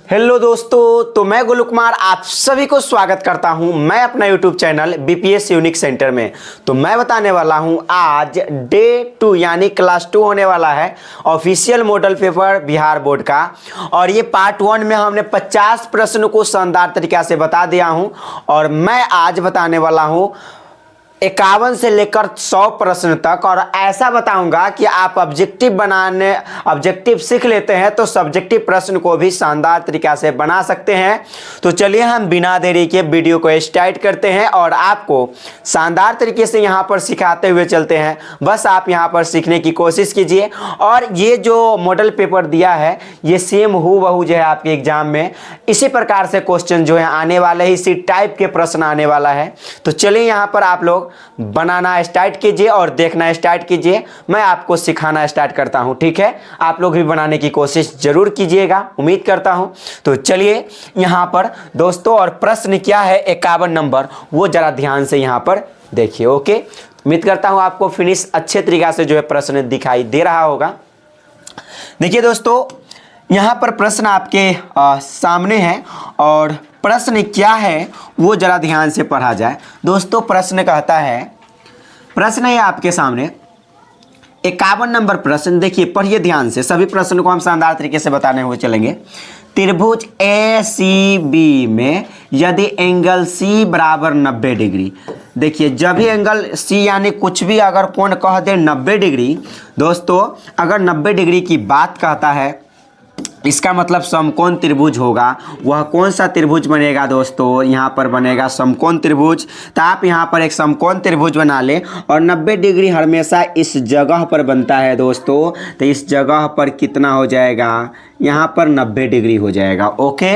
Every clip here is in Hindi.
हेलो दोस्तों, तो मैं गोलू कुमार आप सभी को स्वागत करता हूं मैं अपना YouTube channel BPS unique centre में। तो मैं बताने वाला हूं आज डे 2 यानी क्लास 2 होने वाला है official model paper Bihar board का। और ये पार्ट 1 में हमने 50 प्रश्न को शानदार तरीक़ा से बता दिया हूं और मैं आज बताने वाला हूं 51 से लेकर 100 प्रश्न तक। और ऐसा बताऊंगा कि आप ऑब्जेक्टिव सीख लेते हैं तो सब्जेक्टिव प्रश्न को भी शानदार तरीका से बना सकते हैं। तो चलिए हम बिना देरी के वीडियो को स्टार्ट करते हैं और आपको शानदार तरीके से यहां पर सिखाते हुए चलते हैं। बस आप यहां पर सीखने की कोशिश कीजिए। और ये जो मॉडल पेपर दिया है ये सेम हूबहू जो है आपके एग्जाम में इसी प्रकार से क्वेश्चन जो है आने वाले हैं, इसी टाइप के प्रश्न आने वाला है। तो चलिए यहां पर आप लोग बनाना स्टार्ट कीजिए और देखना स्टार्ट कीजिए। मैं आपको सिखाना स्टार्ट करता हूं, ठीक है। आप लोग भी बनाने की कोशिश जरूर कीजिएगा, उम्मीद करता हूं। तो चलिए यहां पर दोस्तों, और प्रश्न क्या है 51 नंबर वो जरा ध्यान से यहां पर देखिए। ओके, उम्मीद करता हूं आपको फिनिश अच्छे तरीके से जो है प्रश्न दिखाई दे रहा होगा। देखिए दोस्तों, यहां पर प्रश्न आपके सामने है और प्रश्न क्या है वो जरा ध्यान से पढ़ा जाए। दोस्तों प्रश्न कहता है, प्रश्न है आपके सामने 51 नंबर प्रश्न। देखिए पढ़िए ध्यान से, सभी प्रश्न को हम शानदार तरीके से बताने हुए चलेंगे। त्रिभुज ए सी बी में यदि एंगल सी बराबर 90 डिग्री, देखिए जब भी एंगल सी यानी कुछ भी अगर कोण कह दे 90 डिग्री, दोस्तों अगर 90 डिग्री की बात कहता है इसका मतलब समकोण त्रिभुज होगा। वह कौन सा त्रिभुज बनेगा दोस्तों, यहाँ पर बनेगा समकोण त्रिभुज। तो आप यहाँ पर एक समकोण त्रिभुज बना ले और 90 डिग्री हमेशा इस जगह पर बनता है दोस्तों। तो इस जगह पर कितना हो जाएगा, यहाँ पर 90 डिग्री हो जाएगा। ओके,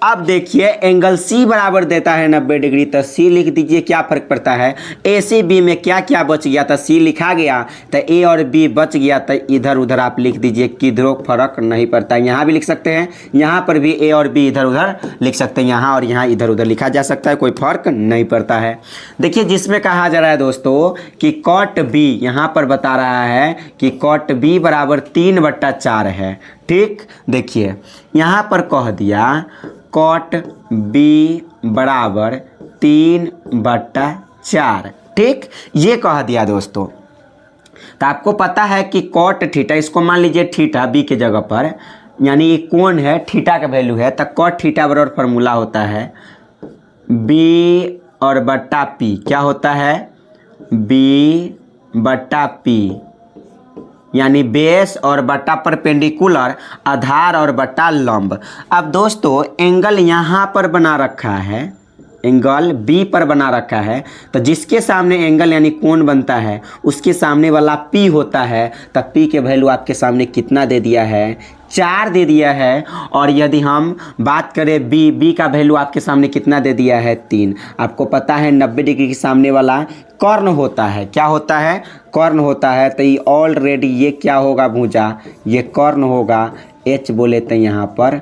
अब देखिए एंगल सी बराबर देता है 90 डिग्री, तो सी लिख दीजिए। क्या फर्क पड़ता है, ए सी बी में क्या क्या बच गया, तो सी लिखा गया तो ए और बी बच गया, तो इधर उधर आप लिख दीजिए, किधरों फर्क नहीं पड़ता। यहाँ भी लिख सकते हैं, यहाँ पर भी ए और बी इधर उधर लिख सकते हैं, यहाँ और यहाँ इधर उधर लिखा जा सकता है, कोई फर्क नहीं पड़ता है। देखिए जिसमें कहा जा रहा है दोस्तों कि कॉट बी, यहाँ पर बता रहा है कि कॉट बी बराबर 3/4 है। ठीक, देखिए यहाँ पर कह दिया कॉट बी बराबर 3/4। ठीक, ये कह दिया दोस्तों। तो आपको पता है कि कॉट थीटा, इसको मान लीजिए थीटा बी के जगह पर, यानी ये कोण है, थीटा का वैल्यू है, तो कॉट थीटा बराबर फॉर्मूला होता है बी और बट्टा पी। क्या होता है, बी बट्टा पी, यानी बेस और बट्टा परपेंडिकुलर, आधार और बट्टा लंब। अब दोस्तों एंगल यहाँ पर बना रखा है, एंगल बी पर बना रखा है, तो जिसके सामने एंगल यानी कोण बनता है उसके सामने वाला पी होता है। तब पी के वैल्यू आपके सामने कितना दे दिया है, 4 दे दिया है। और यदि हम बात करें बी का वैल्यू आपके सामने कितना दे दिया है, 3। आपको पता है 90 डिग्री के सामने वाला कर्ण होता है। क्या होता है, कर्ण होता है। तो ये ऑलरेडी ये क्या होगा भुजा, ये कर्ण होगा, एच बोले तो यहाँ पर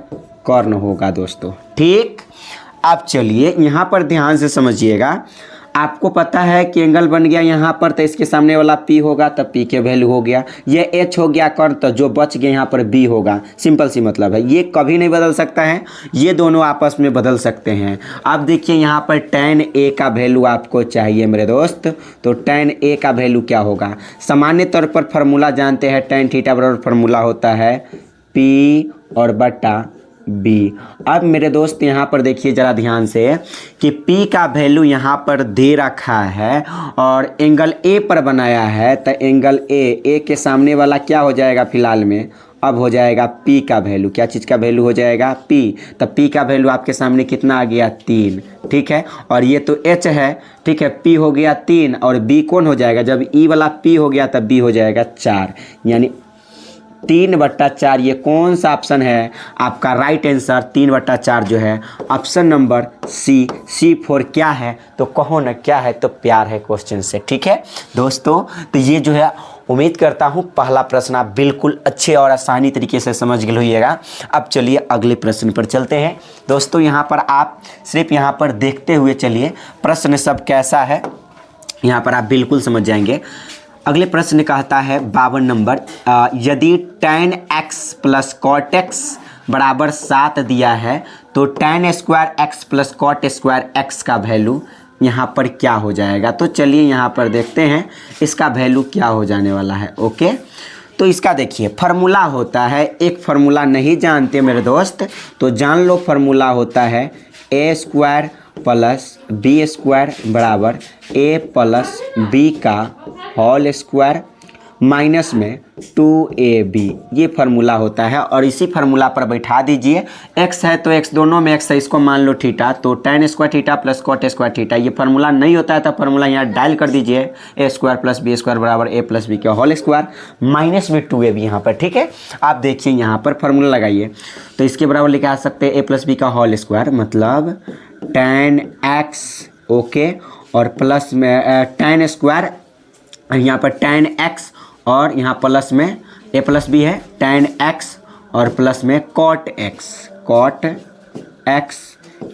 कर्ण होगा दोस्तों। ठीक, अब चलिए यहाँ पर ध्यान से समझिएगा। आपको पता है कि एंगल बन गया यहाँ पर, तो इसके सामने वाला पी होगा, तब पी के वैल्यू हो गया। ये एच हो गया कर्ण, तो जो बच गया यहाँ पर बी होगा। सिंपल सी मतलब है, ये कभी नहीं बदल सकता है, ये दोनों आपस में बदल सकते हैं। अब देखिए यहाँ पर tan ए का वैल्यू आपको चाहिए मेरे दोस्त। तो tan ए का वैल्यू क्या होगा, सामान्य तौर पर फार्मूला जानते हैं, tan थीटा बराबर फार्मूला होता है पी और बट्टा बी। अब मेरे दोस्त यहाँ पर देखिए जरा ध्यान से कि P का वैल्यू यहाँ पर दे रखा है और एंगल A पर बनाया है। तो एंगल A के सामने वाला क्या हो जाएगा फिलहाल में, अब हो जाएगा P का वैल्यू। क्या चीज़ का वैल्यू हो जाएगा, P। तो P का वैल्यू आपके सामने कितना आ गया, 3। ठीक है, और ये तो H है। ठीक है, P हो गया 3 और B कौन हो जाएगा, जब E वाला P हो गया तब B हो जाएगा 4, यानी 3/4। ये कौन सा ऑप्शन है आपका राइट आंसर, 3/4 जो है ऑप्शन नंबर सी 4 क्या है, तो कहो ना क्या है, तो प्यार है क्वेश्चन से। ठीक है दोस्तों, तो ये जो है उम्मीद करता हूँ पहला प्रश्न आप बिल्कुल अच्छे और आसानी तरीके से समझ गए होइएगा। अब चलिए अगले प्रश्न पर चलते हैं दोस्तों। यहाँ पर आप सिर्फ यहाँ पर देखते हुए चलिए प्रश्न सब कैसा है, यहाँ पर आप बिल्कुल समझ जाएंगे। अगले प्रश्न कहता है 52 नंबर, यदि tan x plus cot x बराबर 7 दिया है तो tan square x plus cot square x का वैल्यू यहाँ पर क्या हो जाएगा। तो चलिए यहाँ पर देखते हैं इसका वैल्यू क्या हो जाने वाला है। ओके, तो इसका देखिए फार्मूला होता है, एक फार्मूला नहीं जानते मेरे दोस्त तो जान लो, फार्मूला होता है ए स्क्वायर प्लस बी स्क्वायर बराबर ए प्लस बी का होल स्क्वायर माइनस में 2ab, ये फार्मूला होता है। और इसी फार्मूला पर बैठा दीजिए, x है तो x दोनों में x है, इसको मान लो थीटा, तो tan square theta plus cot square theta. ये फार्मूला नहीं होता है तो फार्मूला यहाँ डायल कर दीजिए, a square plus b square बराबर ए प्लस बी का होल स्क्वायर माइनस में 2ab यहाँ पर। ठीक है, आप देखिए यहाँ पर फार्मूला लगाइए तो इसके बराबर लेके आ सकते हैं ए प्लस बी का होल स्क्वायर, मतलब tan x, ओके, और प्लस में tan स्क्वायर, यहाँ पर tan x और यहाँ प्लस में ए प्लस बी है tan x और प्लस में cot x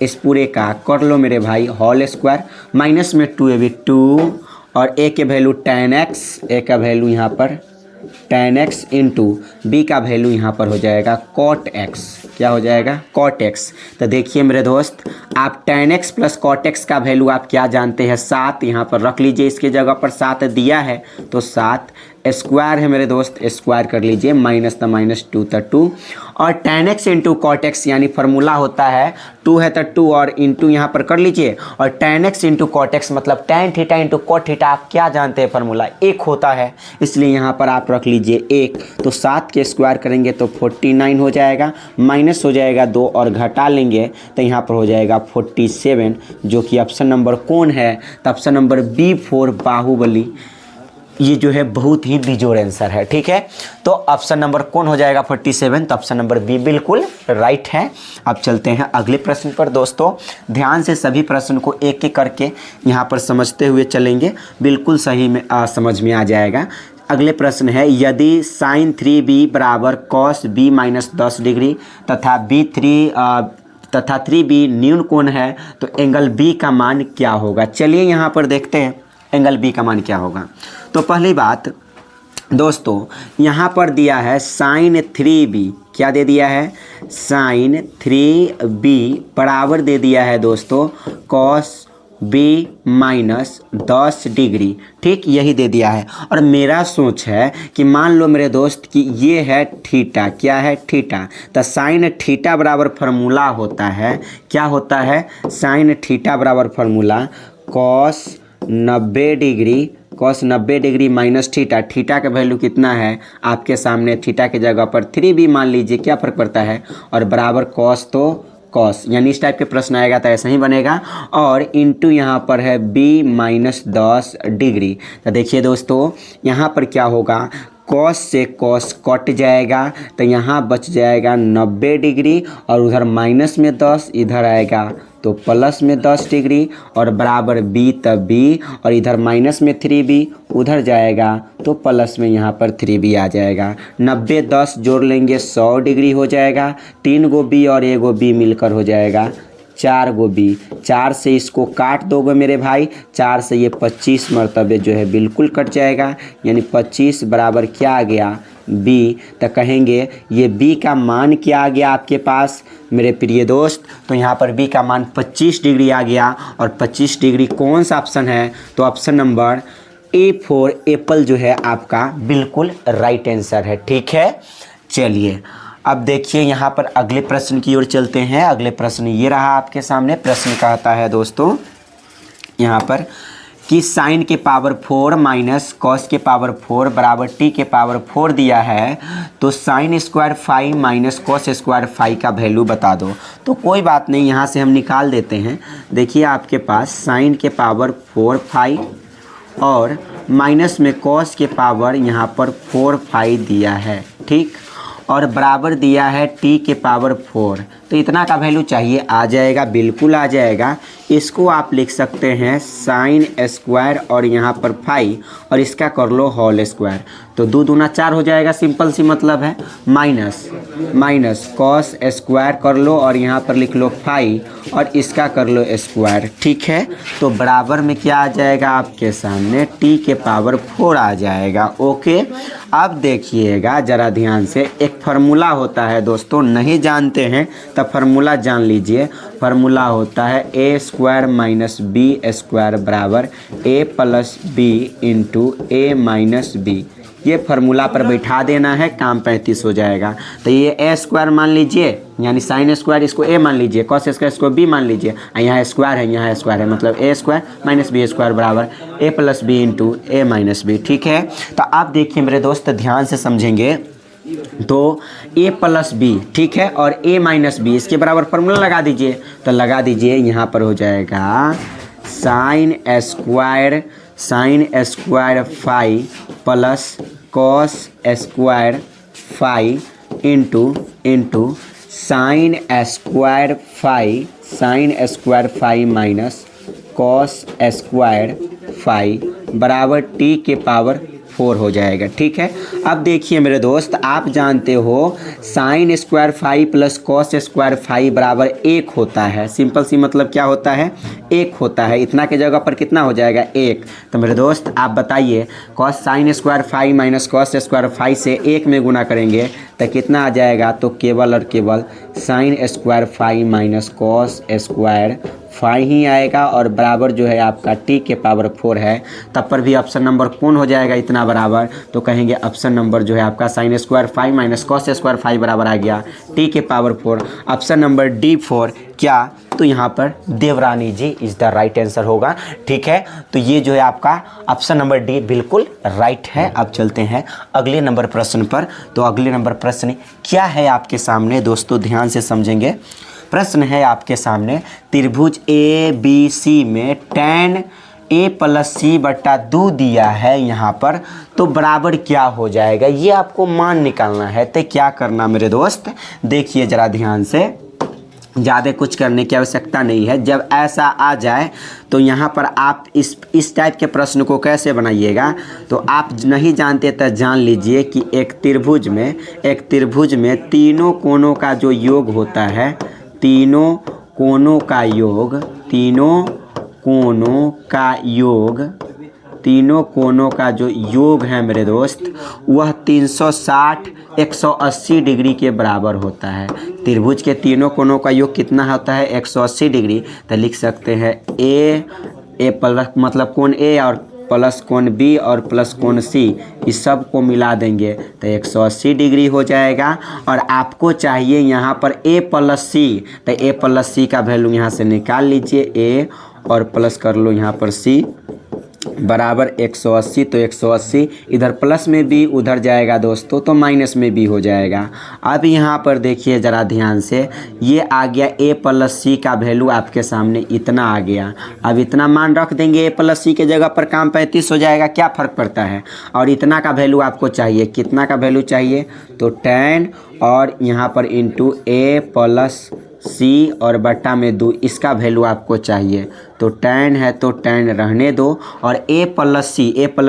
इस पूरे का कर लो मेरे भाई होल स्क्वायर माइनस में 2ab 2 और a के वैल्यू tan x, a का वैल्यू यहाँ पर tan x इंटू बी का वैल्यू यहाँ पर हो जाएगा cot x। क्या हो जाएगा? cot x। तो देखिए मेरे दोस्त, आप tan x plus cot x का वैल्यू आप क्या जानते हैं? 7 यहाँ पर रख लीजिए, इसके जगह पर 7 दिया है तो 7 स्क्वायर है मेरे दोस्त, स्क्वायर कर लीजिए, माइनस तो माइनस 2 तो 2 और tan x into cot x, यानी फार्मूला होता है 2 है तो 2 और इंटू यहाँ पर कर लीजिए, और tan x into cot x मतलब tan theta into cot theta, आप क्या जानते हैं फार्मूला 1 होता है, इसलिए यहाँ पर आप रख लीजिए 1। तो 7 के स्क्वायर करेंगे तो 49 हो जाएगा, माइनस हो जाएगा 2 और घटा लेंगे तो यहाँ पर हो जाएगा 47, जो कि ऑप्शन नंबर कौन है? तो ऑप्शन नंबर B4 बाहुबली, ये जो है बहुत ही बिजोड़ आंसर है। ठीक है, तो ऑप्शन नंबर कौन हो जाएगा 47? तो ऑप्शन नंबर बी बिल्कुल राइट है। अब चलते हैं अगले प्रश्न पर दोस्तों, ध्यान से सभी प्रश्न को एक एक करके यहाँ पर समझते हुए चलेंगे, बिल्कुल सही में समझ में आ जाएगा। अगले प्रश्न है, यदि sin 3b बराबर cos b माइनस 10 डिग्री तथा 3b न्यून कोण है तो एंगल b का मान क्या होगा? चलिए यहाँ पर देखते हैं एंगल b का मान क्या होगा। तो पहली बात दोस्तों, यहाँ पर दिया है sin 3b, क्या दे दिया है? sin 3b बराबर दे दिया है दोस्तों cos b माइनस 10 डिग्री। ठीक, यही दे दिया है। और मेरा सोच है कि मान लो मेरे दोस्त कि ये है थीटा, क्या है? थीटा। तो साइन थीटा बराबर फार्मूला होता है, क्या होता है? साइन थीटा बराबर formula cos 90 degree minus theta. Theta का वैल्यू कितना है आपके सामने? थीटा के जगह पर 3b मान लीजिए, क्या फ़र्क पड़ता है? और बराबर cos, तो cos, यानी इस टाइप के प्रश्न आएगा तो ऐसा ही बनेगा। और इंटू यहाँ पर है b माइनस 10 डिग्री। तो देखिए दोस्तों, यहाँ पर क्या होगा? cos से cos कट जाएगा तो यहाँ बच जाएगा 90 डिग्री और उधर माइनस में 10, इधर आएगा तो प्लस में 10 डिग्री और बराबर b तब b और इधर माइनस में 3b, उधर जाएगा तो प्लस में यहाँ पर 3b आ जाएगा। 90 10 जोड़ लेंगे 100 डिग्री हो जाएगा, 3 गो b और 1 गो b मिलकर हो जाएगा 4 गो b। 4 से इसको काट दोगे मेरे भाई, 4 से ये 25 मरतबे जो है बिल्कुल कट जाएगा, यानी 25 बराबर क्या आ गया? b। तो कहेंगे ये b का मान क्या आ गया आपके पास मेरे प्रिय दोस्त? तो यहाँ पर b का मान 25 डिग्री आ गया। और 25 डिग्री कौन सा ऑप्शन है? तो ऑप्शन नंबर A4 एप्पल जो है आपका बिल्कुल राइट आंसर है। ठीक है, चलिए अब देखिए यहाँ पर अगले प्रश्न की ओर चलते हैं। अगले प्रश्न ये रहा आपके सामने। प्रश्न कहता है दोस्तों यहाँ पर कि साइन के पावर 4 माइनस कॉस के पावर 4 बराबर टी के पावर 4 दिया है, तो sine square 5 minus cos square 5 का वैल्यू बता दो। तो कोई बात नहीं, यहाँ से हम निकाल देते हैं। देखिए आपके पास साइन के पावर 4 5 और माइनस में कॉस के पावर यहाँ पर 4 5 दिया है, ठीक, और बराबर दिया है टी के पावर 4। तो इतना का वैल्यू चाहिए, आ जाएगा, बिल्कुल आ जाएगा, इसको आप लिख सकते हैं साइन स्क्वायर और यहाँ पर फाई और इसका कर लो होल स्क्वायर। तो 2 दूना 4 हो जाएगा, सिंपल सी मतलब है। माइनस कॉस स्क्वायर कर लो और यहाँ पर लिख लो फाई और इसका कर लो स्क्वायर। ठीक है, तो बराबर में क्या आ जाएगा आपके सामने, टी के पावर 4 आ जाएगा। ओके, अब देखिएगा ज़रा ध्यान से, एक फार्मूला होता है दोस्तों, नहीं जानते हैं तो फार्मूला जान लीजिए। फार्मूला होता है ए स्क्वायर माइनस बी स्क्वायर बराबर a plus B into A minus B. ये फार्मूला पर बैठा देना है, काम 35 हो जाएगा। तो ये ए स्क्वायर मान लीजिए, यानी साइन स्क्वायर इसको ए मान लीजिए, कॉस स्क्वायर इसको बी मान लीजिए, यहाँ स्क्वायर है यहाँ स्क्वायर है, मतलब ए स्क्वायर माइनस बी स्क्वायर बराबर a plus B into A minus B. ठीक है, तो आप देखिए मेरे दोस्त ध्यान से समझेंगे तो a प्लस बी, ठीक है, और a माइनस बी इसके बराबर फार्मूला लगा दीजिए। तो लगा दीजिए, यहाँ पर हो जाएगा sine square phi plus cos square phi into sine square phi minus cos square phi बराबर टी के पावर 4 हो जाएगा। ठीक है, अब देखिए मेरे दोस्त, आप जानते हो sine square phi plus cos square phi बराबर 1 होता है। सिंपल सी मतलब क्या होता है, 1 होता है। इतना के जगह पर कितना हो जाएगा, 1। तो मेरे दोस्त आप बताइए, cos sine square phi minus cos square phi से 1 में गुना करेंगे तो कितना आ जाएगा, तो केवल और केवल sine square phi minus cos square phi ही आएगा और बराबर जो है आपका टी के पावर 4 है। तब पर भी ऑप्शन नंबर कौन हो जाएगा इतना बराबर, तो कहेंगे ऑप्शन नंबर जो है आपका sine square phi minus cos square phi बराबर आ गया टी के पावर 4। ऑप्शन नंबर D4 क्या, तो यहाँ पर देवरानी जी इज़ द राइट आंसर होगा। ठीक है, तो ये जो है आपका ऑप्शन नंबर डी बिल्कुल राइट है। अब चलते हैं अगले नंबर प्रश्न पर। तो अगले नंबर प्रश्न क्या है आपके सामने दोस्तों, ध्यान से समझेंगे। प्रश्न है आपके सामने, त्रिभुज ABC में tan a प्लस सी बट्टा 2 दिया है यहाँ पर, तो बराबर क्या हो जाएगा, ये आपको मान निकालना है। तो क्या करना मेरे दोस्त, देखिए ज़रा ध्यान से, ज़्यादा कुछ करने की आवश्यकता नहीं है। जब ऐसा आ जाए तो यहाँ पर आप इस टाइप के प्रश्न को कैसे बनाइएगा, तो आप नहीं जानते तो जान लीजिए कि एक त्रिभुज में तीनों कोनों का जो योग होता है, तीनों कोनों का जो योग है मेरे दोस्त, वह 360 180 डिग्री के बराबर होता है। त्रिभुज के तीनों कोनों का योग कितना होता है, 180 डिग्री। तो लिख सकते हैं ए प्लस मतलब कोण ए और प्लस कोण बी और प्लस कोण सी, इस सब को मिला देंगे तो 180 डिग्री हो जाएगा। और आपको चाहिए यहाँ पर a प्लस सी, तो a प्लस सी का वैल्यू यहाँ से निकाल लीजिए, a और प्लस कर लो यहाँ पर c बराबर 180। तो 180 इधर प्लस में भी उधर जाएगा दोस्तों, तो माइनस में भी हो जाएगा। अब यहाँ पर देखिए ज़रा ध्यान से, ये आ गया a प्लस सी का वैल्यू आपके सामने इतना आ गया। अब इतना मान रख देंगे, a प्लस सी के जगह पर काम 35 हो जाएगा, क्या फ़र्क पड़ता है। और इतना का वैल्यू आपको चाहिए, कितना का वैल्यू चाहिए, तो tan और यहाँ पर इंटू a प्लस सी और बट्टा में 2, इसका वैल्यू आपको चाहिए। तो tan है तो tan रहने दो, और a प्लस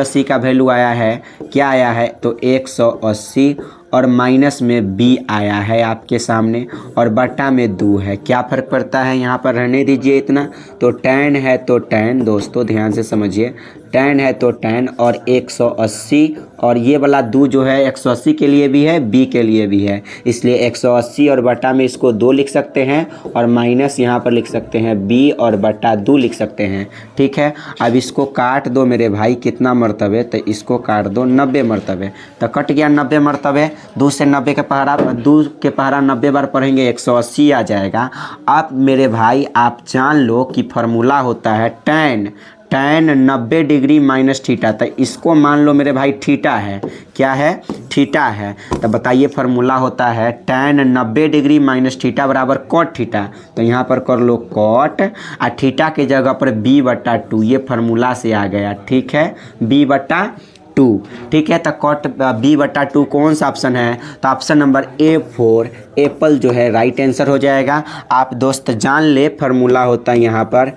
सी का वैल्यू आया है, क्या आया है, तो 180 और माइनस में b आया है आपके सामने, और बट्टा में 2 है। क्या फ़र्क पड़ता है, यहाँ पर रहने दीजिए इतना। तो tan है तो tan, दोस्तों ध्यान से समझिए, tan है तो tan और 180, और ये वाला 2 जो है 180 के लिए भी है, b के लिए भी है, इसलिए 180 और बट्टा में इसको 2 लिख सकते हैं, और माइनस यहाँ पर लिख सकते हैं b और बट्टा 2 लिख सकते हैं। ठीक है, अब इसको काट दो मेरे भाई, कितना मरतबे, तो इसको काट दो 90 मरतबे, तो कट गया 90 मरतबे। 2 से 90 के पहाड़ा, 2 के पहाड़ा 90 बार पढ़ेंगे 180 आ जाएगा। अब मेरे भाई आप जान लो कि फार्मूला होता है tan 90 डिग्री माइनस थीटा, तो इसको मान लो मेरे भाई थीटा है, क्या है, थीटा है। तो बताइए फार्मूला होता है tan 90 डिग्री माइनस थीटा बराबर कॉट थीटा। तो यहाँ पर कर लो कॉट, और थीटा के जगह पर b/2, ये फार्मूला से आ गया। ठीक है, b/2 टू। ठीक है, तो कॉट b/2 कौन सा ऑप्शन है? तो ऑप्शन नंबर A4 एप्पल जो है राइट आंसर हो जाएगा। आप दोस्त जान ले फार्मूला होता है यहाँ पर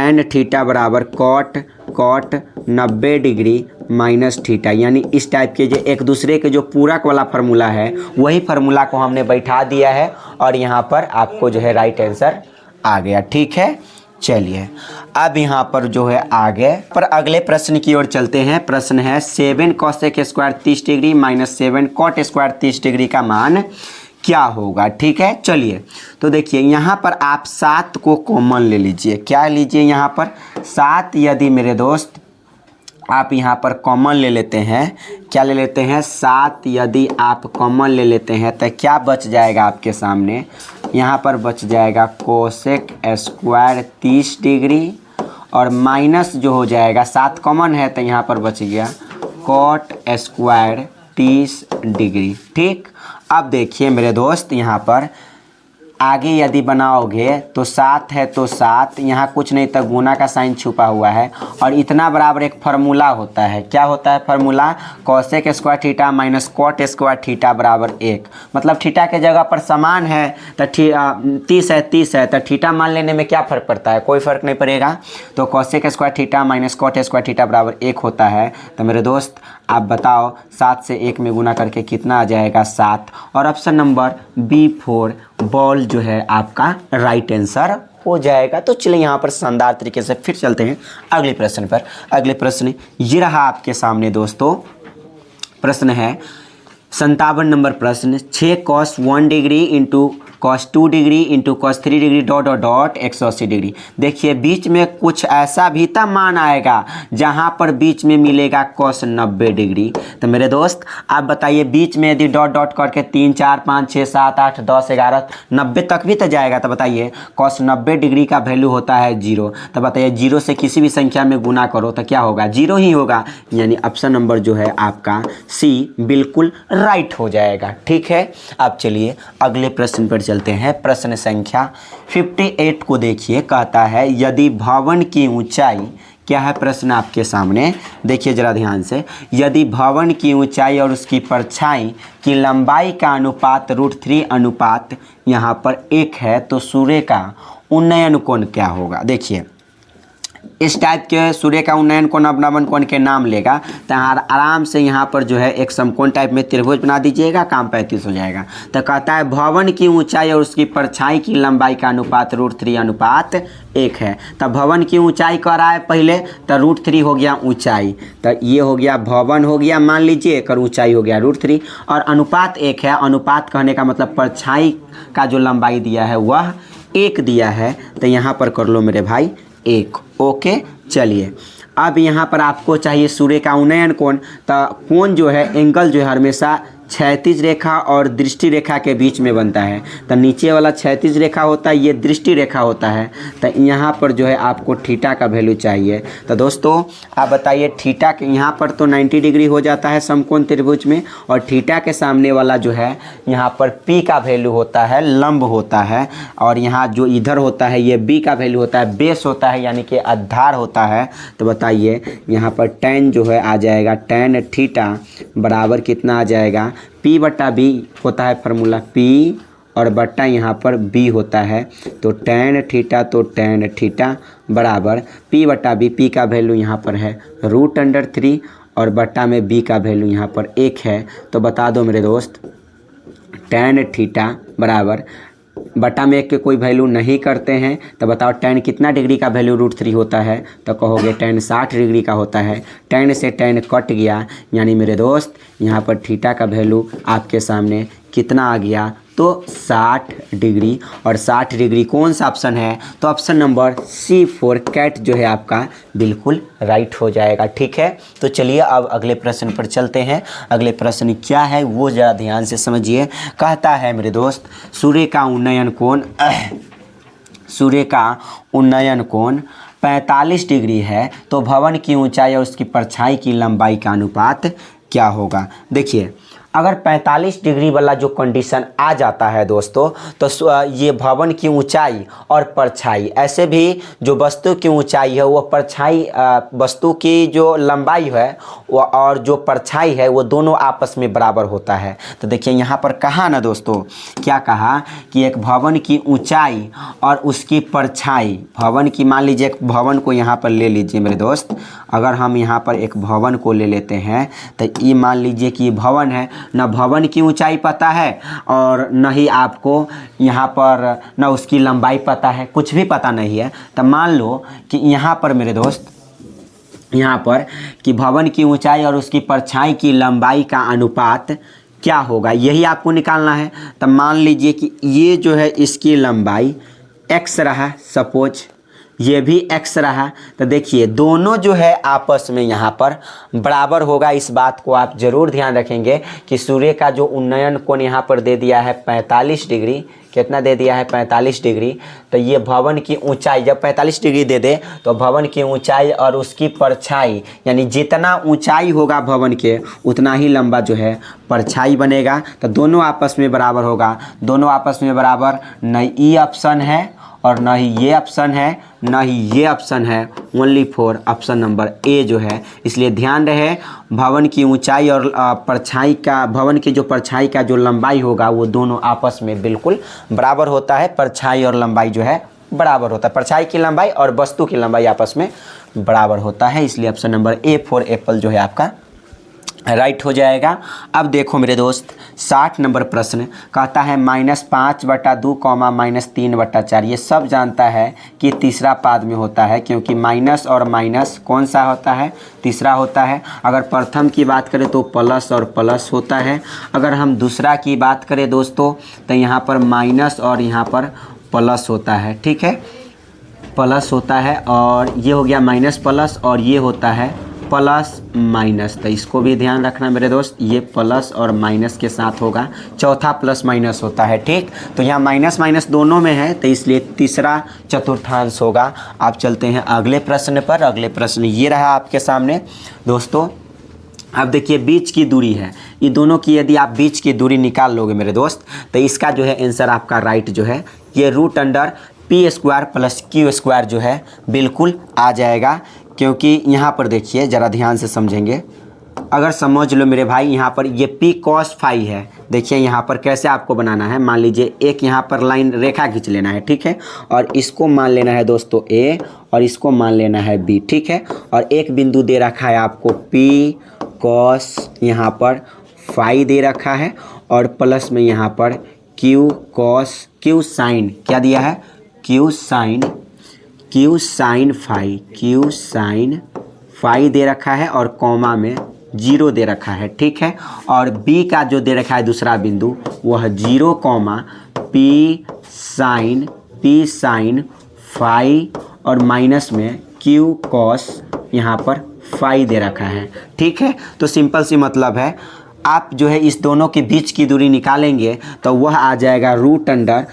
tan थीटा बराबर कॉट 90 डिग्री माइनस थीटा, यानी इस टाइप के जो एक दूसरे के जो पूरक वाला फार्मूला है वही फार्मूला को हमने बैठा दिया है और यहाँ पर आपको जो है राइट आंसर आ गया। ठीक है, चलिए अब यहाँ पर जो है आगे पर अगले प्रश्न की ओर चलते हैं। प्रश्न है 7 cosec square 30 degree minus 7 cot square 30 degree का मान क्या होगा? ठीक है, चलिए तो देखिए यहाँ पर आप 7 को कॉमन ले लीजिए। क्या लीजिए यहाँ पर 7, यदि मेरे दोस्त आप यहाँ पर कॉमन ले लेते हैं, क्या ले लेते हैं 7, यदि आप कॉमन ले लेते हैं तो क्या बच जाएगा आपके सामने? यहाँ पर बच जाएगा कोसेक स्क्वायर 30 डिग्री और माइनस जो हो जाएगा 7 कॉमन है तो यहाँ पर बच गया कॉट स्क्वायर 30 डिग्री। ठीक, अब देखिए मेरे दोस्त यहाँ पर आगे यदि बनाओगे तो 7 है तो 7, यहाँ कुछ नहीं तो गुना का साइन छुपा हुआ है और इतना बराबर एक फार्मूला होता है। क्या होता है formula? Cosec square theta minus cot square theta बराबर 1। मतलब थीटा के जगह पर समान है तो 30 है तो थीटा मान लेने में क्या फ़र्क पड़ता है? कोई फ़र्क नहीं पड़ेगा। तो cosec square theta minus cot square theta बराबर 1 होता है। तो मेरे दोस्त आप बताओ 7 से 1 में गुना करके कितना आ जाएगा? 7। और ऑप्शन नंबर B4 बॉल जो है आपका राइट आंसर हो जाएगा। तो चलिए यहाँ पर शानदार तरीके से फिर चलते हैं अगले प्रश्न पर। अगले प्रश्न ये रहा आपके सामने दोस्तों। प्रश्न है 57 नंबर प्रश्न 6 cos 1 degree into cos 2 degree into cos 3 degree dot 180 degree. देखिए बीच में कुछ ऐसा भी तो मान आएगा जहाँ पर बीच में मिलेगा cos 90 डिग्री। तो मेरे दोस्त आप बताइए बीच में यदि डॉट करके 3 4 5 6 7 8 10 11 90 तक भी तो जाएगा। तो बताइए cos 90 डिग्री का वैल्यू होता है 0। तो बताइए 0 से किसी भी संख्या में गुना करो तो क्या होगा? 0 ही होगा, यानी ऑप्शन नंबर जो है आपका C बिल्कुल राइट हो जाएगा। ठीक है, अब चलिए अगले प्रश्न पर चलते हैं। प्रश्न संख्या 58 को देखिए, कहता है यदि भवन की ऊंचाई, क्या है प्रश्न आपके सामने देखिए जरा ध्यान से, यदि भवन की ऊंचाई और उसकी परछाई की लंबाई का अनुपात √3 अनुपात यहाँ पर 1 है तो सूर्य का उन्नयन कोण क्या होगा? देखिए इस टाइप के सूर्य का उन्नयन कोण अवनमन कोण के नाम लेगा तो आराम से यहाँ पर जो है एक समकोण टाइप में त्रिभुज बना दीजिएगा, काम 35 हो जाएगा। तो कहता है भवन की ऊंचाई और उसकी परछाई की लंबाई का अनुपात √3 अनुपात 1 है। तो भवन की ऊंचाई कह रहा है पहले तो √3 हो गया ऊंचाई, तो ये हो गया भवन हो गया मान लीजिए कर ऊंचाई हो गया √3 और अनुपात 1 है। अनुपात कहने का मतलब परछाई का जो लंबाई दिया है वह 1 दिया है। तो यहाँ पर कर लो मेरे भाई 1। ओके, चलिए अब यहाँ पर आपको चाहिए सूर्य का उन्नयन कोण। तो कोण जो है एंगल जो है हमेशा क्षैतिज रेखा और दृष्टि रेखा के बीच में बनता है। तो नीचे वाला क्षैतिज रेखा होता है, ये दृष्टि रेखा होता है। तो यहाँ पर जो है आपको थीटा का वैल्यू चाहिए। तो दोस्तों आप बताइए थीटा के यहाँ पर तो 90 डिग्री हो जाता है समकोण त्रिभुज में, और थीटा के सामने वाला जो है यहाँ पर P का वैल्यू होता है, लंब होता है, और यहाँ जो इधर होता है ये B का वैल्यू होता है, बेस होता है यानी कि आधार होता है। तो बताइए यहाँ पर tan जो है आ जाएगा tan थीटा बराबर कितना आ जाएगा? P/B होता है फार्मूला P और बट्टा यहाँ पर B होता है। तो tan थीटा बराबर P/B। P का वैल्यू यहाँ पर है √3 और बट्टा में B का वैल्यू यहाँ पर 1 है। तो बता दो मेरे दोस्त tan थीटा बराबर बटा में 1 के कोई वैल्यू नहीं करते हैं। तो बताओ tan कितना डिग्री का वैल्यू √3 होता है? तो कहोगे tan 60 डिग्री का होता है। tan से tan कट गया, यानी मेरे दोस्त यहाँ पर थीटा का वैल्यू आपके सामने कितना आ गया? तो 60 डिग्री। और 60 डिग्री कौन सा ऑप्शन है? तो ऑप्शन नंबर C4 कैट जो है आपका बिल्कुल राइट हो जाएगा। ठीक है, तो चलिए अब अगले प्रश्न पर चलते हैं। अगले प्रश्न क्या है वो ज़रा ध्यान से समझिए। कहता है मेरे दोस्त सूर्य का उन्नयन कोण 45 डिग्री है तो भवन की ऊंचाई और उसकी परछाई की लंबाई का अनुपात क्या होगा? देखिए अगर 45 डिग्री वाला जो कंडीशन आ जाता है दोस्तों, तो ये भवन की ऊंचाई और परछाई, ऐसे भी जो वस्तु की ऊंचाई है वो परछाई वस्तु की जो लंबाई है वो और जो परछाई है वो दोनों आपस में बराबर होता है। तो देखिए यहाँ पर कहा ना दोस्तों, क्या कहा कि एक भवन की ऊंचाई और उसकी परछाई, भवन की, मान लीजिए एक भवन को यहाँ पर ले लीजिए मेरे दोस्त, अगर हम यहाँ पर एक भवन को ले लेते हैं तो ये मान लीजिए कि ये भवन है, न भवन की ऊंचाई पता है और न ही आपको यहाँ पर न उसकी लंबाई पता है, कुछ भी पता नहीं है। तो मान लो कि यहाँ पर मेरे दोस्त, यहाँ पर कि भवन की ऊंचाई और उसकी परछाई की लंबाई का अनुपात क्या होगा, यही आपको निकालना है। तो मान लीजिए कि ये जो है इसकी लंबाई x रहा, सपोज ये भी x रहा, तो देखिए दोनों जो है आपस में यहाँ पर बराबर होगा। इस बात को आप ज़रूर ध्यान रखेंगे कि सूर्य का जो उन्नयन कोण यहाँ पर दे दिया है 45 डिग्री, कितना दे दिया है 45 डिग्री, तो ये भवन की ऊंचाई जब 45 डिग्री दे दे तो भवन की ऊंचाई और उसकी परछाई, यानी जितना ऊंचाई होगा भवन के उतना ही लंबा जो है परछाई बनेगा। तो दोनों आपस में बराबर होगा, दोनों आपस में बराबर, न ई ऑप्शन है और न ही ये ऑप्शन है, न ही ये ऑप्शन है, only for option number A जो है। इसलिए ध्यान रहे भवन की ऊंचाई और परछाई का, भवन की जो परछाई का जो लंबाई होगा वो दोनों आपस में बिल्कुल बराबर होता है। परछाई और लंबाई जो है बराबर होता है, परछाई की लंबाई और वस्तु की लंबाई आपस में बराबर होता है। इसलिए option number A for Apple जो है आपका राइट हो जाएगा। अब देखो मेरे दोस्त 60 नंबर प्रश्न कहता है -5/2, -3/4। ये सब जानता है कि तीसरा पाद में होता है, क्योंकि माइनस और माइनस कौन सा होता है, तीसरा होता है। अगर प्रथम की बात करें तो प्लस और प्लस होता है। अगर हम दूसरा की बात करें दोस्तों तो यहाँ पर माइनस और यहाँ पर प्लस होता है, ठीक है, प्लस होता है। और ये हो गया माइनस प्लस और ये होता है प्लस माइनस। तो इसको भी ध्यान रखना मेरे दोस्त, ये प्लस और माइनस के साथ होगा, चौथा प्लस माइनस होता है, ठीक। तो यहाँ माइनस माइनस दोनों में है, तो इसलिए तीसरा चतुर्थांश होगा। आप चलते हैं अगले प्रश्न पर। अगले प्रश्न ये रहा आपके सामने दोस्तों। अब देखिए बीच की दूरी है, ये दोनों की यदि आप बीच की दूरी निकाल लोगे मेरे दोस्त तो इसका जो है आंसर आपका राइट जो है ये √p² + q² जो है बिल्कुल आ जाएगा। क्योंकि यहाँ पर देखिए ज़रा ध्यान से समझेंगे, अगर समझ लो मेरे भाई, यहाँ पर ये p cos phi है। देखिए यहाँ पर कैसे आपको बनाना है, मान लीजिए एक यहाँ पर लाइन रेखा खींच लेना है, ठीक है, और इसको मान लेना है दोस्तों a और इसको मान लेना है b, ठीक है। और एक बिंदु दे रखा है आपको p cos यहाँ पर phi दे रखा है और प्लस में यहाँ पर q cos q sin क्या दिया है, q sin phi दे रखा है और कॉमा में 0 दे रखा है, ठीक है। और b का जो दे रखा है दूसरा बिंदु वह 0, p sin phi और माइनस में q cos यहाँ पर phi दे रखा है, ठीक है। तो सिंपल सी मतलब है, आप जो है इस दोनों के बीच की दूरी निकालेंगे तो वह आ जाएगा √p²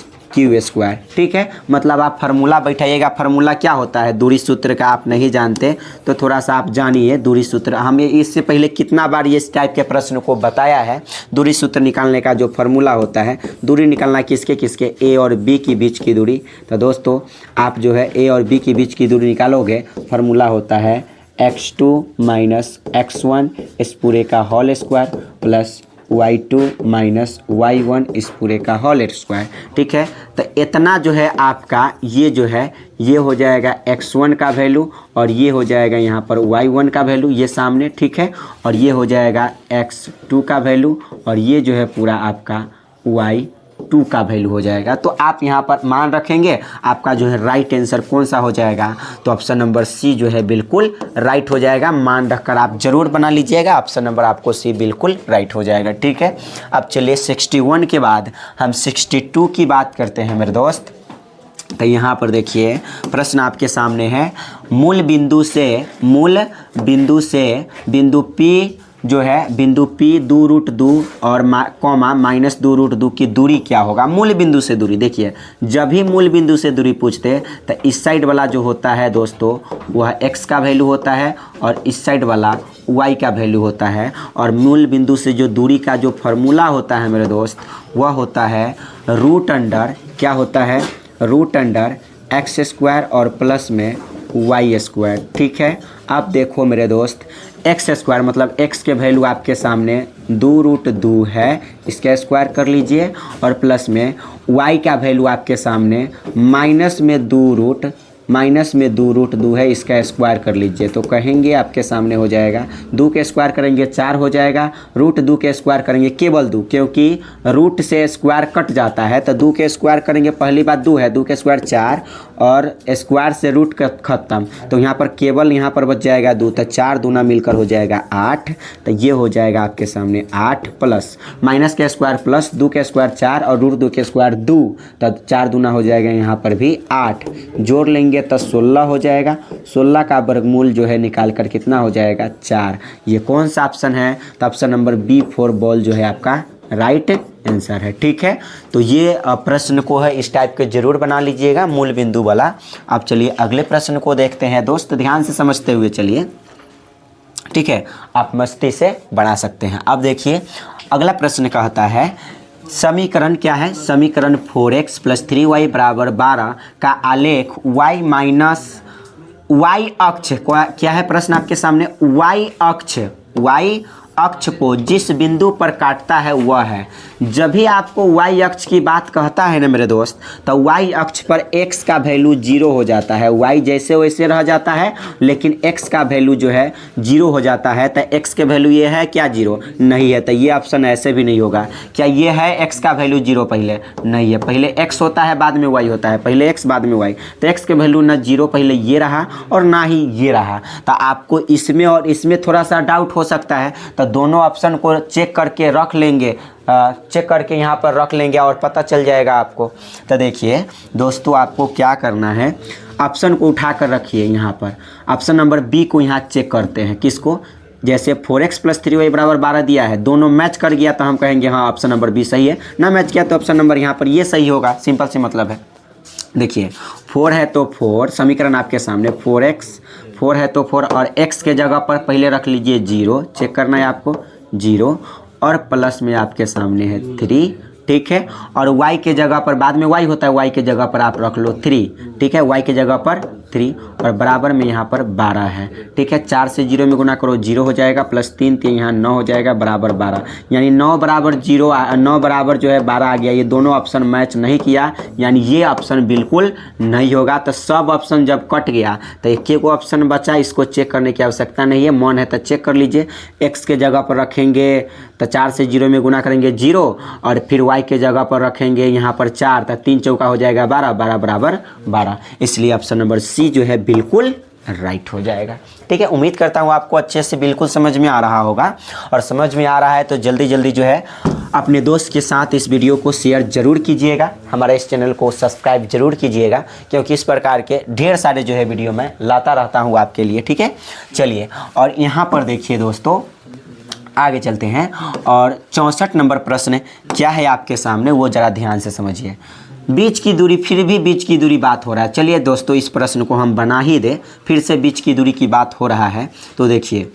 + q², ठीक है। मतलब आप फार्मूला बैठाइएगा। फार्मूला क्या होता है, दूरी सूत्र का आप नहीं जानते तो थोड़ा सा आप जानिए दूरी सूत्र। हमें इससे पहले कितना बार ये इस टाइप के प्रश्न को बताया है। दूरी सूत्र निकालने का जो फार्मूला होता है, दूरी निकालना किसके किसके, a और b के बीच की दूरी। तो दोस्तों आप जो है a और b के बीच की दूरी निकालोगे, फार्मूला होता है x2 - x1 इस पूरे का whole square plus y2 - y1 इस पूरे का होल स्क्वायर, ठीक है। तो इतना जो है आपका ये जो है ये हो जाएगा x1 का वैल्यू और ये हो जाएगा यहाँ पर y1 का वैल्यू, ये सामने, ठीक है। और ये हो जाएगा x2 का वैल्यू और ये जो है पूरा आपका y2 का वैल्यू हो जाएगा। तो आप यहाँ पर मान रखेंगे, आपका जो है राइट आंसर कौन सा हो जाएगा, तो ऑप्शन नंबर सी जो है बिल्कुल राइट हो जाएगा। मान रखकर आप जरूर बना लीजिएगा, ऑप्शन नंबर आपको सी बिल्कुल राइट हो जाएगा, ठीक है। अब चलिए 61 के बाद हम 62 की बात करते हैं मेरे दोस्त। तो यहाँ पर देखिए प्रश्न आपके सामने है, मूल बिंदु से बिंदु P जो है बिंदु P 2√2 और -2√2 की दूरी क्या होगा। मूल बिंदु से दूरी, देखिए जब भी मूल बिंदु से दूरी पूछते तो इस साइड वाला जो होता है दोस्तों वह x का वैल्यू होता है और इस साइड वाला y का वैल्यू होता है और मूल बिंदु से जो दूरी का जो फार्मूला होता है मेरे दोस्त वह होता है रूट अंडर, क्या होता है, रूट अंडर एक्स स्क्वायर और प्लस में वाई स्क्वायर। ठीक है, अब देखो मेरे दोस्त एक्स स्क्वायर मतलब एक्स के वैल्यू आपके सामने 2√2 है, इसका स्क्वायर कर लीजिए और प्लस में वाई का वैल्यू आपके सामने माइनस में 2√2 है, इसका स्क्वायर कर लीजिए। तो कहेंगे आपके सामने हो जाएगा 2 के स्क्वायर करेंगे 4 हो जाएगा, √2 के स्क्वायर करेंगे केवल 2, क्योंकि रूट से स्क्वायर कट जाता है तो 2 के स्क्वायर करेंगे, पहली बात 2 है, 2 के स्क्वायर 4 और स्क्वायर से रूट का खत्म, तो यहाँ पर केवल यहाँ पर बच जाएगा 2, तो 4 दूना मिलकर हो जाएगा 8। तो ये हो जाएगा आपके सामने 8 प्लस माइनस के स्क्वायर प्लस 2 के स्क्वायर 4 और √2 के स्क्वायर 2, तब 4 दूना हो जाएगा यहाँ पर भी 8, जोड़ लेंगे तो 16 हो जाएगा। 16 का वर्गमूल जो है निकाल कर कितना हो जाएगा 4। ये कौन सा ऑप्शन है, तो ऑप्शन नंबर B4 बॉल जो है आपका राइट आंसर है। ठीक है, तो ये प्रश्न को है इस टाइप के जरूर बना लीजिएगा मूल बिंदु वाला। अब चलिए अगले प्रश्न को देखते हैं दोस्त, ध्यान से समझते हुए चलिए। ठीक है, आप मस्ती से बना सकते हैं। अब देखिए अगला प्रश्न कहता है समीकरण क्या है, समीकरण 4x + 3y = 12 का आलेख y अक्ष क्या है, प्रश्न आपके सामने y अक्ष को जिस बिंदु पर काटता है वह है। जब भी आपको y अक्ष की बात कहता है ना मेरे दोस्त, तो y अक्ष पर x का वैल्यू 0 हो जाता है, y जैसे वैसे रह जाता है लेकिन x का वैल्यू जो है 0 हो जाता है। तो x के वैल्यू ये है क्या 0 नहीं है, तो ये ऑप्शन ऐसे भी नहीं होगा। क्या ये है x का वैल्यू 0 पहले नहीं है, पहले x होता है बाद में y होता है, पहले x बाद में y, तो x के वैल्यू ना 0 पहले ये रहा और ना ही ये रहा। तो आपको इसमें और इसमें थोड़ा सा डाउट हो सकता है, तो दोनों ऑप्शन को चेक करके रख लेंगे, चेक करके यहाँ पर रख लेंगे और पता चल जाएगा आपको। तो देखिए दोस्तों आपको क्या करना है, ऑप्शन को उठा कर रखिए यहाँ पर, ऑप्शन नंबर बी को यहाँ चेक करते हैं। किसको, जैसे 4x + 3y = 12 दिया है, दोनों मैच कर गया तो हम कहेंगे हाँ ऑप्शन नंबर बी सही है, ना मैच किया तो ऑप्शन नंबर यहाँ पर ये सही होगा, सिंपल सी मतलब है। देखिए 4 है तो 4, समीकरण आपके सामने 4 है तो 4 और x के जगह पर पहले रख लीजिए 0, चेक करना है आपको 0 और प्लस में आपके सामने है 3। ठीक है, और y के जगह पर बाद में y होता है, y के जगह पर आप रख लो 3। ठीक है, y के जगह पर 3 और बराबर में यहाँ पर 12 है। ठीक है, 4 से 0 में गुना करो 0 हो जाएगा, प्लस 3 3 यहाँ 9 हो जाएगा, बराबर 12, यानी 9 बराबर 0 9 बराबर जो है 12 आ गया। ये दोनों ऑप्शन मैच नहीं किया, यानी ये ऑप्शन बिल्कुल नहीं होगा। तो सब ऑप्शन जब कट गया तो एक एक ऑप्शन बचा, इसको चेक करने की आवश्यकता नहीं है, मन है तो चेक कर लीजिए। x के जगह पर रखेंगे तो 4 से 0 में गुना करेंगे 0 और फिर y के जगह पर रखेंगे यहाँ पर 4, तो 3 चौका हो जाएगा 12, 12 बराबर 12, इसलिए ऑप्शन नंबर सी जो है बिल्कुल राइट हो जाएगा। ठीक है, उम्मीद करता हूँ आपको अच्छे से बिल्कुल समझ में आ रहा होगा, और समझ में आ रहा है तो जल्दी जल्दी जो है अपने दोस्त के साथ इस वीडियो को शेयर ज़रूर कीजिएगा, हमारे इस चैनल को सब्सक्राइब जरूर कीजिएगा, क्योंकि इस प्रकार के ढेर सारे जो है वीडियो मैं लाता रहता हूँ आपके लिए। ठीक है, चलिए और यहाँ पर देखिए दोस्तों आगे चलते हैं, और 64 नंबर प्रश्न क्या है आपके सामने वो ज़रा ध्यान से समझिए। बीच की दूरी, फिर भी बीच की दूरी बात हो रहा है। चलिए दोस्तों इस प्रश्न को हम बना ही दे, फिर से बीच की दूरी की बात हो रहा है। तो देखिए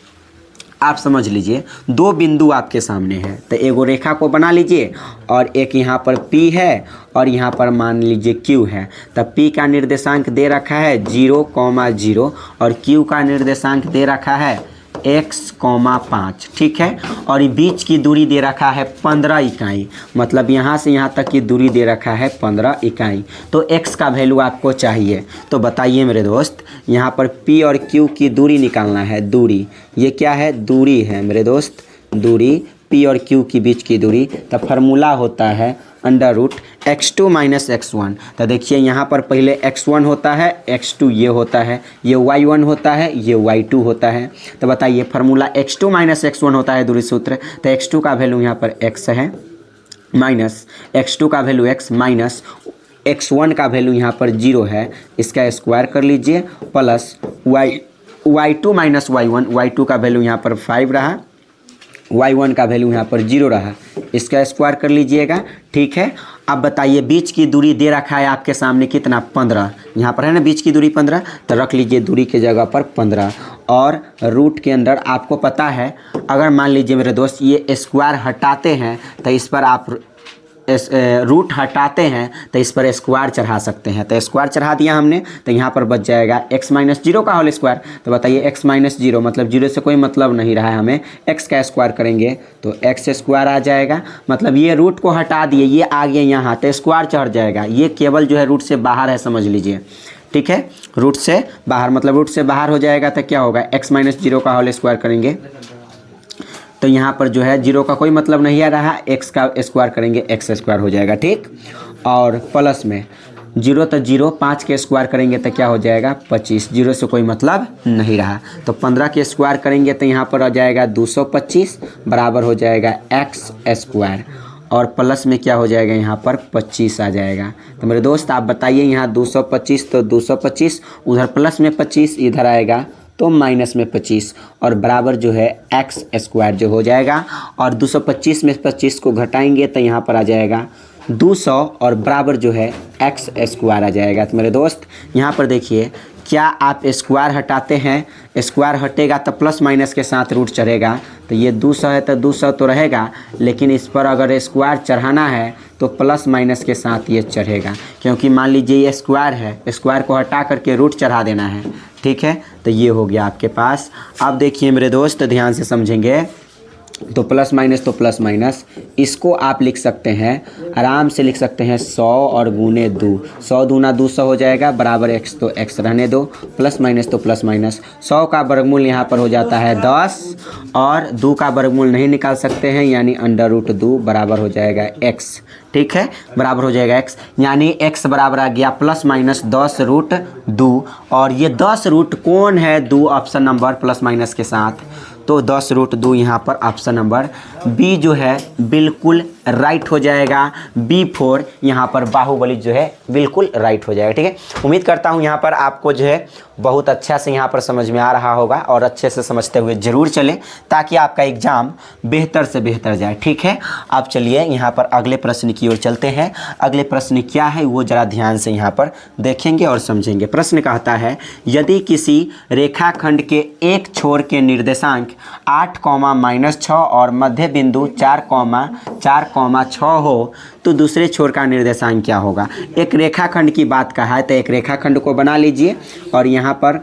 आप समझ लीजिए, दो बिंदु आपके सामने है, तो एगो रेखा को बना लीजिए और एक यहाँ पर P है और यहाँ पर मान लीजिए Q है। तब P का निर्देशांक दे रखा है 0,0 और Q का निर्देशांक दे रखा है x, 5। ठीक है, और ये बीच की दूरी दे रखा है 15 इकाई, मतलब यहाँ से यहाँ तक की दूरी दे रखा है 15 इकाई। तो x का वैल्यू आपको चाहिए, तो बताइए मेरे दोस्त, यहाँ पर P और Q की दूरी निकालना है। दूरी ये क्या है, दूरी है मेरे दोस्त, दूरी P और Q की बीच की दूरी। तो फार्मूला होता है √x2 - x1। तो देखिए यहाँ पर पहले x1 होता है, x2 ये होता है, ये y1 होता है, ये y2 होता है। तो बताइए फार्मूला x2 - x1 होता है दूरी सूत्र, तो x2 का वैल्यू यहाँ पर x है, माइनस x2 का वैल्यू x माइनस x1 का वैल्यू यहाँ पर 0 है, इसका स्क्वायर कर लीजिए, प्लस y2 - y1, y2 का वैल्यू यहाँ पर 5 रहा, y1 का वैल्यू यहाँ पर 0 रहा, इसका स्क्वायर कर लीजिएगा। ठीक है, अब बताइए बीच की दूरी दे रखा है आपके सामने कितना, 15, यहाँ पर है ना बीच की दूरी 15, तो रख लीजिए दूरी के जगह पर 15 और रूट के अंदर आपको पता है, अगर मान लीजिए मेरे दोस्त ये स्क्वायर हटाते हैं तो इस पर आप रूट हटाते हैं तो इस पर स्क्वायर चढ़ा सकते हैं। तो स्क्वायर चढ़ा दिया हमने तो यहाँ पर बच जाएगा x माइनस जीरो का होल स्क्वायर। तो बताइए x माइनस जीरो मतलब जीरो से कोई मतलब नहीं रहा है हमें, x का स्क्वायर करेंगे तो x स्क्वायर आ जाएगा। मतलब ये रूट को हटा दिए, ये आ गया यहाँ तो स्क्वायर चढ़ जाएगा। ये केवल जो है रूट से बाहर है, समझ लीजिए, ठीक है। रूट से बाहर मतलब रूट से बाहर हो जाएगा तो क्या होगा, x माइनस जीरो का होल स्क्वायर करेंगे तो यहाँ पर जो है जीरो का कोई मतलब नहीं आ रहा, x का स्क्वायर करेंगे x स्क्वायर हो जाएगा, ठीक। और प्लस में जीरो तो जीरो, 5 के स्क्वायर करेंगे तो क्या हो जाएगा 25, जीरो से कोई मतलब नहीं रहा। तो 15 के स्क्वायर करेंगे तो यहाँ पर आ जाएगा 225 बराबर हो जाएगा x स्क्वायर, और प्लस में क्या हो जाएगा यहाँ पर 25 आ जाएगा। तो मेरे दोस्त आप बताइए, यहाँ 225 तो 225, उधर प्लस में 25, इधर आएगा तो माइनस में 25, और बराबर जो है x स्क्वायर जो हो जाएगा। और 225 में 25 को घटाएंगे तो यहाँ पर आ जाएगा 200 और बराबर जो है x स्क्वायर आ जाएगा। तो मेरे दोस्त यहाँ पर देखिए, क्या आप स्क्वायर हटाते हैं, स्क्वायर हटेगा तो प्लस माइनस के साथ रूट चढ़ेगा। तो ये 200 है तो 200 तो रहेगा, लेकिन इस पर अगर स्क्वायर चढ़ाना है तो प्लस माइनस के साथ ये चढ़ेगा, क्योंकि मान लीजिए ये स्क्वायर है, स्क्वायर को हटा करके रूट चढ़ा देना है, ठीक है। तो ये हो गया आपके पास। अब देखिए मेरे दोस्त ध्यान से समझेंगे, तो प्लस माइनस तो प्लस माइनस, इसको आप लिख सकते हैं, आराम से लिख सकते हैं 100 और गुने 2, 100 दूना 200 हो जाएगा बराबर x, तो x रहने दो, प्लस माइनस तो प्लस माइनस। 100 का वर्गमूल यहाँ पर हो जाता है 10 और 2 का वर्गमूल नहीं निकाल सकते हैं, यानी अंडर रूट 2 बराबर हो जाएगा x, ठीक है, बराबर हो जाएगा x, यानी x बराबर आ गया प्लस माइनस 10 रूट 2। और ये 10 रूट कौन है, 2 ऑप्शन नंबर प्लस माइनस के साथ, तो 10 रूट 2 यहाँ पर ऑप्शन नंबर बी जो है बिल्कुल राइट हो जाएगा। B4 यहाँ पर बाहुबली जो है बिल्कुल राइट हो जाएगा, ठीक है। उम्मीद करता हूँ यहाँ पर आपको जो है बहुत अच्छा से यहाँ पर समझ में आ रहा होगा, और अच्छे से समझते हुए ज़रूर चलें ताकि आपका एग्ज़ाम बेहतर से बेहतर जाए, ठीक है। अब चलिए यहाँ पर अगले प्रश्न की ओर चलते हैं। अगले प्रश्न क्या है वो ज़रा ध्यान से यहाँ पर देखेंगे और समझेंगे। प्रश्न कहता है, यदि किसी रेखाखंड के एक छोर के निर्देशांक 8, -6 और मध्य बिंदु 4,6 हो तो दूसरे छोर का निर्देशांक क्या होगा। एक रेखाखंड की बात कहा है तो एक रेखाखंड को बना लीजिए, और यहाँ पर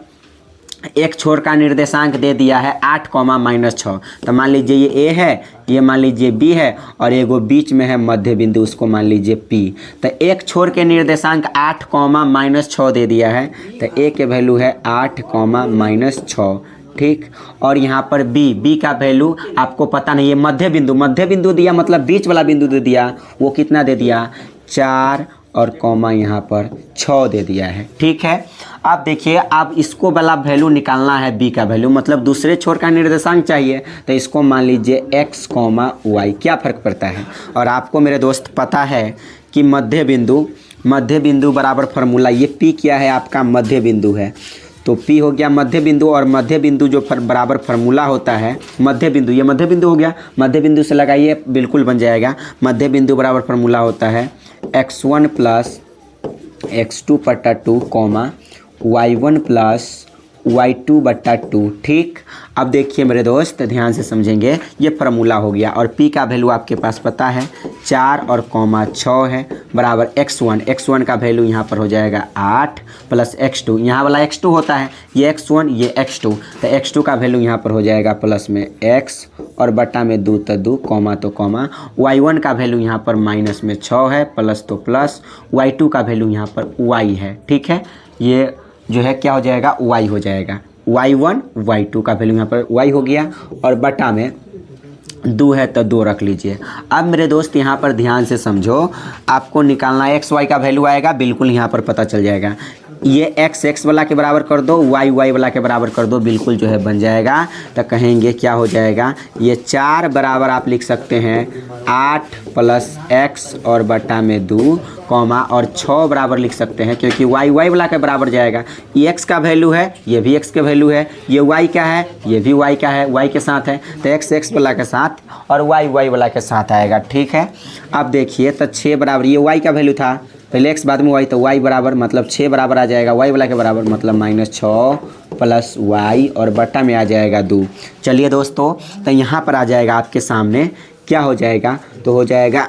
एक छोर का निर्देशांक दे दिया है 8, -6। तो मान लीजिए ये A है, ये मान लीजिए B है, और एगो बीच में है मध्य बिंदु, उसको मान लीजिए P। तो एक छोर के निर्देशांक 8, -6 दे दिया है, तो A के वैल्यू है 8, -6, ठीक। और यहाँ पर B का वैल्यू आपको पता नहीं है, मध्य बिंदु दिया मतलब बीच वाला बिंदु दे दिया, वो कितना दे दिया 4 और कॉमा यहाँ पर 6 दे दिया है, ठीक है। अब देखिए, अब इसको वाला वैल्यू निकालना है, B का वैल्यू मतलब दूसरे छोर का निर्देशांक चाहिए, तो इसको मान लीजिए x, y। क्या फ़र्क पड़ता है, और आपको मेरे दोस्त पता है कि मध्य बिंदु बराबर फार्मूला, ये P क्या है आपका मध्य बिंदु है, तो P हो गया मध्य बिंदु, और मध्य बिंदु जो बराबर फार्मूला होता है मध्य बिंदु, ये मध्य बिंदु हो गया, मध्य बिंदु से लगाइए बिल्कुल बन जाएगा। मध्य बिंदु बराबर फार्मूला होता है x1 + x2/2, y1 + y2/2, ठीक। अब देखिए मेरे दोस्त ध्यान से समझेंगे, ये फार्मूला हो गया, और P का वैल्यू आपके पास पता है 4 और 6 है बराबर x1 का वैल्यू यहाँ पर हो जाएगा 8 + x2, यहाँ वाला x2 होता है, ये x1 ये x2, तो x2 का वैल्यू यहाँ पर हो जाएगा प्लस में x और बटा में 2 तो 2, कॉमा तो कॉमा। y1 का वैल्यू यहाँ पर माइनस में 6 है, प्लस तो प्लस, y2 का वैल्यू यहाँ पर y है, ठीक है। ये जो है क्या हो जाएगा y हो जाएगा, y1 y2 का वैल्यू यहाँ पर y हो गया, और बटा में 2 है तो 2 रख लीजिए। अब मेरे दोस्त यहाँ पर ध्यान से समझो, आपको निकालना x y का वैल्यू आएगा, बिल्कुल यहाँ पर पता चल जाएगा। ये x x वाला के बराबर कर दो, y y वाला के बराबर कर दो, बिल्कुल जो है बन जाएगा। तो कहेंगे क्या हो जाएगा, ये 4 बराबर आप लिख सकते हैं 8 + x और बटा में 2, कॉमा, और 6 बराबर लिख सकते हैं, क्योंकि y y वाला के बराबर जाएगा। ये x का वैल्यू है, ये भी x के वैल्यू है, ये y का है, ये भी y का है, y के साथ है, तो x x वाला के साथ और y y वाला के साथ आएगा, ठीक है। अब देखिए, तो 6 बराबर, ये y का वैल्यू था, पहले x बाद में y, तो y बराबर मतलब 6 बराबर आ जाएगा, y वाला के बराबर मतलब -6 प्लस वाई और बटा में आ जाएगा 2। चलिए दोस्तों, तो यहाँ पर आ जाएगा आपके सामने क्या हो जाएगा, तो हो जाएगा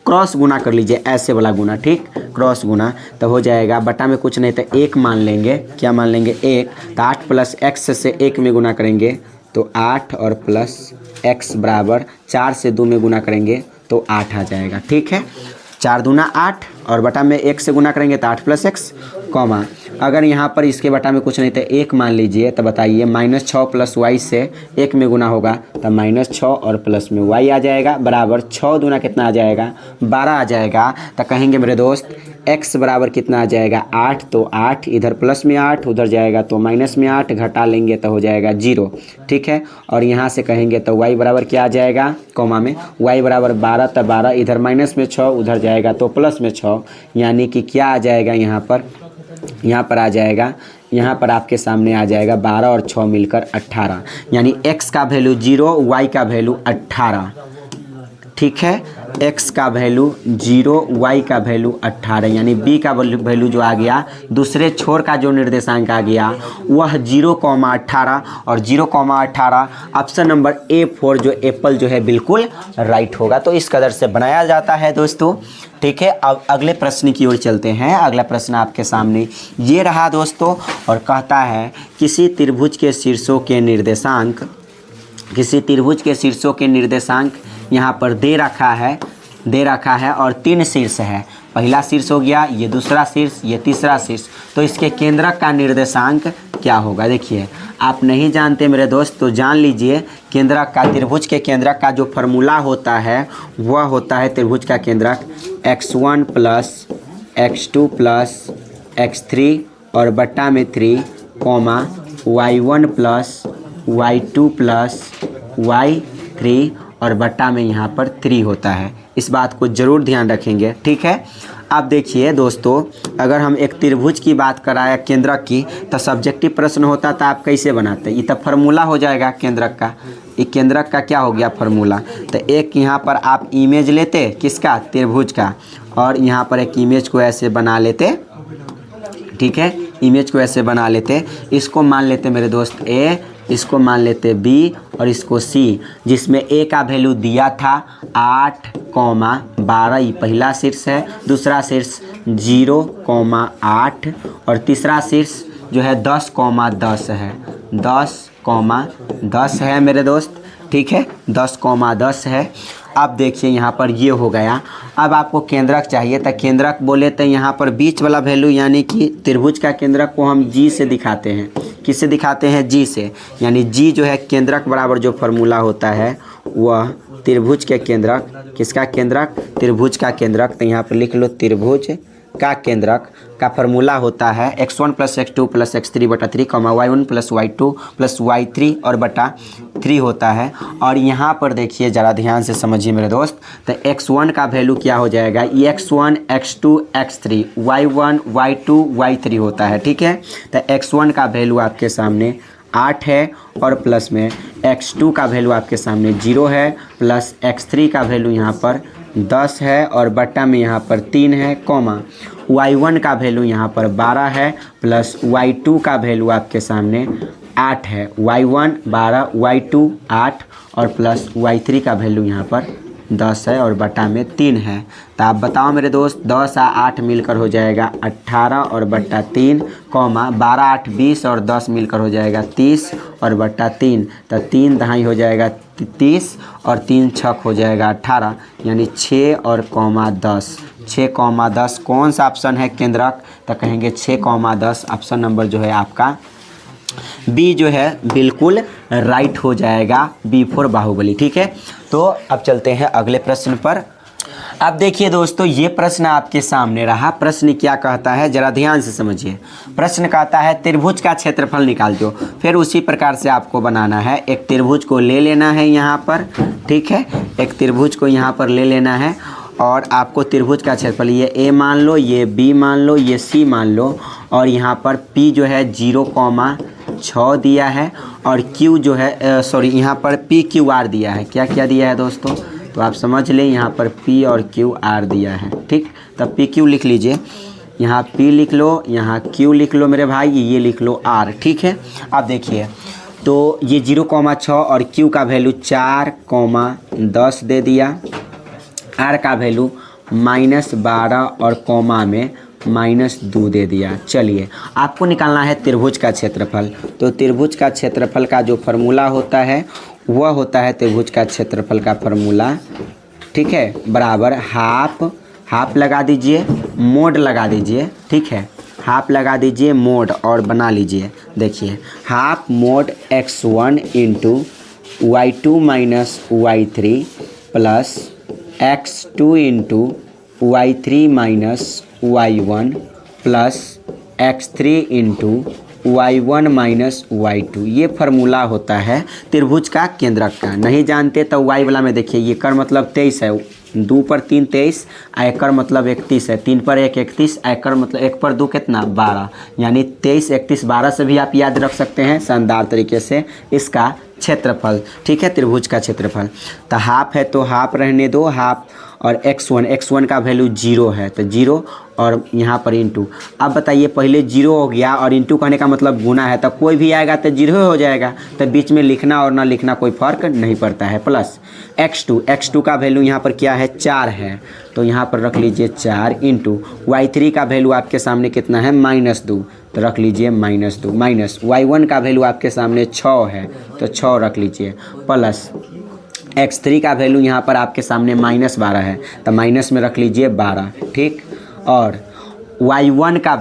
क्रॉस गुना कर लीजिए, ऐसे वाला गुना, ठीक, क्रॉस गुना, तो हो जाएगा बटा में कुछ नहीं तो 1 मान लेंगे, क्या मान लेंगे 1, तो 8 प्लस एक्स से 1 में गुना करेंगे तो 8 और प्लस एक्स बराबर 4 से 2 में गुना करेंगे तो 8 आ जाएगा, ठीक है। 4 दूना 8 और बटा में 1 से गुना करेंगे तो 8 प्लस एक्स, कॉमा अगर यहाँ पर इसके बटा में कुछ नहीं तो 1 मान लीजिए, तो बताइए -6 प्लस वाई से 1 में गुना होगा तो -6 और प्लस में वाई आ जाएगा बराबर 6 दूना कितना आ जाएगा 12 आ जाएगा। तो कहेंगे मेरे दोस्त x बराबर कितना आ जाएगा 8, तो 8 इधर प्लस में 8 उधर जाएगा तो माइनस में 8, घटा लेंगे तो हो जाएगा 0, ठीक है। और यहाँ से कहेंगे तो y बराबर क्या आ जाएगा, कॉमा में y बराबर 12, तो 12 इधर माइनस में 6 उधर जाएगा तो प्लस में 6, यानी कि क्या आ जाएगा यहाँ पर आ जाएगा, यहाँ पर आपके सामने आ जाएगा 12 और 6 मिलकर 18, यानी x का वैल्यू 0, y का वैल्यू 18, ठीक है। x का वैल्यू 0, y का वैल्यू 18, यानी b का वैल्यू जो आ गया, दूसरे छोर का जो निर्देशांक आ गया वह 0,18 और 0,18 ऑप्शन नंबर A4 जो एप्पल जो है बिल्कुल राइट होगा। तो इस कदर से बनाया जाता है दोस्तों, ठीक है। अब अगले प्रश्न की ओर चलते हैं। अगला प्रश्न आपके सामने ये रहा दोस्तों, और कहता है किसी त्रिभुज के शीर्षों के निर्देशांक यहाँ पर दे रखा है और 3 शीर्ष है। पहला शीर्ष हो गया, ये दूसरा शीर्ष, ये तीसरा शीर्ष, तो इसके केंद्रक का निर्देशांक क्या होगा। देखिए आप नहीं जानते मेरे दोस्त तो जान लीजिए, केंद्रक का, त्रिभुज के केंद्रक का जो फॉर्मूला होता है वह होता है त्रिभुज का केंद्रक x1 plus x2 plus x3 और बट्टा में 3, comma y1 plus y2 plus y3 और बट्टा में यहाँ पर 3 होता है। इस बात को ज़रूर ध्यान रखेंगे, ठीक है। अब देखिए दोस्तों, अगर हम एक त्रिभुज की बात कराया केंद्रक की, तो सब्जेक्टिव प्रश्न होता तो आप कैसे बनाते, ये तो फार्मूला हो जाएगा केंद्रक का, ये केंद्रक का क्या हो गया फार्मूला। तो एक यहाँ पर आप इमेज लेते किसका, त्रिभुज का, और यहाँ पर एक इमेज को ऐसे बना लेते, ठीक है, इमेज को ऐसे बना लेते। इसको मान लेते मेरे दोस्त A, इसको मान लेते B और इसको C, जिसमें A का वैल्यू दिया था 8,12, ये पहला शीर्ष है, दूसरा शीर्ष 0,8 और तीसरा शीर्ष जो है 10,10 है, 10,10 है मेरे दोस्त, ठीक है, 10,10 है। अब देखिए यहाँ पर ये हो गया। अब आपको केंद्रक चाहिए, तो केंद्रक बोले तो यहाँ पर बीच वाला वैल्यू, यानी कि त्रिभुज का केंद्रक को हम G से दिखाते हैं। किससे दिखाते हैं, G से, यानी G जो है केंद्रक बराबर जो फार्मूला होता है वह त्रिभुज के केंद्रक, किसका केंद्रक, त्रिभुज का केंद्रक। तो यहाँ पर लिख लो त्रिभुज का केंद्रक का फार्मूला होता है x1 plus x2 plus x3 बटा 3, y1 plus y2 plus y3 और बटा 3 होता है। और यहाँ पर देखिए ज़रा ध्यान से समझिए मेरे दोस्त, तो x1 का वैल्यू क्या हो जाएगा, x1 x2 x3, y1 y2 y3 होता है, ठीक है। तो x1 का वैल्यू आपके सामने 8 है और प्लस में x2 का वैल्यू आपके सामने 0 है, प्लस x3 का वैल्यू यहाँ पर 10 है और बट्टा में यहाँ पर 3 है, कॉमा y1 का वैल्यू यहाँ पर 12 है, प्लस y2 का वैल्यू आपके सामने 8 है, y1 12, y2 8 और प्लस y3 का वैल्यू यहाँ पर 10 है और बटा में 3 है। तो आप बताओ मेरे दोस्त, 10 और 8 मिलकर हो जाएगा 18 और बट्टा 3, कॉमा 12 8 20 और 10 मिलकर हो जाएगा 30 और बट्टा 3, तो 3 दहाई हो जाएगा 30 और 3 छक हो जाएगा 18, यानी 6 और कॉमा 10, 6,10 कौन सा ऑप्शन है केंद्रक, तो कहेंगे 6,10 ऑप्शन नंबर जो है आपका बी जो है बिल्कुल राइट हो जाएगा, B4 बाहुबली, ठीक है। तो अब चलते हैं अगले प्रश्न पर। अब देखिए दोस्तों, ये प्रश्न आपके सामने रहा। प्रश्न क्या कहता है, जरा ध्यान से समझिए। प्रश्न कहता है त्रिभुज का क्षेत्रफल निकाल दो। फिर उसी प्रकार से आपको बनाना है, एक त्रिभुज को ले लेना है यहाँ पर, ठीक है, एक त्रिभुज को यहाँ पर ले लेना है और आपको त्रिभुज का क्षेत्रफल, ये A मान लो, ये B मान लो, ये C मान लो, और यहाँ पर P जो है 0,6 दिया है और Q जो है सॉरी यहाँ पर PQR दिया है। क्या क्या दिया है दोस्तों, तो आप समझ लें यहाँ पर P और QR दिया है, ठीक। तब PQ लिख लीजिए, यहाँ P लिख लो, यहाँ Q लिख लो मेरे भाई, ये लिख लो R, ठीक है। अब देखिए तो ये 0,6 और Q का वैल्यू 4,10 दे दिया, R का वैल्यू -12 और कॉमा में -2 दे दिया। चलिए आपको निकालना है त्रिभुज का क्षेत्रफल। तो त्रिभुज का क्षेत्रफल का जो फार्मूला होता है वह होता है त्रिभुज का क्षेत्रफल का फार्मूला, ठीक है, बराबर हाफ लगा दीजिए, मोड लगा दीजिए, ठीक है, हाफ लगा दीजिए मोड और बना लीजिए। देखिए half mode x1 into y2 minus y3 plus x2 into y3 minus y1 plus x3 into y1 minus y2। ये फार्मूला होता है त्रिभुज का केंद्रक का। नहीं जानते तो y वाला में देखिए, ये कर मतलब 23 है, 2 पर 3 23, आयकर मतलब 31 है, 3 पर 1 31, आयकर मतलब 1 पर 2 कितना 12, यानी 23 31 12 से भी आप याद रख सकते हैं शानदार तरीके से इसका क्षेत्रफल, ठीक है, त्रिभुज का क्षेत्रफल। तो हाफ है तो हाफ रहने दो, हाफ, और x1 का वैल्यू 0 है तो 0 और यहाँ पर इंटू। अब बताइए पहले 0 हो गया और इंटू कहने का मतलब गुना है, तो कोई भी आएगा तो 0 हो जाएगा, तो बीच में लिखना और ना लिखना कोई फ़र्क नहीं पड़ता है। प्लस x2 का वैल्यू यहाँ पर क्या है 4 है, तो यहाँ पर रख लीजिए 4 इंटू y3 का वैल्यू आपके सामने कितना है -2, तो रख लीजिए -2, माइनस y1 का वैल्यू आपके सामने 6 है तो 6 रख लीजिए, प्लस x3 का वैल्यू यहाँ पर आपके सामने -12 है तो माइनस में रख लीजिए 12, ठीक, और y1 का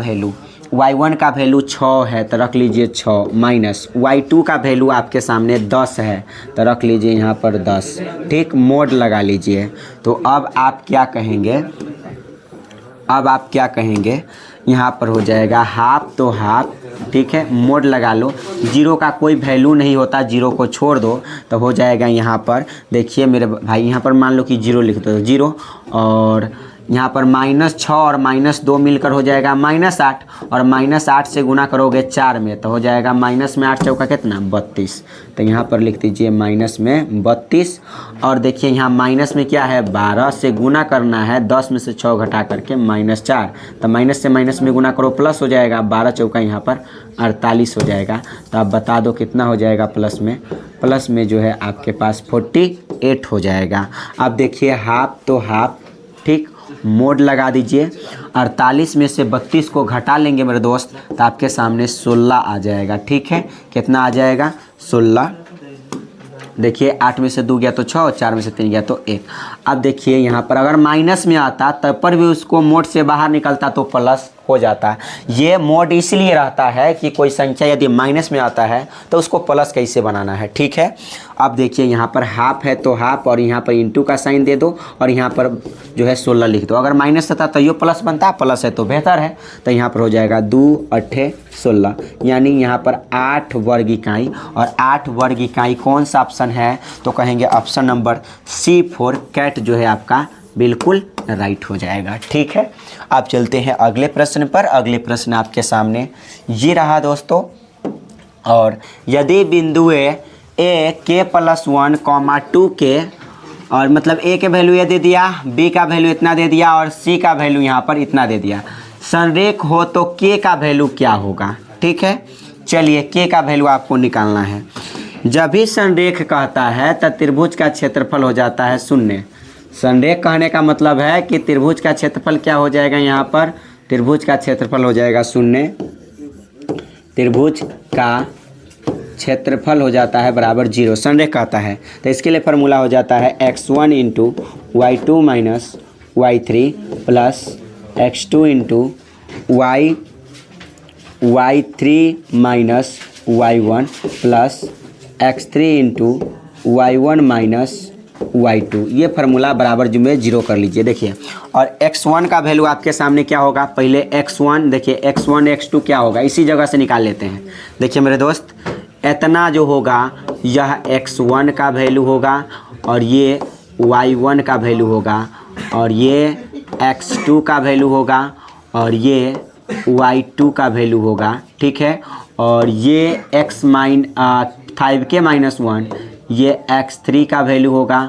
वैल्यू 6 है तो रख लीजिए 6, माइनस y2 का वैल्यू आपके सामने 10 है तो रख लीजिए यहाँ पर 10, ठीक, मोड लगा लीजिए। तो अब आप क्या कहेंगे, यहाँ पर हो जाएगा हाफ तो हाफ, ठीक है, मोड लगा लो, 0 का कोई वैल्यू नहीं होता, 0 को छोड़ दो तो हो जाएगा यहाँ पर। देखिए मेरे भाई यहाँ पर मान लो कि 0 लिख दो, 0, और यहाँ पर -6 और -2 मिलकर हो जाएगा -8, और -8 से गुना करोगे 4 में तो हो जाएगा माइनस में 8 चौका कितना 32, तो यहाँ पर लिख दीजिए माइनस में 32। और देखिए यहाँ माइनस में क्या है 12 से गुना करना है, 10 में से 6 घटा करके -4, तो माइनस से माइनस में गुना करो प्लस हो जाएगा, 12 चौका यहाँ पर 48 हो जाएगा। तो आप बता दो कितना हो जाएगा प्लस में जो है आपके पास 48 हो जाएगा। अब देखिए हाफ तो हाफ, ठीक, मोड लगा दीजिए, 48 में से 32 को घटा लेंगे मेरे दोस्त तो आपके सामने 16 आ जाएगा, ठीक है, कितना आ जाएगा 16। देखिए 8 में से 2 गया तो 6, 4 में से 3 गया तो 1। अब देखिए यहाँ पर अगर माइनस में आता तब पर भी उसको मोड से बाहर निकलता तो प्लस हो जाता है। ये मोड इसलिए रहता है कि कोई संख्या यदि माइनस में आता है तो उसको प्लस कैसे बनाना है, ठीक है। अब देखिए यहाँ पर हाफ है तो हाफ और यहाँ पर इंटू का साइन दे दो और यहाँ पर जो है 16 लिख दो। अगर माइनस था तो ये प्लस बनता, प्लस है तो बेहतर है, तो यहाँ पर हो जाएगा 2 8 16, यानी यहाँ पर 8 वर्ग इकाई। और 8 वर्ग इकाई कौन सा ऑप्शन है तो कहेंगे ऑप्शन नंबर C4 कैट जो है आपका बिल्कुल राइट हो जाएगा, ठीक है। आप चलते हैं अगले प्रश्न पर। अगले प्रश्न आपके सामने ये रहा दोस्तों, और यदि बिंदु ए के +1, 2 के, और मतलब ए के वैल्यू ये दे दिया, बी का वैल्यू इतना दे दिया और सी का वैल्यू यहाँ पर इतना दे दिया, संरेख हो तो के का वैल्यू क्या होगा, ठीक है। चलिए के का वैल्यू आपको निकालना है। जब भी संरेख कहता है तो त्रिभुज का क्षेत्रफल हो जाता है 0। संरेख कहने का मतलब है कि त्रिभुज का क्षेत्रफल क्या हो जाएगा, यहाँ पर त्रिभुज का क्षेत्रफल हो जाएगा 0। त्रिभुज का क्षेत्रफल हो जाता है बराबर 0, संरेख कहता है तो इसके लिए फार्मूला हो जाता है x1 into y2 minus y3 plus x2 into y3 minus y1 plus x3 into y1 minus y2। ये फार्मूला बराबर जो में 0 कर लीजिए। देखिए और x1 का वैल्यू आपके सामने क्या होगा, पहले x1 देखिए, x1 x2 क्या होगा इसी जगह से निकाल लेते हैं। देखिए मेरे दोस्त, इतना जो होगा यह x1 का वैल्यू होगा और ये y1 का वैल्यू होगा और ये x2 का वैल्यू होगा और ये y2 का वैल्यू होगा, ठीक है। और ये 5k - 1 ये x3 का वैल्यू होगा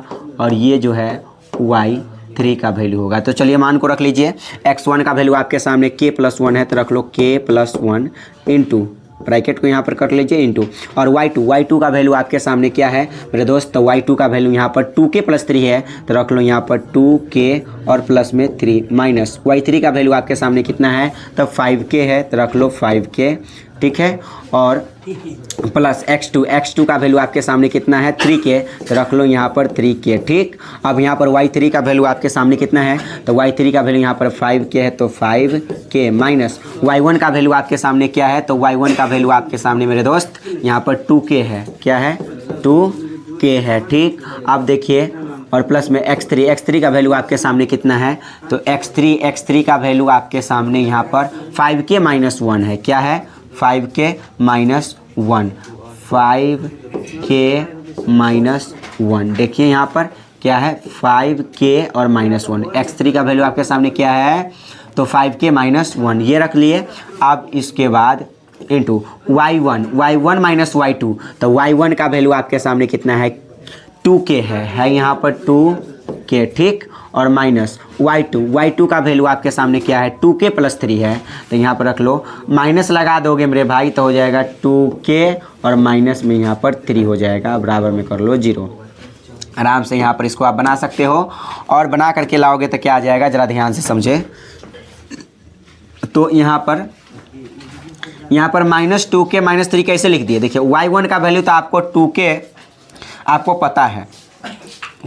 और ये जो है y3 3 का वैल्यू होगा। तो चलिए मान को रख लीजिए, x1 का वैल्यू आपके सामने k+1 है, तो रख लो k+1 इंटू, ब्रैकेट को यहाँ पर कर लीजिए, इंटू, और y2 का वैल्यू आपके सामने क्या है मेरे दोस्त, तो y2 का वैल्यू यहाँ पर 2k+3 है, तो रख लो यहाँ पर 2k और प्लस में 3, माइनस y3 का वैल्यू आपके सामने कितना है, तो 5k है, तो रख लो 5k, ठीक है, और प्लस x2 का वैल्यू आपके सामने कितना है 3k, तो रख लो यहाँ पर 3k, ठीक। अब यहाँ पर y3 का वैल्यू आपके सामने कितना है, तो y3 का वैल्यू यहाँ पर 5k है, तो 5k, माइनस y1 का वैल्यू आपके सामने क्या है, तो y1 का वैल्यू आपके सामने मेरे दोस्त यहाँ पर 2k है, क्या है 2k है, ठीक। अब देखिए, और प्लस में x3 का वैल्यू आपके सामने कितना है, तो x3 का वैल्यू आपके सामने यहाँ पर 5k - 1 है, क्या है 5k - 1, 5k - 1, देखिए यहाँ पर क्या है 5k और -1, x3 का वैल्यू आपके सामने क्या है, तो 5k - 1 ये रख लिए। अब इसके बाद इंटू y1 - y2, तो y1 का वैल्यू आपके सामने कितना है 2k है यहाँ पर 2k, ठीक, और माइनस y2 का वैल्यू आपके सामने क्या है 2k + 3 है, तो यहाँ पर रख लो, माइनस लगा दोगे मेरे भाई तो हो जाएगा 2k और माइनस में यहाँ पर 3 हो जाएगा, बराबर में कर लो 0। आराम से यहाँ पर इसको आप बना सकते हो, और बना करके लाओगे तो क्या आ जाएगा, ज़रा ध्यान से समझे। तो यहाँ पर -2k - 3 कैसे लिख दिए, देखिए y1 का वैल्यू तो आपको 2k आपको पता है,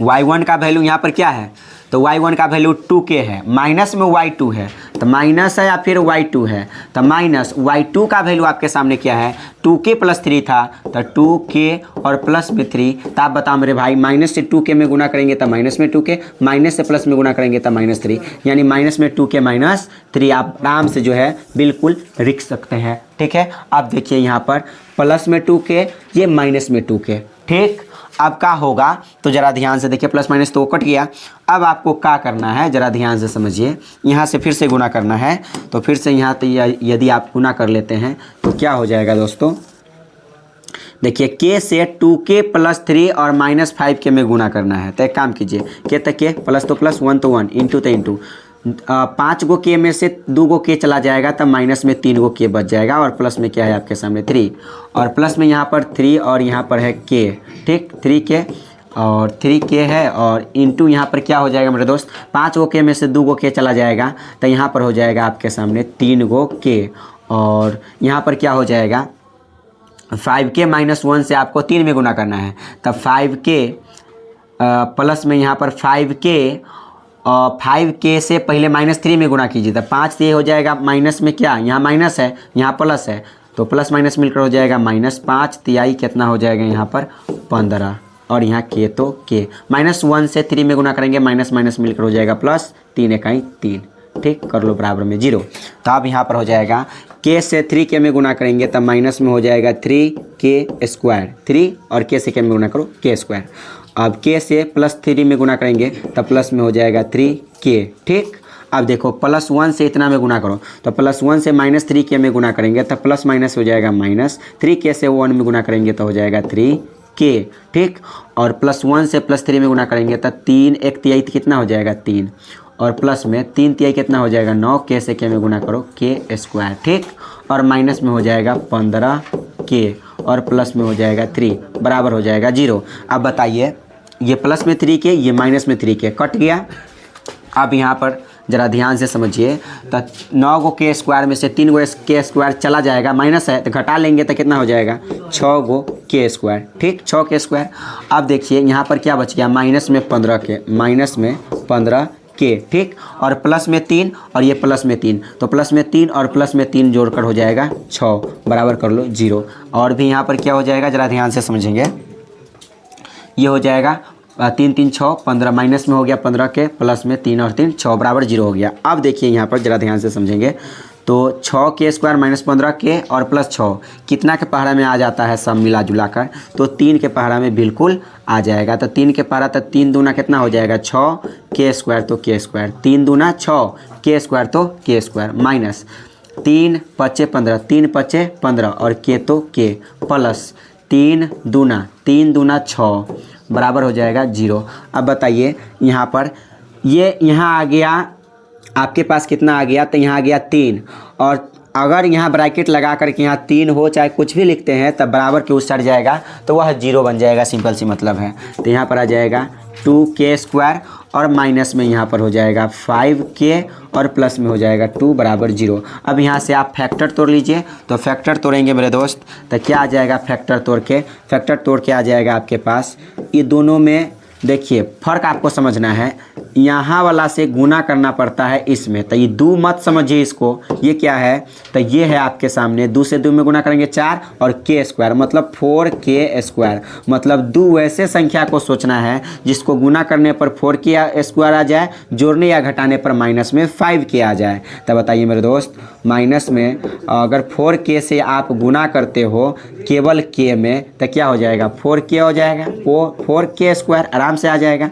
y1 का वैल्यू यहाँ पर क्या है, तो y1 का वैल्यू 2k है, माइनस में y2 है, तो माइनस है या फिर y2 है, तो माइनस y2 का वैल्यू आपके सामने क्या है 2k + 3 था, तो 2k और प्लस में 3, तो आप बताओ मेरे भाई, माइनस से 2k में गुना करेंगे तो माइनस में 2k, माइनस से प्लस में गुना करेंगे तो -3, यानी माइनस में 2k - 3 आप आराम से जो है बिल्कुल लिख सकते हैं, ठीक है। अब देखिए यहाँ पर प्लस में 2k, ये माइनस में 2k, ठीक। अब क्या होगा, तो ज़रा ध्यान से देखिए, प्लस माइनस तो कट गया। अब आपको क्या करना है, ज़रा ध्यान से समझिए, यहाँ से फिर से गुना करना है, तो फिर से यहाँ तो यदि आप गुना कर लेते हैं तो क्या हो जाएगा दोस्तों, देखिए k से 2k + 3 और -5k में गुना करना है, तो एक काम कीजिए, k तक k, प्लस तो प्लस, 1 तो 1, इंटू तो इंटू, 5 गो k में से 2 गो k चला जाएगा, तब माइनस में 3 गो k बच जाएगा, और प्लस में क्या है आपके सामने 3, और प्लस में यहाँ पर 3 और यहाँ पर है k, ठीक, 3k और 3k है, और इंटू यहाँ पर क्या हो जाएगा मेरे दोस्त, 5 गो k में से 2 गो k चला जाएगा, तो यहाँ पर हो जाएगा आपके सामने 3 गो k, और यहाँ पर क्या हो जाएगा 5k - 1 से आपको 3 में गुना करना है, तब 5k प्लस में यहाँ पर 5k, और 5k से पहले -3 में गुना कीजिए, तो 5 से ये हो जाएगा, माइनस में क्या, यहाँ माइनस है यहाँ प्लस है, तो प्लस माइनस मिलकर हो जाएगा -5, तिहाई कितना हो जाएगा यहाँ पर 15, और यहाँ k तो k, -1 से 3 में गुना करेंगे, माइनस माइनस मिलकर हो जाएगा प्लस, 3 इकाई 3, ठीक, कर लो बराबर में 0। तो अब यहाँ पर हो जाएगा k से 3k में गुना करेंगे तब माइनस में हो जाएगा 3k², 3 और k से k में गुना करो k², अब k से +3 में गुना करेंगे तब प्लस में हो जाएगा 3k, ठीक। अब देखो +1 से इतना में गुना करो, तो +1 से -3k में गुना करेंगे तब प्लस माइनस हो जाएगा माइनस, 3k से 1 में गुना करेंगे तो हो जाएगा 3k, ठीक, और +1 से +3 में गुना करेंगे तब 3 1 तिहाई कितना हो जाएगा 3, और प्लस में 3 तिहाई कितना हो जाएगा 9, k से k में गुना करो k², ठीक, और माइनस में हो जाएगा 15k, और प्लस में हो जाएगा 3, बराबर हो जाएगा 0। अब बताइए, ये प्लस में 3k, ये माइनस में 3k कट गया। अब यहाँ पर ज़रा ध्यान से समझिए, तो 9 गो k² में से 3 गो k² चला जाएगा, माइनस है तो घटा लेंगे तो कितना हो जाएगा 6 गो k², ठीक, 6k²। अब देखिए यहाँ पर क्या बच गया, माइनस में 15k, ठीक, और प्लस में 3 और ये प्लस में 3, तो प्लस में 3 और प्लस में 3 जोड़कर हो जाएगा 6, बराबर कर लो 0। और भी यहाँ पर क्या हो जाएगा, ज़रा ध्यान से समझेंगे, ये हो जाएगा 3 3 6 15, माइनस में हो गया 15 के, प्लस में 3 और 3 6, बराबर 0 हो गया। अब देखिए यहाँ पर ज़रा ध्यान से समझेंगे, तो 6k² - 15k और प्लस 6 कितना के पहाड़ा में आ जाता है सब मिला जुला कर, तो 3 के पहाड़ा में बिल्कुल आ जाएगा। तो 3 के पहाड़ा, तो 3 दूना कितना हो जाएगा 6k² तो k², 3 दूना 6 k² तो k², माइनस 3 5 15, 3 5 15 और k तो k, प्लस 3 दूना 6 बराबर हो जाएगा 0। अब बताइए यहाँ पर ये यहाँ आ गया आपके पास कितना आ गया, तो यहाँ आ गया 3, और अगर यहाँ ब्रैकेट लगा करके यहाँ 3 हो चाहे कुछ भी लिखते हैं तब बराबर के उस सट जाएगा तो वह 0 बन जाएगा, सिंपल सी मतलब है। तो यहाँ पर आ जाएगा 2k² और माइनस में यहाँ पर हो जाएगा 5k और प्लस में हो जाएगा 2 बराबर 0। अब यहाँ से आप फैक्टर तोड़ लीजिए, तो फैक्टर तोड़ेंगे मेरे दोस्त तो क्या आ जाएगा, फैक्टर तोड़ के आ जाएगा आपके पास, ये दोनों में देखिए फ़र्क आपको समझना है, यहाँ वाला से गुना करना पड़ता है इसमें, तो ये 2 मत समझिए इसको, ये क्या है, तो ये है आपके सामने 2 से 2 में गुना करेंगे 4 और k² मतलब 4k², मतलब 2 वैसे संख्या को सोचना है जिसको गुना करने पर 4k² आ जाए, जोड़ने या घटाने पर माइनस में 5k आ जाए। तब बताइए मेरे दोस्त, माइनस में अगर 4k से आप गुना करते हो केवल k में तो क्या हो जाएगा, 4k हो जाएगा, 4k² आराम से आ जाएगा।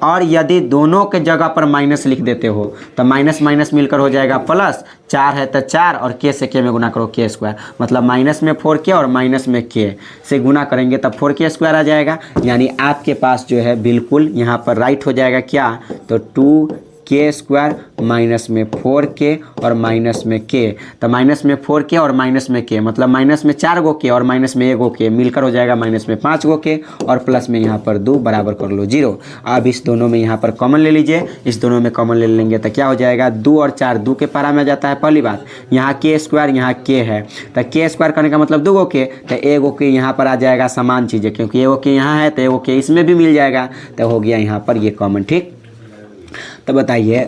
और यदि दोनों के जगह पर माइनस लिख देते हो तो माइनस माइनस मिलकर हो जाएगा प्लस, 4 है तो 4 और k से k में गुना करो k², मतलब माइनस में 4k और माइनस में k से गुना करेंगे तब 4k² आ जाएगा। यानी आपके पास जो है बिल्कुल यहाँ पर राइट हो जाएगा क्या, तो 2k² माइनस में 4k और माइनस में k, तो माइनस में 4k और माइनस में k मतलब माइनस में 4 गो k और माइनस में 1 गो k मिलकर हो जाएगा माइनस में 5 गो k और प्लस में यहाँ पर 2 बराबर कर लो 0। अब इस दोनों में यहाँ पर कॉमन ले लीजिए, इस दोनों में कॉमन ले लेंगे तो क्या हो जाएगा, 2 और 4 2 के पारा में जाता है। पहली बात यहाँ k² यहाँ k है, तो k² करने का मतलब 2 गो k, तो 1 गो k यहाँ पर आ जाएगा समान चीज़ें, क्योंकि 1 गो k यहाँ है तो 1 गो k इसमें भी मिल जाएगा, तो हो गया यहाँ पर ये कॉमन। ठीक, तो बताइए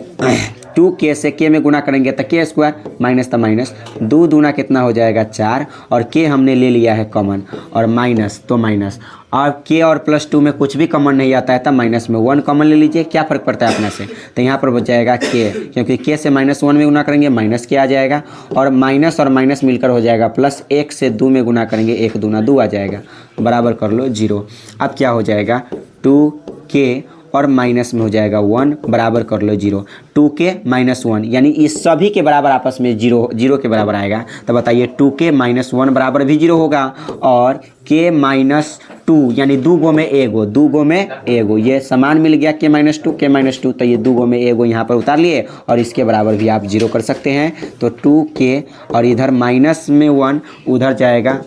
2k से k में गुना करेंगे तो k² माइनस तो माइनस, 2 दूना कितना हो जाएगा 4 और k हमने ले लिया है कॉमन और माइनस तो माइनस, और k और +2 में कुछ भी कॉमन नहीं आता है तब माइनस में 1 कॉमन ले लीजिए, क्या फ़र्क पड़ता है अपने से, तो यहाँ पर बच जाएगा k, क्योंकि k से -1 में गुना करेंगे माइनस k आ जाएगा, और माइनस मिलकर हो जाएगा प्लस, 1 से 2 में गुना करेंगे 1 दूना 2 आ जाएगा, बराबर कर लो 0। अब क्या हो जाएगा 2k और माइनस में हो जाएगा 1 बराबर कर लो 0, 2k - 1 यानी इस सभी के बराबर आपस में 0 के बराबर आएगा। तो बताइए 2k - 1 बराबर भी 0 होगा, और k - 2 यानी 2 गो में 1 गो, 2 गो में 1 गो, ये समान मिल गया k - 2, तो ये 2 गो में 1 गो यहाँ पर उतार लिए और इसके बराबर भी आप 0 कर सकते हैं। तो 2k और इधर माइनस में 1 उधर जाएगा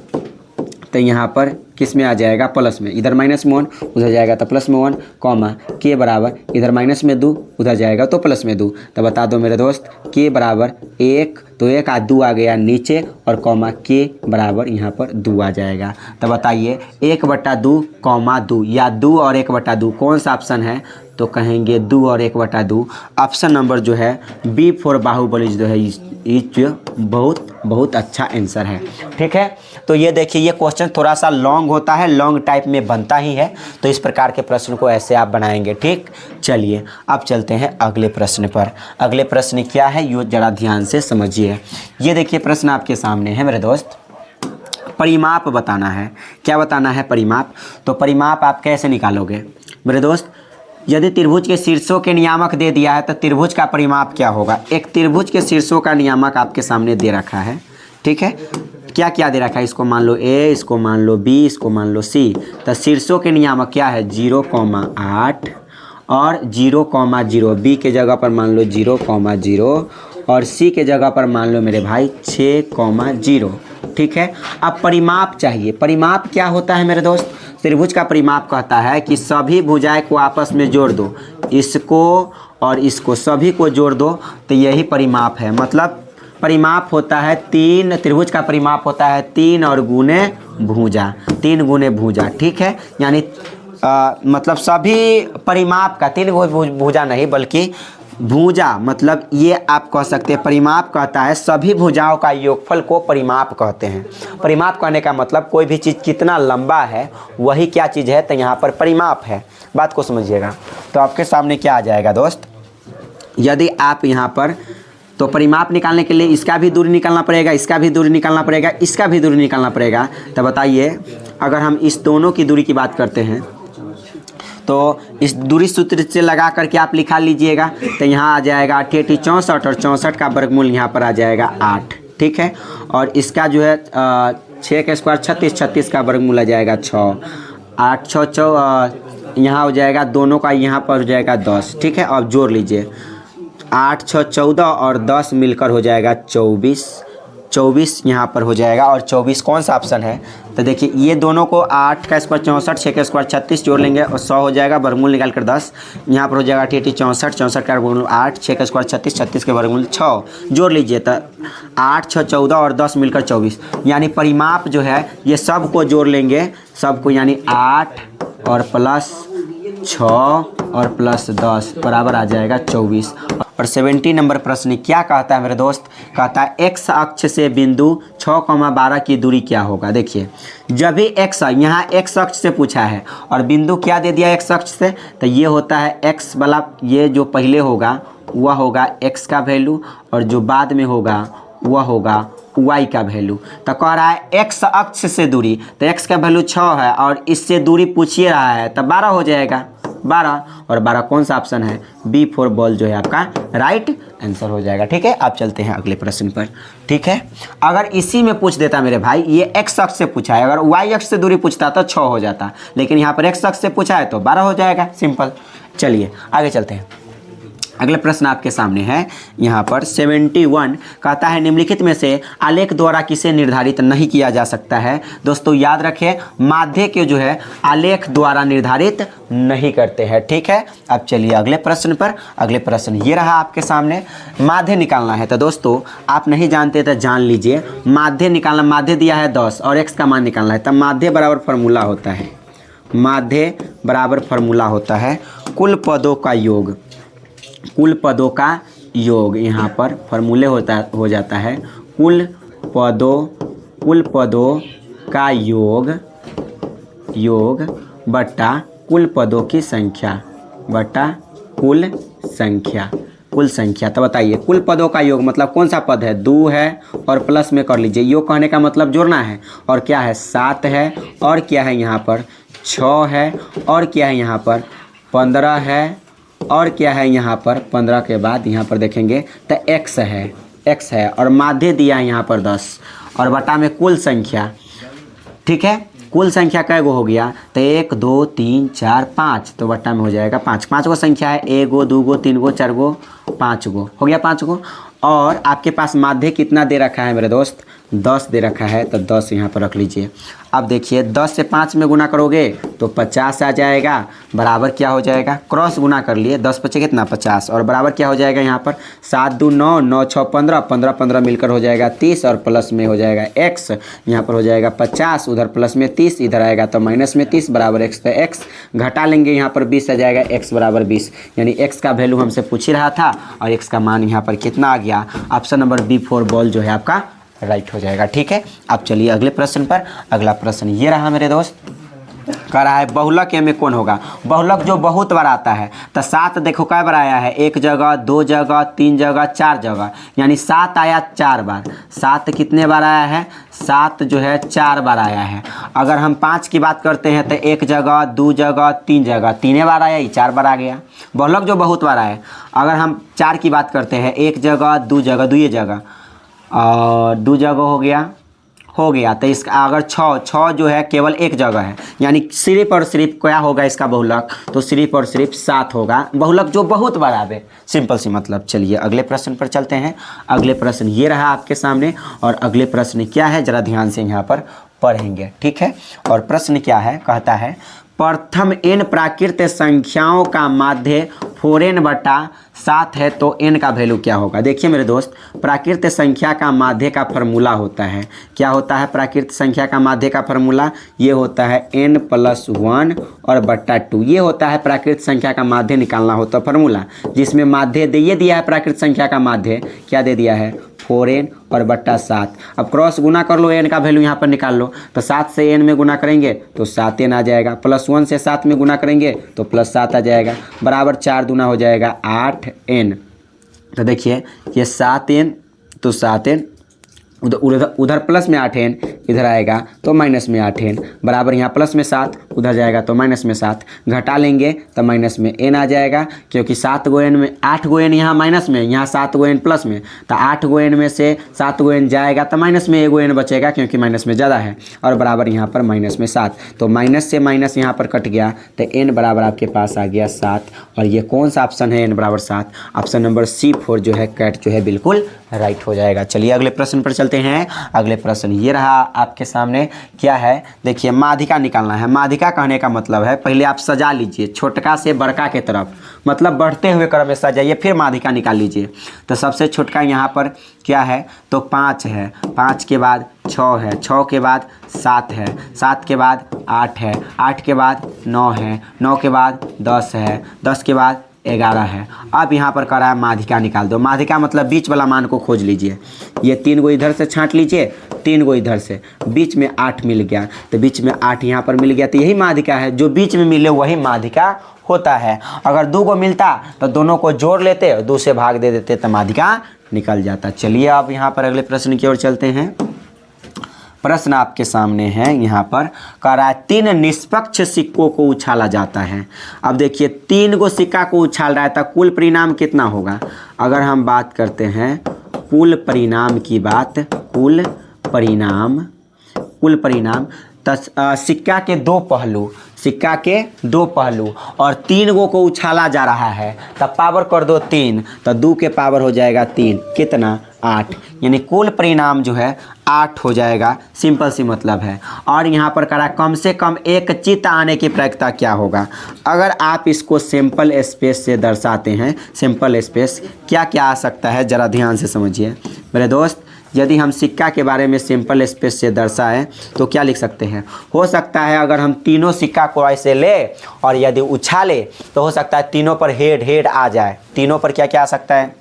तो यहाँ पर किस में आ जाएगा, प्लस में, इधर माइनस में 1 उधर जाएगा तो प्लस में 1 कॉमा k बराबर इधर माइनस में 2 उधर जाएगा तो प्लस में 2। तो बता दो मेरे दोस्त k बराबर 1, तो 1 आ 2 आ गया नीचे और कॉमा k बराबर यहाँ पर 2 आ जाएगा। तो बताइए 1/2 कॉमा 2 या 2 और 1/2 कौन सा ऑप्शन है, तो कहेंगे 2 और 1/2। ऑप्शन नंबर जो है बी फॉर बाहुबली जो है ये बहुत अच्छा आंसर है। ठीक है, तो ये देखिए ये क्वेश्चन थोड़ा सा लॉन्ग होता है, लॉन्ग टाइप में बनता ही है, तो इस प्रकार के प्रश्न को ऐसे आप बनाएंगे। ठीक, चलिए अब चलते हैं अगले प्रश्न पर। अगले प्रश्न क्या है ये ज़रा ध्यान से समझिए। ये देखिए प्रश्न आपके सामने है मेरे दोस्त, परिमाप बताना है। क्या बताना है, परिमाप। तो परिमाप आप कैसे निकालोगे मेरे दोस्त, यदि त्रिभुज के शीर्षों के नियामक दे दिया है तो त्रिभुज का परिमाप क्या होगा। एक त्रिभुज के शीर्षों का नियामक आपके सामने दे रखा है। ठीक है, क्या क्या दे रखा है, इसको मान लो a, इसको मान लो b, इसको मान लो c। तो शीर्षों के नियामक क्या है 0,8 और 0,0, b के जगह पर मान लो 0,0 और c के जगह पर मान लो मेरे भाई 6,0। ठीक है, अब परिमाप चाहिए। परिमाप क्या होता है मेरे दोस्त, त्रिभुज का परिमाप कहता है कि सभी भुजाएं को आपस में जोड़ दो, इसको और इसको सभी को जोड़ दो, तो यही परिमाप है। मतलब परिमाप होता है 3, त्रिभुज का परिमाप होता है 3 और गुने भुजा, 3 गुने भुजा। ठीक है, यानी मतलब सभी परिमाप का 3 भुजा नहीं बल्कि भुजा, मतलब ये आप कह सकते हैं परिमाप कहता है सभी भुजाओं का योगफल को परिमाप कहते हैं। परिमाप कहने का मतलब कोई भी चीज़ कितना लंबा है वही क्या चीज़ है, तो यहाँ पर परिमाप है। बात को समझिएगा। तो आपके सामने क्या आ जाएगा दोस्त, यदि आप यहाँ पर तो परिमाप निकालने के लिए इसका भी दूरी निकालना पड़ेगा, इसका भी दूरी निकालना पड़ेगा, इसका भी दूरी निकालना पड़ेगा। तो बताइए अगर हम इस दोनों की दूरी की बात करते हैं तो इस दूरी सूत्र से लगा करके आप लिखा लीजिएगा, तो यहाँ आ जाएगा 8 × 64 और 64 का वर्गमूल यहाँ पर आ जाएगा 8। ठीक है, और इसका जो है 6 का स्क्वायर 36, 36 का वर्गमूल आ जाएगा 6, 8 6 यहाँ हो जाएगा दोनों का, यहाँ पर हो जाएगा 10। ठीक है, अब जोड़ लीजिए 8 6 14 और 10 मिलकर हो जाएगा 24। 24 यहाँ पर हो जाएगा और 24 कौन सा ऑप्शन है? तो देखिए ये दोनों को 8 का स्क्वायर 64, 6 का स्क्वायर 36 जोड़ लेंगे और 100 हो जाएगा, वर्गमूल निकाल कर 10। यहाँ पर हो जाएगा 64, 64 का वर्गमूल 8, 6 का स्क्वायर 36, 36 के वर्गमूल 6 जोड़ लीजिए तो 8 6 14 और 10 मिलकर 24। यानी परिमाप जो है ये सब को जोड़ लेंगे, सबको, यानी 8 और प्लस 6 और प्लस 10 बराबर आ जाएगा 24। और 70 नंबर प्रश्न क्या कहता है मेरे दोस्त? कहता है एक्स अक्ष से बिंदु 6,12 की दूरी क्या होगा। देखिए जब भी एक्स, यहाँ एक्स अक्ष से पूछा है और बिंदु क्या दे दिया एक्स अक्ष से, तो ये होता है एक्स वाला, ये जो पहले होगा वह होगा एक्स का वैल्यू और जो बाद में होगा वह होगा वाई का वैल्यू। तो कह रहा है एक्स अक्ष से दूरी, तो एक्स का वैल्यू 6 है और इससे दूरी पूछिए रहा है, तो 12 हो जाएगा 12। और 12 कौन सा ऑप्शन है? बी फॉर बॉल जो है आपका राइट आंसर हो जाएगा। ठीक है, आप चलते हैं अगले प्रश्न पर। ठीक है, अगर इसी में पूछ देता मेरे भाई, ये एक्स अक्ष से पूछा है, अगर वाई अक्ष से दूरी पूछता तो 6 हो जाता, लेकिन यहाँ पर एक्स अक्ष से पूछा है तो 12 हो जाएगा, सिंपल। चलिए आगे चलते हैं। अगले प्रश्न आपके सामने है यहाँ पर 71 कहता है निम्नलिखित में से आलेख द्वारा किसे निर्धारित नहीं किया जा सकता है। दोस्तों याद रखें, माध्य के जो है आलेख द्वारा निर्धारित नहीं करते हैं। ठीक है, अब चलिए अगले प्रश्न पर। अगले प्रश्न ये रहा आपके सामने, माध्य निकालना है। तो दोस्तों आप नहीं जानते तो जान लीजिए, माध्य निकालना, माध्य दिया है 10 और एक्स का मान निकालना है, तब माध्य बराबर फार्मूला होता है, माध्य बराबर फार्मूला होता है कुल पदों का योग। कुल पदों का योग यहाँ पर फॉर्मूले हो जाता है कुल पदों का योग बटा कुल पदों की संख्या बटा कुल संख्या। तो बताइए कुल पदों का योग मतलब कौन सा पद है? 2 है और प्लस में कर लीजिए, योग कहने का मतलब जोड़ना है, और क्या है 7 है, और क्या है यहाँ पर 6 है, और क्या है यहाँ पर 15 है, और क्या है यहाँ पर 15 के बाद यहाँ पर देखेंगे तो x है और माध्य दिया है यहाँ पर 10 और बटा में कुल संख्या। ठीक है, कुल संख्या कै गो हो गया? तो 1 2 3 4 5, तो बट्टा में हो जाएगा 5। 5 गो संख्या है, 1 गो 2 गो 3 गो 4 गो 5 गो, हो गया 5 गो। और आपके पास माध्य कितना दे रखा है मेरे दोस्त? 10 दे रखा है, तो 10 यहाँ पर रख लीजिए। अब देखिए 10 से 5 में गुना करोगे तो 50 आ जाएगा, बराबर क्या हो जाएगा? क्रॉस गुना कर लिए, 10 बचे कितना 50, और बराबर क्या हो जाएगा यहाँ पर 7 2 9 9 6 15 15 15 मिलकर हो जाएगा 30 और प्लस में हो जाएगा x, यहाँ पर हो जाएगा 50, उधर प्लस में 30, इधर आएगा तो माइनस में 30 बराबर x, तो x घटा लेंगे यहाँ पर 20 आ जाएगा, x बराबर 20, यानी x का वैल्यू हमसे पूछ ही रहा था और x का मान यहाँ पर कितना आ गया? Option number b for ball जो है आपका राइट हो जाएगा। ठीक है, अब चलिए अगले प्रश्न पर। अगला प्रश्न ये रहा मेरे दोस्त, कह रहा है बहुलक में कौन होगा? बहुलक जो बहुत बार आता है, तो 7 देखो कै बार आया है? 1 जगह 2 जगह 3 जगह 4 जगह, यानी 7 आया 4 बार। 7 कितने बार आया है? 7 जो है 4 बार आया है। अगर हम 5 की बात करते हैं तो 1 जगह 2 जगह 3 जगह, 3 बार आया, ये 4 बार आ गया। बहुलक जो बहुत बार आया। अगर हम 4 की बात करते हैं, 1 जगह 2 जगह 2 जगह और 2 जगह हो गया तो इसका अगर 6 जो है केवल 1 जगह है, यानी सिर्फ और सिर्फ क्या होगा इसका बहुलक? तो सिर्फ और सिर्फ 7 होगा, बहुलक जो बहुत बार आवे, सिंपल सी मतलब। चलिए अगले प्रश्न पर चलते हैं। अगले प्रश्न ये रहा आपके सामने और अगले प्रश्न क्या है जरा ध्यान से यहाँ पर पढ़ेंगे। ठीक है, और प्रश्न क्या है? कहता है प्रथम n प्राकृत संख्याओं का माध्य 4n बटा 7 है तो n का वैल्यू क्या होगा? देखिए मेरे दोस्त, प्राकृत संख्या का माध्य का फार्मूला होता है, क्या होता है प्राकृत संख्या का माध्य का फार्मूला? ये होता है n + 1 और बट्टा 2, ये होता है प्राकृत संख्या का माध्य निकालना होता है फार्मूला, जिसमें माध्य दे दिया है, प्राकृत संख्या का माध्य क्या दे दिया है? 4n और बट्टा 7। अब क्रॉस गुना कर लो, n का वैल्यू यहाँ पर निकाल लो, तो 7 से n में गुना करेंगे तो 7n आ जाएगा, प्लस 1 से 7 में गुना करेंगे तो प्लस 7 आ जाएगा, बराबर 4 दूना हो जाएगा 8n। तो देखिए ये 7n तो 7n उधर उधर उधर प्लस में 8 एन, इधर आएगा तो माइनस में 8 एन, बराबर यहाँ प्लस में 7, उधर जाएगा तो माइनस में 7, घटा लेंगे तो माइनस में एन आ जाएगा, क्योंकि 7 गो एन में 8 गो एन यहाँ माइनस में, यहाँ 7 गो एन प्लस में, तो 8 गो एन में से 7 गो एन जाएगा तो माइनस में 1 गो एन बचेगा, क्योंकि माइनस में ज़्यादा है, और बराबर यहाँ पर माइनस में 7, तो माइनस से माइनस यहाँ पर कट गया, तो एन बराबर आपके पास आ गया 7, और ये कौन सा ऑप्शन है, एन बराबर 7, ऑप्शन नंबर C4 जो है कैट जो है बिल्कुल राइट हो जाएगा। चलिए अगले प्रश्न पर चलते हैं। अगले प्रश्न ये रहा आपके सामने, क्या है देखिए, माध्यिका निकालना है। माध्यिका कहने का मतलब है पहले आप सजा लीजिए छोटका से बड़का के तरफ, मतलब बढ़ते हुए क्रम में सजाइए, फिर माध्यिका निकाल लीजिए। तो सबसे छोटका यहाँ पर क्या है, तो 5 है, 5 के बाद 6 है, 6 के बाद 7 है, 7 के बाद 8 है, 8 के बाद 9 है, 9 के बाद 10 है, 10 के बाद 11 है। अब यहाँ पर कह रहा है माध्यिका निकाल दो। माध्यिका मतलब बीच वाला मान को खोज लीजिए। ये 3 गो इधर से छांट लीजिए, 3 गो इधर से, बीच में 8 मिल गया, तो बीच में 8 यहाँ पर मिल गया, तो यही माध्यिका है। जो बीच में मिले वही माध्यिका होता है। अगर 2 गो मिलता तो दोनों को जोड़ लेते और 2 से भाग दे देते तो माध्यिका निकल जाता। चलिए अब यहाँ पर अगले प्रश्न की ओर चलते हैं। प्रश्न आपके सामने है, यहाँ पर कह रहा है 3 निष्पक्ष सिक्कों को उछाला जाता है। अब देखिए 3 गो सिक्का को उछाल रहा है तो कुल परिणाम कितना होगा। अगर हम बात करते हैं कुल परिणाम की बात, कुल परिणाम तो सिक्का के 2 पहलू, सिक्का के 2 पहलू और 3 गो को उछाला जा रहा है, तब पावर कर दो 3, तो 2 के पावर हो जाएगा 3, कितना 8, यानी कुल परिणाम जो है 8 हो जाएगा। सिंपल सी मतलब है। और यहाँ पर करा कम से कम एक चित्त आने की प्रायिकता क्या होगा। अगर आप इसको सिंपल स्पेस से दर्शाते हैं, सिंपल स्पेस क्या क्या आ सकता है, ज़रा ध्यान से समझिए मेरे दोस्त। यदि हम सिक्का के बारे में सिंपल स्पेस से दर्शाएं तो क्या लिख सकते हैं, हो सकता है अगर हम तीनों सिक्का को ऐसे ले और यदि उछाले तो हो सकता है तीनों पर हेड आ जाए। तीनों पर क्या क्या आ सकता है,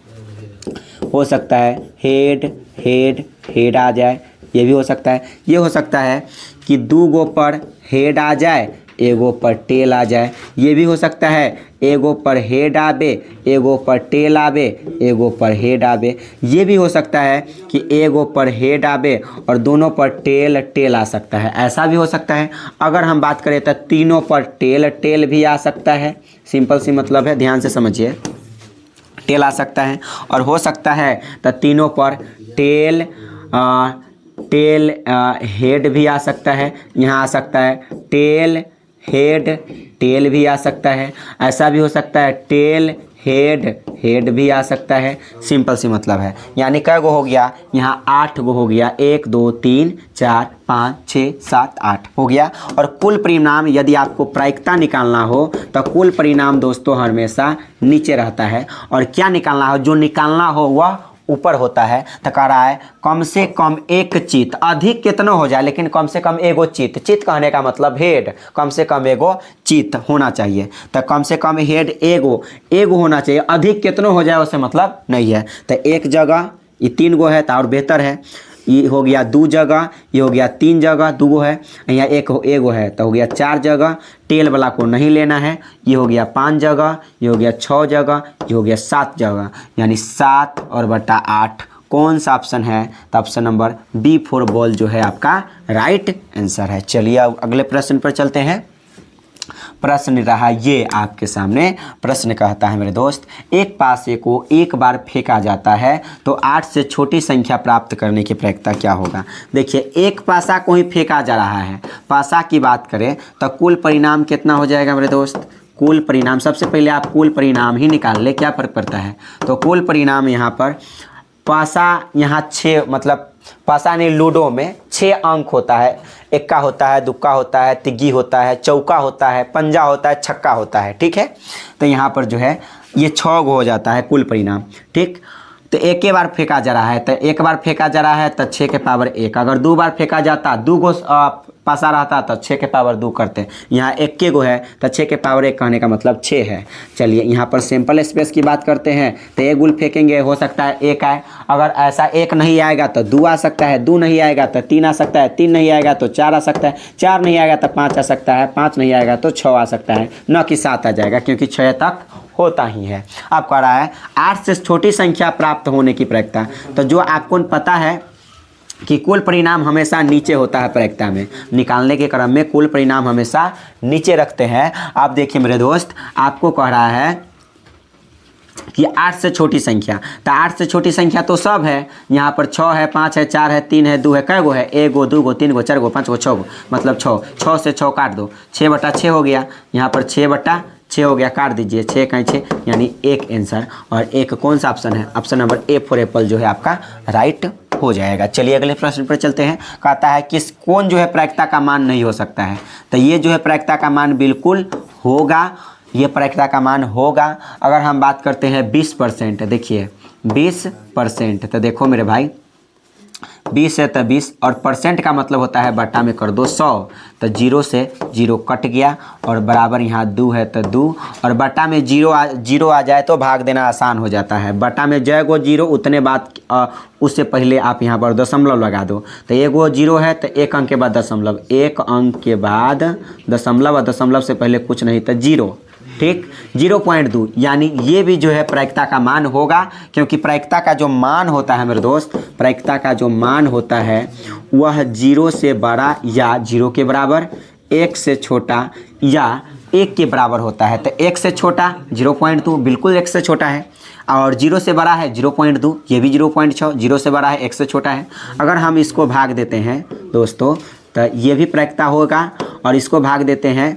हो सकता है हेड आ जाए, ये भी हो सकता है। ये हो सकता है कि 2 गो पर हेड आ जाए, एगो पर टेल आ जाए। ये भी हो सकता है एगो पर हेड आवे, एगो पर टेल आवे, एगो पर हेड आवे। ये भी हो सकता है कि एगो पर हेड आवे और दोनों पर टेल आ सकता है। ऐसा भी हो सकता है। अगर हम बात करें तो तीनों पर टेल भी आ सकता है। सिंपल सी मतलब है, ध्यान से समझिए, टेल आ सकता है। और हो सकता है तो तीनों पर टेल हेड भी आ सकता है। यहाँ आ सकता है टेल भी आ सकता है। ऐसा भी हो सकता है टेल हेड भी आ सकता है। सिंपल सी मतलब है। यानी कै गो हो गया, यहाँ 8 गो हो गया, 1 2 3 4 5 6 7 8 हो गया। और कुल परिणाम यदि आपको प्रायिकता निकालना हो तो कुल परिणाम दोस्तों हमेशा नीचे रहता है, और क्या निकालना हो, जो निकालना हो वह ऊपर होता है। तो कह रहा है कम से कम एक चित्त, अधिक कितना हो जाए लेकिन कम से कम एगो चित्त, चित्त कहने का मतलब हेड, कम से कम एगो चित्त होना चाहिए। तो कम से कम हेड एगो होना चाहिए, अधिक कितना हो जाए उससे मतलब नहीं है। तो एक जगह ये 3 गो है तो और बेहतर है। ये हो गया 2 जगह, ये हो गया 3 जगह, 2 गो है, यहाँ एगो है तो हो गया 4 जगह। टेल वाला को नहीं लेना है। ये हो गया 5 जगह, ये हो गया 6 जगह, ये हो गया 7 जगह, यानी 7 और बटा 8 कौन सा ऑप्शन है, तो ऑप्शन नंबर B4 बॉल जो है आपका राइट आंसर है। चलिए अब अगले प्रश्न पर चलते हैं। प्रश्न रहा ये आपके सामने। प्रश्न कहता है मेरे दोस्त, एक पासे को एक बार फेंका जाता है तो 8 से छोटी संख्या प्राप्त करने की प्रायिकता क्या होगा। देखिए एक पासा को ही फेंका जा रहा है। पासा की बात करें तो कुल परिणाम कितना हो जाएगा मेरे दोस्त, कुल परिणाम, सबसे पहले आप कुल परिणाम ही निकाल ले, क्या फर्क पड़ता है। तो कुल परिणाम यहाँ पर पासा, यहाँ 6 मतलब पासा ने लूडो में 6 अंक होता है। इक्का होता है, दुक्का होता है, तिग्गी होता है, चौका होता है, पंजा होता है, छक्का होता है, ठीक है। तो यहाँ पर जो है ये 6 गो हो जाता है कुल परिणाम, ठीक। तो एक ही बार फेंका जा रहा है, तो एक बार फेंका जा रहा है तो 6 के पावर 1। अगर 2 बार फेंका जाता, 2 गो पासा रहता तो 6 के पावर 2 करते। यहाँ 1 के गो है तो 6 के पावर 1 कहने का मतलब 6 है। चलिए यहाँ पर सिंपल स्पेस की बात करते हैं तो 1 गुल फेंकेंगे, हो सकता है 1 आए। अगर ऐसा 1 नहीं आएगा तो 2 आ सकता है, 2 नहीं आएगा तो 3 आ सकता है, 3 नहीं आएगा तो 4 आ सकता है, 4 नहीं आएगा तो 5 आ सकता है, 5 नहीं आएगा तो 6 आ सकता है, न कि 7 आ जाएगा, क्योंकि 6 तक होता ही है। अब कह रहा है 8 से छोटी संख्या प्राप्त होने की प्रायिकता। तो जो आपको पता है कि कुल परिणाम हमेशा नीचे होता है प्रायिकता में, निकालने के क्रम में कुल परिणाम हमेशा नीचे रखते हैं। आप देखिए मेरे दोस्त, आपको कह रहा है कि 8 से छोटी संख्या, तो 8 से छोटी संख्या तो सब है, यहाँ पर 6 है, 5 है, 4 है, 3 है, 2 है, कै गो है, 1 गो, 2 गो, 3 गो, 4 गो, 5 गो, 6 गो, मतलब 6, 6 से 6 काट दो, 6/6 हो गया, यहाँ पर 6/6 हो गया, काट दीजिए, 6 का 6 यानी 1 आंसर। और एक कौन सा ऑप्शन है, option number A for Apple जो है आपका राइट हो जाएगा। चलिए अगले प्रश्न पर चलते हैं। कहता है किस कौन जो है प्रायिकता का मान नहीं हो सकता है, तो ये जो है प्रायिकता का मान बिल्कुल होगा, ये प्रायिकता का मान होगा। अगर हम बात करते हैं 20%, देखिए 20%, तो देखो मेरे भाई 20 है तो 20, और परसेंट का मतलब होता है बटा में कर दो 100, तो 0 से 0 कट गया, और बराबर यहाँ 2 है तो 2, और बटा में 0 आ जाए तो भाग देना आसान हो जाता है। बटा में जय गो 0 उतने बाद उससे पहले आप यहाँ पर दशमलव लगा दो, तो 1 गो 0 है तो 1 अंक के बाद दशमलव, 1 अंक के बाद दशमलव, और दशमलव से पहले कुछ नहीं तो 0, ठीक, 0.2, यानी ये भी जो है प्रायिकता का मान होगा, क्योंकि प्रायिकता का जो मान होता है मेरे दोस्त, प्रायिकता का जो मान होता है वह 0 से बड़ा या 0 के बराबर, 1 से छोटा या 1 के बराबर होता है। तो 1 से छोटा 0.2 बिल्कुल 1 से छोटा है, और 0 से बड़ा है 0.2, ये भी 0.6, 0 से बड़ा है 1 से छोटा है। अगर हम इसको भाग देते हैं दोस्तों तो ये भी प्रायिकता होगा, और इसको भाग देते हैं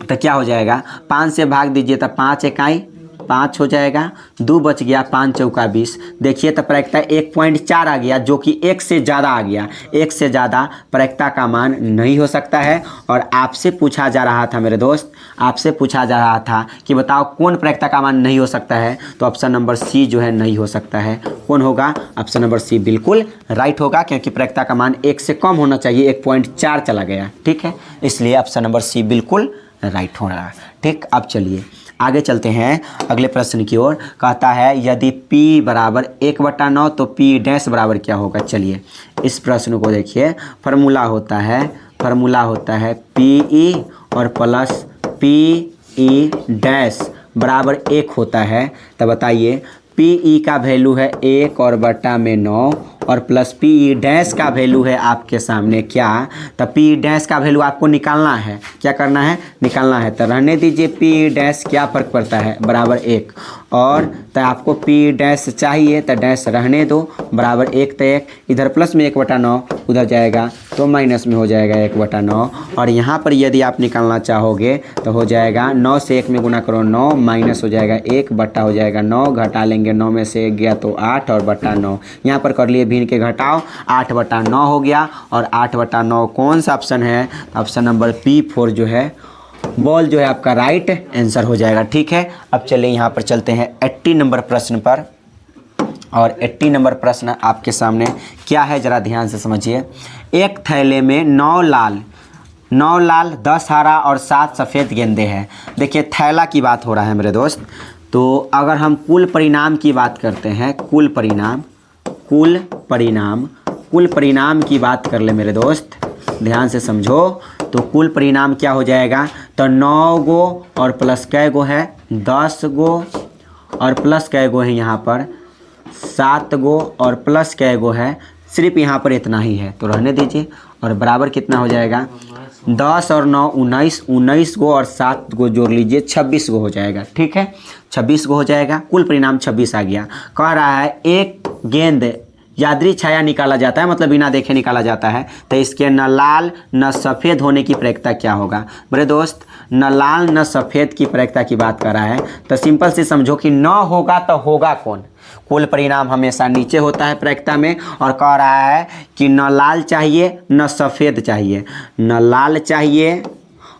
तो क्या हो जाएगा, 5 से भाग दीजिए तो 5 इकाई 5 हो जाएगा, 2 बच गया, 5 चौका 20। देखिए तो प्रायिकता 1.4 आ गया, जो कि 1 से ज़्यादा आ गया। 1 से ज़्यादा प्रायिकता का मान नहीं हो सकता है। और आपसे पूछा जा रहा था मेरे दोस्त, आपसे पूछा जा रहा था कि बताओ कौन प्रायिकता का मान नहीं हो सकता है, तो ऑप्शन नंबर सी जो है नहीं हो सकता है। कौन होगा, ऑप्शन नंबर सी बिल्कुल राइट होगा, क्योंकि प्रायिकता का मान 1 से कम होना चाहिए, 1.4 चला गया, ठीक है, इसलिए ऑप्शन नंबर सी बिल्कुल राइट हो रहा है। ठीक, अब चलिए आगे चलते हैं अगले प्रश्न की ओर। कहता है यदि p बराबर 1/9 तो p डैश बराबर क्या होगा। चलिए इस प्रश्न को देखिए, फार्मूला होता है PE और प्लस PE डैश बराबर 1 होता है। तो बताइए PE का वैल्यू है 1 और बटा में 9, और प्लस PE डैश का वैल्यू है आपके सामने क्या, तो PE डैश का वैल्यू आपको निकालना है, क्या करना है, निकालना है। तो रहने दीजिए, PE डैश क्या फ़र्क पड़ता है, बराबर 1, और तो आपको PE डैश चाहिए तो डैश रहने दो, बराबर 1 तो 1, इधर प्लस में 1/9 उधर जाएगा तो माइनस में हो जाएगा 1/9, और यहाँ पर यदि आप निकालना चाहोगे तो हो जाएगा 9 से 1 में गुना करो 9, माइनस हो जाएगा 1, बट्टा हो जाएगा 9, घटा लेंगे 9 में से 1 गया तो 8 और बट्टा 9, यहाँ पर कर लिए भिन्न के घटाओ, 8/9 हो गया। और 8/9 कौन सा ऑप्शन है, ऑप्शन नंबर P4 जो है बॉल जो है आपका राइट आंसर हो जाएगा। ठीक है, अब चलिए यहाँ पर चलते हैं 80 नंबर प्रश्न पर, और 80 नंबर प्रश्न आपके सामने क्या है ज़रा ध्यान से समझिए। एक थैले में 9 लाल 10 हरा और 7 सफ़ेद गेंदे हैं। देखिए थैला की बात हो रहा है मेरे दोस्त, तो अगर हम कुल परिणाम की बात करते हैं, कुल परिणाम की बात कर ले मेरे दोस्त, ध्यान से समझो। तो कुल परिणाम क्या हो जाएगा, तो 9 गो और प्लस कै गो है 10 गो, और प्लस कै गो है यहाँ पर 7 गो, और प्लस कै गो है, सिर्फ यहाँ पर इतना ही है तो रहने दीजिए। और बराबर कितना हो जाएगा, 10 और 9 19 गो, और 7 गो जोड़ लीजिए 26 गो हो जाएगा। ठीक है, 26 गो हो जाएगा, कुल परिणाम 26 आ गया। कह रहा है एक गेंद यादृच्छिक छाया निकाला जाता है, मतलब बिना देखे निकाला जाता है, तो इसके न लाल न सफ़ेद होने की प्रायिकता क्या होगा। मेरे दोस्त न लाल न सफ़ेद की प्रायिकता की बात कर रहा है, तो सिंपल से समझो कि न होगा तो होगा कौन। कुल परिणाम हमेशा नीचे होता है प्रायिकता में, और कह रहा है कि न लाल चाहिए न सफ़ेद चाहिए, न लाल चाहिए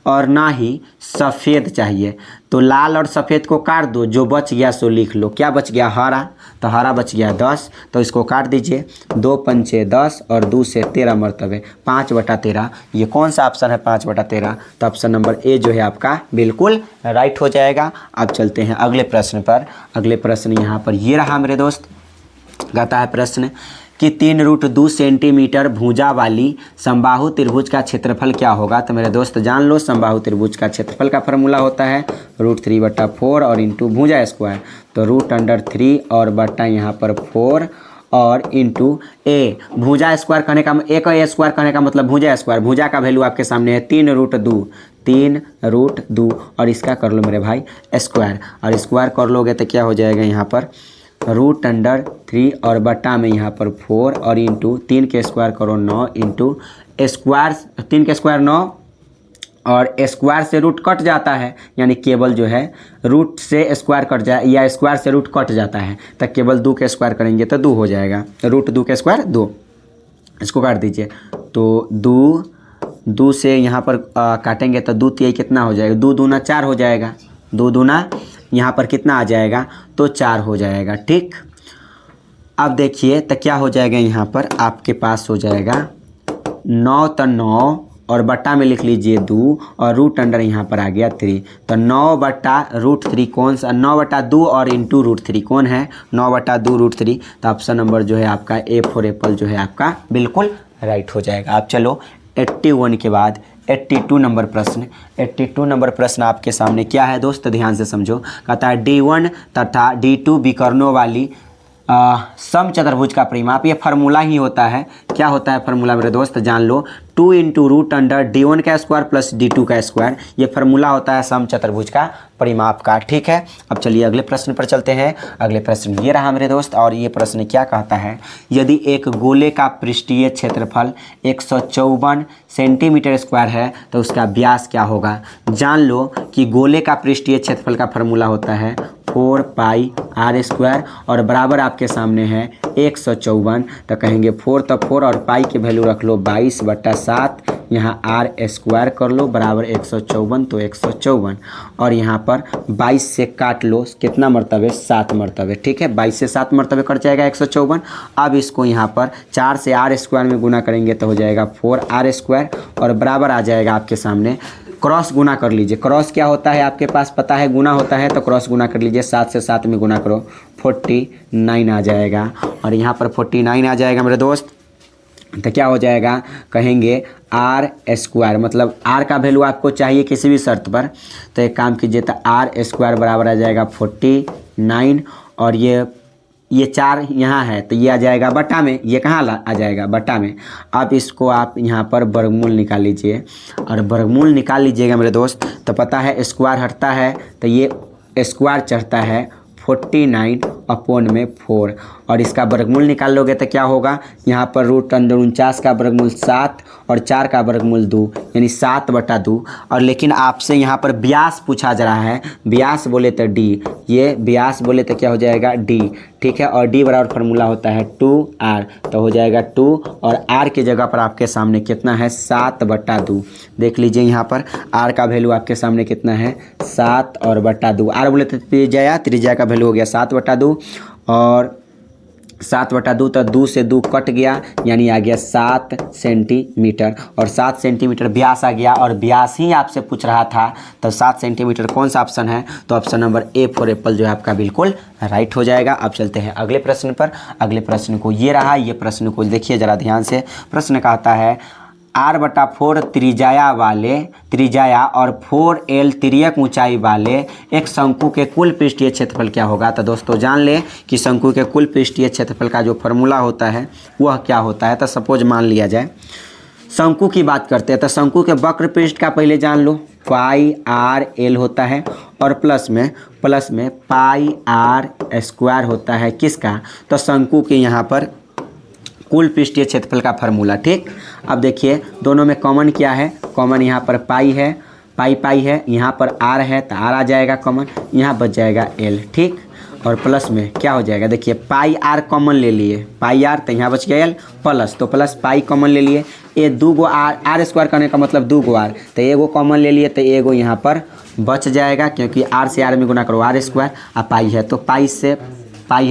और ना ही सफ़ेद चाहिए। तो लाल और सफ़ेद को काट दो, जो बच गया सो लिख लो। क्या बच गया, हरा, तो हरा बच गया 10, तो इसको काट दीजिए, 2 पंचे 10 और 2 से 13 मरतबे 5/13। ये कौन सा ऑप्शन है 5/13, तो ऑप्शन नंबर ए जो है आपका बिल्कुल राइट हो जाएगा। अब चलते हैं अगले प्रश्न पर। अगले प्रश्न यहाँ पर ये रहा मेरे दोस्त, कहता है प्रश्न कि 3√2 सेंटीमीटर भुजा वाली समबाहु त्रिभुज का क्षेत्रफल क्या होगा। तो मेरे दोस्त जान लो, समबाहु त्रिभुज का क्षेत्रफल का फॉर्मूला होता है √3/4 और इंटू भुजा स्क्वायर, तो √3 और बट्टा यहाँ पर 4 और इंटू ए। भुजा स्क्वायर करने का ए का ए स्क्वायर करने का मतलब भुजा स्क्वायर। भुजा का वैल्यू आपके सामने है 3√2 और इसका कर लो मेरे भाई स्क्वायर, और स्क्वायर कर लोगे तो क्या हो जाएगा यहाँ पर √3 और बट्टा में यहाँ पर 4 और इंटू 3 के स्क्वायर करो 9 इंटू स्क्वायर 3 के स्क्वायर 9 और स्क्वायर से रूट कट जाता है, यानी केवल जो है रूट से स्क्वायर कट जाए या स्क्वायर से रूट कट जाता है तो केवल 2 के स्क्वायर करेंगे तो 2 हो जाएगा। √2 के स्क्वायर 2, इसको काट दीजिए तो 2 से यहाँ पर काटेंगे तो 2 3 कितना हो जाएगा, 2 दूना 4 हो जाएगा, 2 दूना यहाँ पर कितना आ जाएगा तो 4 हो जाएगा। ठीक, अब देखिए तो क्या हो जाएगा, यहाँ पर आपके पास हो जाएगा 9 तो 9 और बट्टा में लिख लीजिए 2 और रूट अंडर यहाँ पर आ गया 3, तो 9/√3 कौन सा, 9/2 और इंटू √3 कौन है 9/2 √3, तो ऑप्शन नंबर जो है आपका ए फॉर एप्पल जो है आपका बिल्कुल राइट हो जाएगा। अब चलो 81 के बाद 82 नंबर प्रश्न। 82 नंबर प्रश्न आपके सामने क्या है दोस्त, ध्यान से समझो। कहता है D1 तथा D2 विकर्णों वाली समचतुर्भुज का परिमाप, ये फार्मूला ही होता है। क्या होता है फार्मूला मेरे दोस्त, जान लो। 2 इंटू √D1 का स्क्वायर प्लस D2 का स्क्वायर, ये फार्मूला होता है समचतुर्भुज का परिमाप का। ठीक है, अब चलिए अगले प्रश्न पर चलते हैं। अगले प्रश्न ये रहा मेरे दोस्त, और ये प्रश्न क्या कहता है, यदि एक गोले का पृष्ठीय क्षेत्रफल 154 सेंटीमीटर स्क्वायर है तो उसका व्यास क्या होगा। जान लो कि गोले का पृष्ठीय क्षेत्रफल का फार्मूला होता है 4πr² और बराबर आपके सामने है 154, तो कहेंगे 4 तो 4 और पाई की वैल्यू रख लो 22/7, यहाँ r² कर लो बराबर 154, तो 154 और यहाँ पर 22 से काट लो कितना मरतबे 7 मरतबे। ठीक है, 22 से 7 मरतबे कट जाएगा 154। अब इसको यहाँ पर 4 से r² में गुना करेंगे तो हो जाएगा 4r² और बराबर आ जाएगा आपके सामने, क्रॉस गुना कर लीजिए। क्रॉस क्या होता है आपके पास पता है, गुना होता है, तो क्रॉस गुना कर लीजिए। 7 से 7 में गुना करो 49 आ जाएगा, और यहाँ पर 49 आ जाएगा मेरे दोस्त, तो क्या हो जाएगा, कहेंगे r² मतलब r का वैल्यू आपको चाहिए किसी भी शर्त पर, तो एक काम कीजिए तो r² बराबर आ जाएगा 49 और ये 4 यहाँ है तो ये आ जाएगा बट्टा में, ये कहाँ आ जाएगा बट्टा में। अब इसको आप यहाँ पर वर्गमूल निकाल लीजिए, और वर्गमूल निकाल लीजिएगा मेरे दोस्त, तो पता है स्क्वायर हटता है तो ये स्क्वायर चढ़ता है 49/4 और इसका वर्गमूल निकाल लोगे तो क्या होगा, यहाँ पर √49 का वर्गमूल 7 और 4 का वर्गमूल 2 यानी 7/2। और लेकिन आपसे यहाँ पर व्यास पूछा जा रहा है, व्यास बोले तो d, ये व्यास बोले तो क्या हो जाएगा d। ठीक है, और d बराबर फार्मूला होता है 2r, तो हो जाएगा 2 और r की जगह पर आपके सामने कितना है 7/2। देख लीजिए यहाँ पर r का वैल्यू आपके सामने कितना है 7 और बट्टा 2। r बोले तो त्रिज्या का वैल्यू हो गया 7/2 और 7/2, तो 2 से 2 कट गया यानी आ गया 7 सेंटीमीटर, और 7 सेंटीमीटर व्यास आ गया, और व्यास ही आपसे पूछ रहा था तो 7 सेंटीमीटर कौन सा ऑप्शन है, तो option number A for Apple जो है आपका बिल्कुल राइट हो जाएगा। अब चलते हैं अगले प्रश्न पर। अगले प्रश्न को ये रहा, ये प्रश्न को देखिए ज़रा ध्यान से। प्रश्न कहता है r/4 त्रिज्या और 4l तिर्यक ऊंचाई वाले एक शंकु के कुल पृष्ठीय क्षेत्रफल क्या होगा। तो दोस्तों जान ले कि शंकु के कुल पृष्ठीय क्षेत्रफल का जो फार्मूला होता है वह क्या होता है। तो सपोज मान लिया जाए शंकु की बात करते हैं, तो शंकु के वक्र पृष्ठ का पहले जान लो πr/l होता है, और प्लस में πr² होता है किसका, तो शंकु के यहाँ पर कुल पृष्ठीय क्षेत्रफल का फार्मूला। ठीक, अब देखिए दोनों में कॉमन क्या है, कॉमन यहाँ पर पाई है, पाई है, यहाँ पर r है तो r आ जाएगा कॉमन, यहाँ बच जाएगा l। ठीक, और प्लस में क्या हो जाएगा, देखिए πr कॉमन ले लिए, πr तो यहाँ बच गया l, प्लस तो प्लस पाई कॉमन ले लिए, ये 2 गो r² करने का मतलब 2 गो r, तो एगो कॉमन ले लिए तो एगो यहाँ पर बच जाएगा, क्योंकि r से r में गुना करो r², और पाई है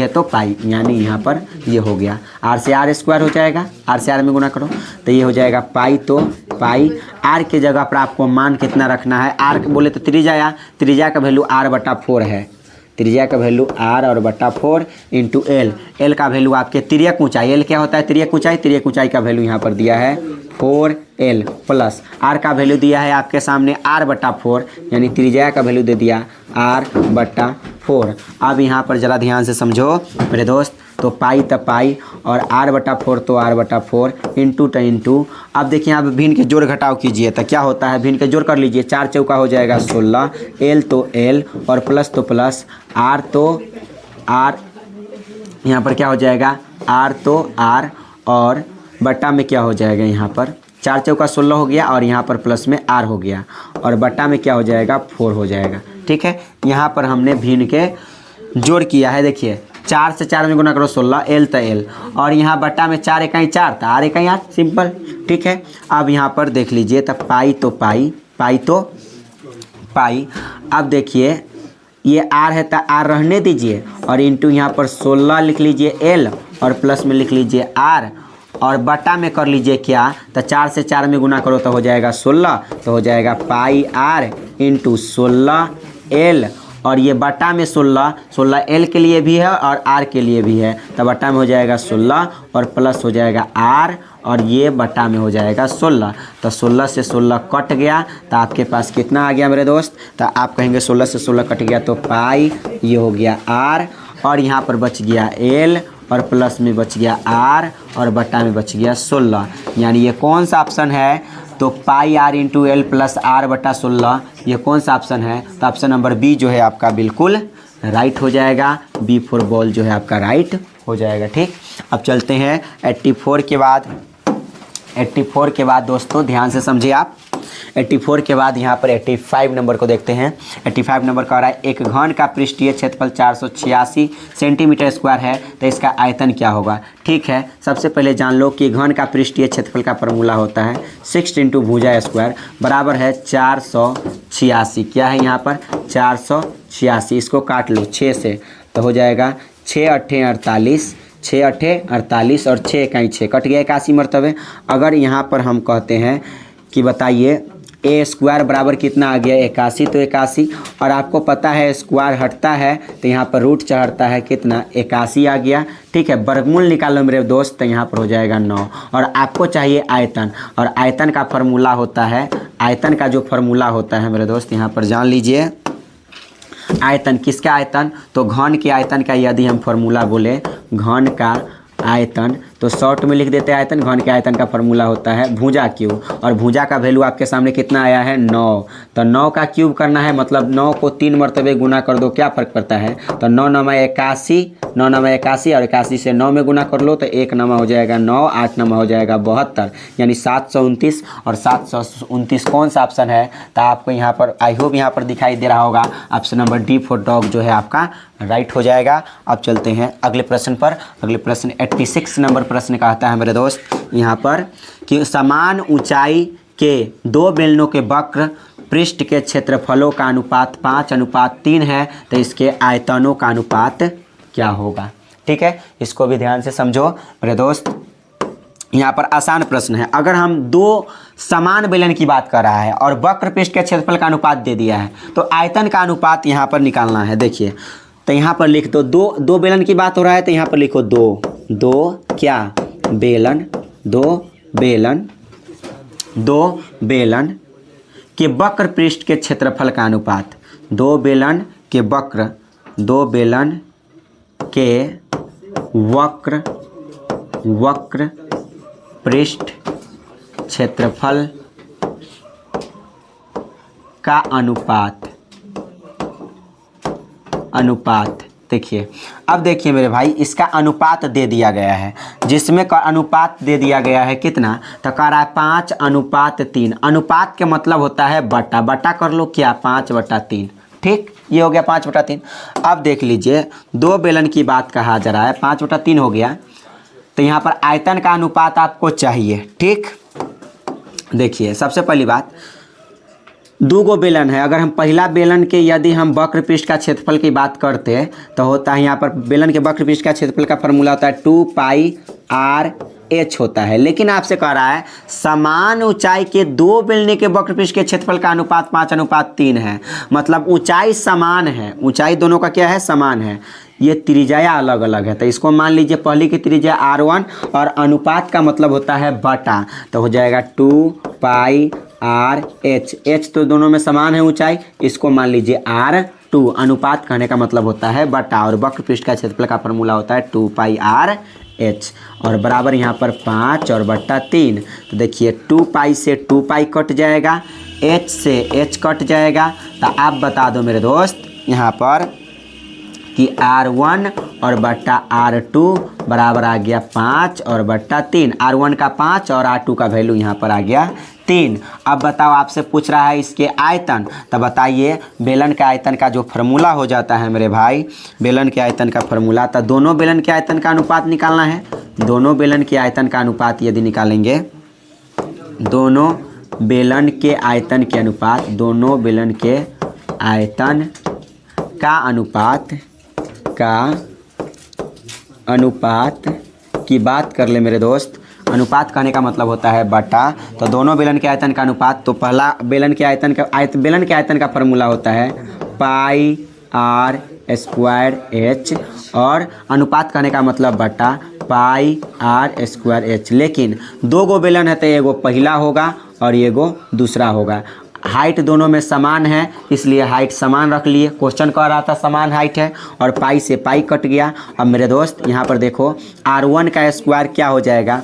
तो पाई यानी यहाँ पर ये हो गया r से r² हो जाएगा, r से r में गुना करो तो ये हो जाएगा पाई, तो पाई r के जगह पर आपको मान कितना रखना है, r बोले तो त्रिज्या का वैल्यू r/4 है, त्रिज्या का वैल्यू r और बट्टा 4 इंटू l का वैल्यू आपके तिर्यक ऊंचाई, l क्या होता है तिर्यक ऊंचाई का वैल्यू यहाँ पर दिया है 4l, प्लस r का वैल्यू दिया है आपके सामने r/4 यानी त्रिज्या का वैल्यू दे दिया r/4। अब यहाँ पर ज़रा ध्यान से समझो मेरे दोस्त, तो पाई तो पाई, और r/4 तो r/4, इंटू तो इंटू। अब देखिए यहाँ पे भिन्न के जोड़ घटाव कीजिए तो क्या होता है, भिन्न के जोड़ कर लीजिए, 4 चौका हो जाएगा 16, l तो l, और प्लस तो प्लस, r तो r, यहाँ पर क्या हो जाएगा r तो r, और बट्टा में क्या हो जाएगा, यहाँ पर 4 चौका 16 हो गया, और यहाँ पर प्लस में r हो गया, और बट्टा में क्या हो जाएगा 4 हो जाएगा। ठीक है, यहाँ पर हमने भिन्न के जोड़ किया है। देखिए 4 से 4 में गुना करो 16, l तो l, और यहाँ बट्टा में 4 इकाई 4 था, r इकाई 8, सिंपल। ठीक है, अब यहाँ पर देख लीजिए तो पाई तो पाई, पाई तो पाई। अब देखिए ये r है तो r रहने दीजिए, और इंटू यहाँ पर 16 लिख लीजिए l, और प्लस में लिख लीजिए r, और बटा में कर लीजिए क्या, तो 4 से 4 में गुना करो तो हो जाएगा 16, तो हो जाएगा पाई r इंटू 16l, और ये बटा में 16, 16 l के लिए भी है और r के लिए भी है, तो बटा में हो जाएगा 16 और प्लस हो जाएगा r, और ये बटा में हो जाएगा 16, तो 16 से 16 कट गया, तो आपके पास कितना आ गया मेरे दोस्त, तो आप कहेंगे 16 से 16 कट गया तो पाई, ये हो गया r, और यहाँ पर बच गया l, और प्लस में बच गया r, और बटा में बच गया 16। यानी ये कौन सा ऑप्शन है, तो पाई r into L plus r बटा 16, ये कौन सा ऑप्शन है, तो ऑप्शन नंबर बी जो है आपका बिल्कुल राइट हो जाएगा, बी फॉर बॉल जो है आपका राइट हो जाएगा। ठीक, अब चलते हैं 84 के बाद। 84 के बाद दोस्तों ध्यान से समझिए आप, 84 के बाद यहाँ पर 85 नंबर को देखते हैं। 85 नंबर का आ रहा है, एक घन का पृष्ठीय क्षेत्रफल 486 सेंटीमीटर स्क्वायर है, तो इसका आयतन क्या होगा। ठीक है, सबसे पहले जान लो कि घन का पृष्ठीय क्षेत्रफल का फॉर्मूला होता है 6 इंटू भुजा स्क्वायर बराबर है 486। क्या है यहाँ पर 486, इसको काट लो 6 से, तो हो जाएगा 6 अट्ठे 48, 6 अट्ठे 48, और 6 इकाई 6 कट गया 81 मरतबे। अगर यहाँ पर हम कहते हैं कि बताइए ए स्क्वायर बराबर कितना आ गया 81, तो 81, और आपको पता है स्क्वायर हटता है तो यहाँ पर रूट चढ़ता है, कितना 81 आ गया। ठीक है, वर्गमूल निकालो मेरे दोस्त, तो यहाँ पर हो जाएगा 9, और आपको चाहिए आयतन, और आयतन का फार्मूला होता है, आयतन का जो फार्मूला होता है मेरे दोस्त यहाँ पर जान लीजिए। आयतन किसका आयतन, तो घन के आयतन का यदि हम फार्मूला बोले घन का आयतन, तो शॉर्ट में लिख देते हैं आयतन। घन के आयतन का फार्मूला होता है भुजा क्यूब, और भुजा का वैल्यू आपके सामने कितना आया है 9, तो 9 का क्यूब करना है, मतलब 9 को 3 मरतबे गुना कर दो, क्या फ़र्क पड़ता है, तो 9 9 81, 9 9 81, और 81 से 9 में गुना कर लो तो 1 9 हो जाएगा 9, 8 9 हो जाएगा 72, यानी 729, और 729 कौन सा ऑप्शन है, तो आपको यहाँ पर आई होप यहाँ पर दिखाई दे रहा होगा, option number D for dog जो है आपका राइट हो जाएगा। अब चलते हैं अगले प्रश्न पर। अगले प्रश्न 86 नंबर प्रश्न कहता है मेरे दोस्त यहाँ पर कि समान ऊंचाई के दो बेलनों के वक्र पृष्ठ के क्षेत्रफलों का अनुपात 5:3 है, तो इसके आयतनों का अनुपात क्या होगा। ठीक है, इसको भी ध्यान से समझो मेरे दोस्त। यहाँ पर आसान प्रश्न है, अगर हम दो समान बेलन की बात कर रहा है और वक्र पृष्ठ के क्षेत्रफल का अनुपात दे दिया है, तो आयतन का अनुपात यहाँ पर निकालना है। देखिए, तो यहाँ पर लिख दो, दो बेलन की बात हो रहा है, तो यहाँ पर लिखो दो क्या बेलन, दो बेलन के वक्र पृष्ठ के क्षेत्रफल का अनुपात, दो बेलन के वक्र पृष्ठ क्षेत्रफल का अनुपात। देखिए, अब देखिए मेरे भाई, इसका अनुपात दे दिया गया है, जिसमें का अनुपात दे दिया गया है कितना, तो कह रहा है 5:3। अनुपात के मतलब होता है बटा कर लो, क्या 5/3। ठीक, ये हो गया 5/3। अब देख लीजिए, दो बेलन की बात कहा जा रहा है, 5/3 हो गया, तो यहाँ पर आयतन का अनुपात आपको चाहिए। ठीक, देखिए सबसे पहली बात, दो गो बेलन है, अगर हम पहला बेलन के यदि हम वक्र पृष्ठ का क्षेत्रफल की बात करते हैं तो होता है यहाँ पर बेलन के वक्र पृष्ठ का क्षेत्रफल का फॉर्मूला होता है 2πr/h होता है। लेकिन आपसे कह रहा है समान ऊंचाई के दो बेलने के वक्र पृष्ठ के क्षेत्रफल का अनुपात 5:3 है, मतलब ऊंचाई समान है, ऊंचाई दोनों का क्या है समान है, ये त्रिज्या अलग अलग है, तो इसको मान लीजिए पहली की त्रिज्या r1, और अनुपात का मतलब होता है बटा, तो हो जाएगा 2πr/h। h तो दोनों में समान है ऊंचाई, इसको मान लीजिए r 2। अनुपात कहने का मतलब होता है बटा, और वक्र पृष्ठ का क्षेत्रफल का फॉर्मूला होता है 2πr/h, और बराबर यहाँ पर 5 और बट्टा 3। तो देखिए 2π से 2π कट जाएगा, h से h कट जाएगा। तो आप बता दो मेरे दोस्त यहाँ पर कि R1 और बट्टा R2 बराबर आ गया 5 और बट्टा 3। R1 का 5 और R2 का वैल्यू यहाँ पर आ गया 3। अब बताओ, आपसे पूछ रहा है इसके आयतन। तो बताइए बेलन के आयतन का जो फार्मूला हो जाता है मेरे भाई, बेलन के आयतन का फार्मूला, तो दोनों बेलन के आयतन का अनुपात निकालना है। दोनों बेलन के आयतन का अनुपात यदि निकालेंगे, दोनों बेलन के आयतन के अनुपात, दोनों बेलन के आयतन का अनुपात की बात कर ले मेरे दोस्त। अनुपात कहने का मतलब होता है बटा। तो दोनों बेलन के आयतन का अनुपात, तो पहला बेलन के आयतन का फार्मूला होता है πr²h, और अनुपात कहने का मतलब बटा πr²h। लेकिन दो गो बेलन है तो एगो पहला होगा और एगो दूसरा होगा। हाइट दोनों में समान है, इसलिए हाइट समान रख लिए। क्वेश्चन कह रहा था समान हाइट है, और पाई से पाई कट गया। अब मेरे दोस्त यहाँ पर देखो R1 का स्क्वायर क्या हो जाएगा,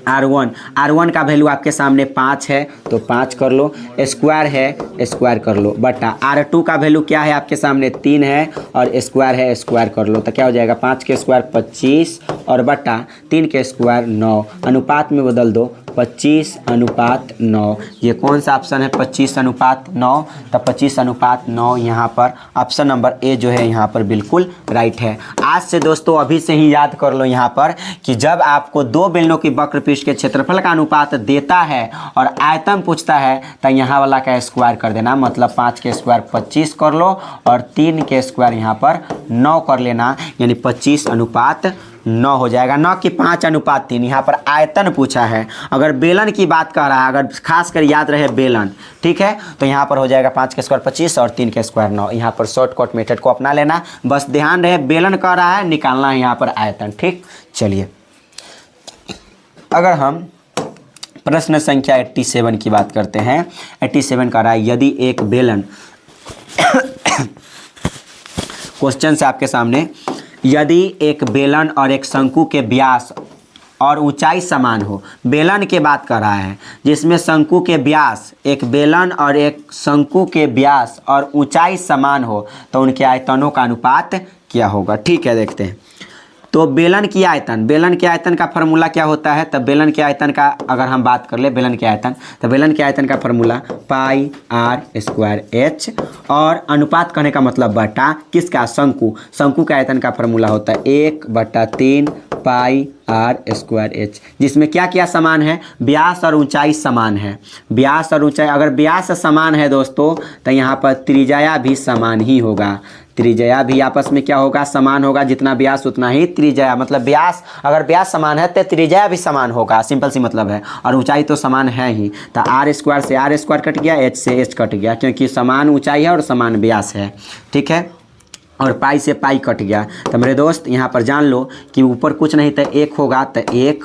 R1 का वैल्यू आपके सामने 5 है तो 5 कर लो, स्क्वायर है स्क्वायर कर लो, बटा R2 का वैल्यू क्या है आपके सामने 3 है और स्क्वायर है स्क्वायर कर लो। तो क्या हो जाएगा 5 के स्क्वायर 25 और बटा 3 के स्क्वायर 9। अनुपात में बदल दो 25:9। ये कौन सा ऑप्शन है 25:9? तो 25:9 यहाँ पर ऑप्शन नंबर ए जो है यहाँ पर बिल्कुल राइट है। आज से दोस्तों अभी से ही याद कर लो यहाँ पर कि जब आपको दो बेलनों की वक्र पृष्ठ के क्षेत्रफल का अनुपात देता है और आयतन पूछता है तो यहाँ वाला का स्क्वायर कर देना, मतलब 5 के स्क्वायर 25 कर लो और 3 के स्क्वायर यहाँ पर 9 कर लेना, यानी 25:9 हो जाएगा। न कि 5:3। यहाँ पर आयतन पूछा है, अगर बेलन की बात कर रहा है, अगर खास कर याद रहे बेलन, ठीक है, तो यहाँ पर हो जाएगा 5 के स्क्वायर 25 और 3 के स्क्वायर 9। यहाँ पर शॉर्टकट मेथड को अपना लेना, बस ध्यान रहे बेलन कह रहा है, निकालना है यहाँ पर आयतन। ठीक, चलिए अगर हम प्रश्न संख्या 87 की बात करते हैं। 87 कह रहा है यदि एक बेलन क्वेश्चन से आपके सामने, यदि एक बेलन और एक शंकु के व्यास और ऊंचाई समान हो। बेलन के बात कर रहा है जिसमें शंकु के व्यास, एक बेलन और एक शंकु के व्यास और ऊंचाई समान हो तो उनके आयतनों का अनुपात क्या होगा। ठीक है, देखते हैं। तो बेलन के आयतन का फार्मूला क्या होता है। तब बेलन के आयतन का अगर हम बात कर ले, बेलन के आयतन, तो बेलन के आयतन का फार्मूला πr²h, और अनुपात करने का मतलब बटा किसका, शंकु का आयतन का फार्मूला होता है 1/3 πr²h, जिसमें क्या क्या समान है, व्यास और ऊंचाई समान है। व्यास और ऊंचाई, अगर व्यास समान है दोस्तों तो यहाँ पर त्रिज्या भी समान ही होगा। त्रिज्या भी आपस में क्या होगा, समान होगा। जितना व्यास उतना ही त्रिज्या, मतलब व्यास, अगर व्यास समान है तो त्रिज्या भी समान होगा, सिंपल सी मतलब है। और ऊंचाई तो समान है ही, तो r² से r² कट गया, h से h कट गया, क्योंकि समान ऊंचाई है और समान व्यास है। ठीक है, और पाई से पाई कट गया। तो मेरे दोस्त यहाँ पर जान लो कि ऊपर कुछ नहीं तो 1 होगा, तो 1,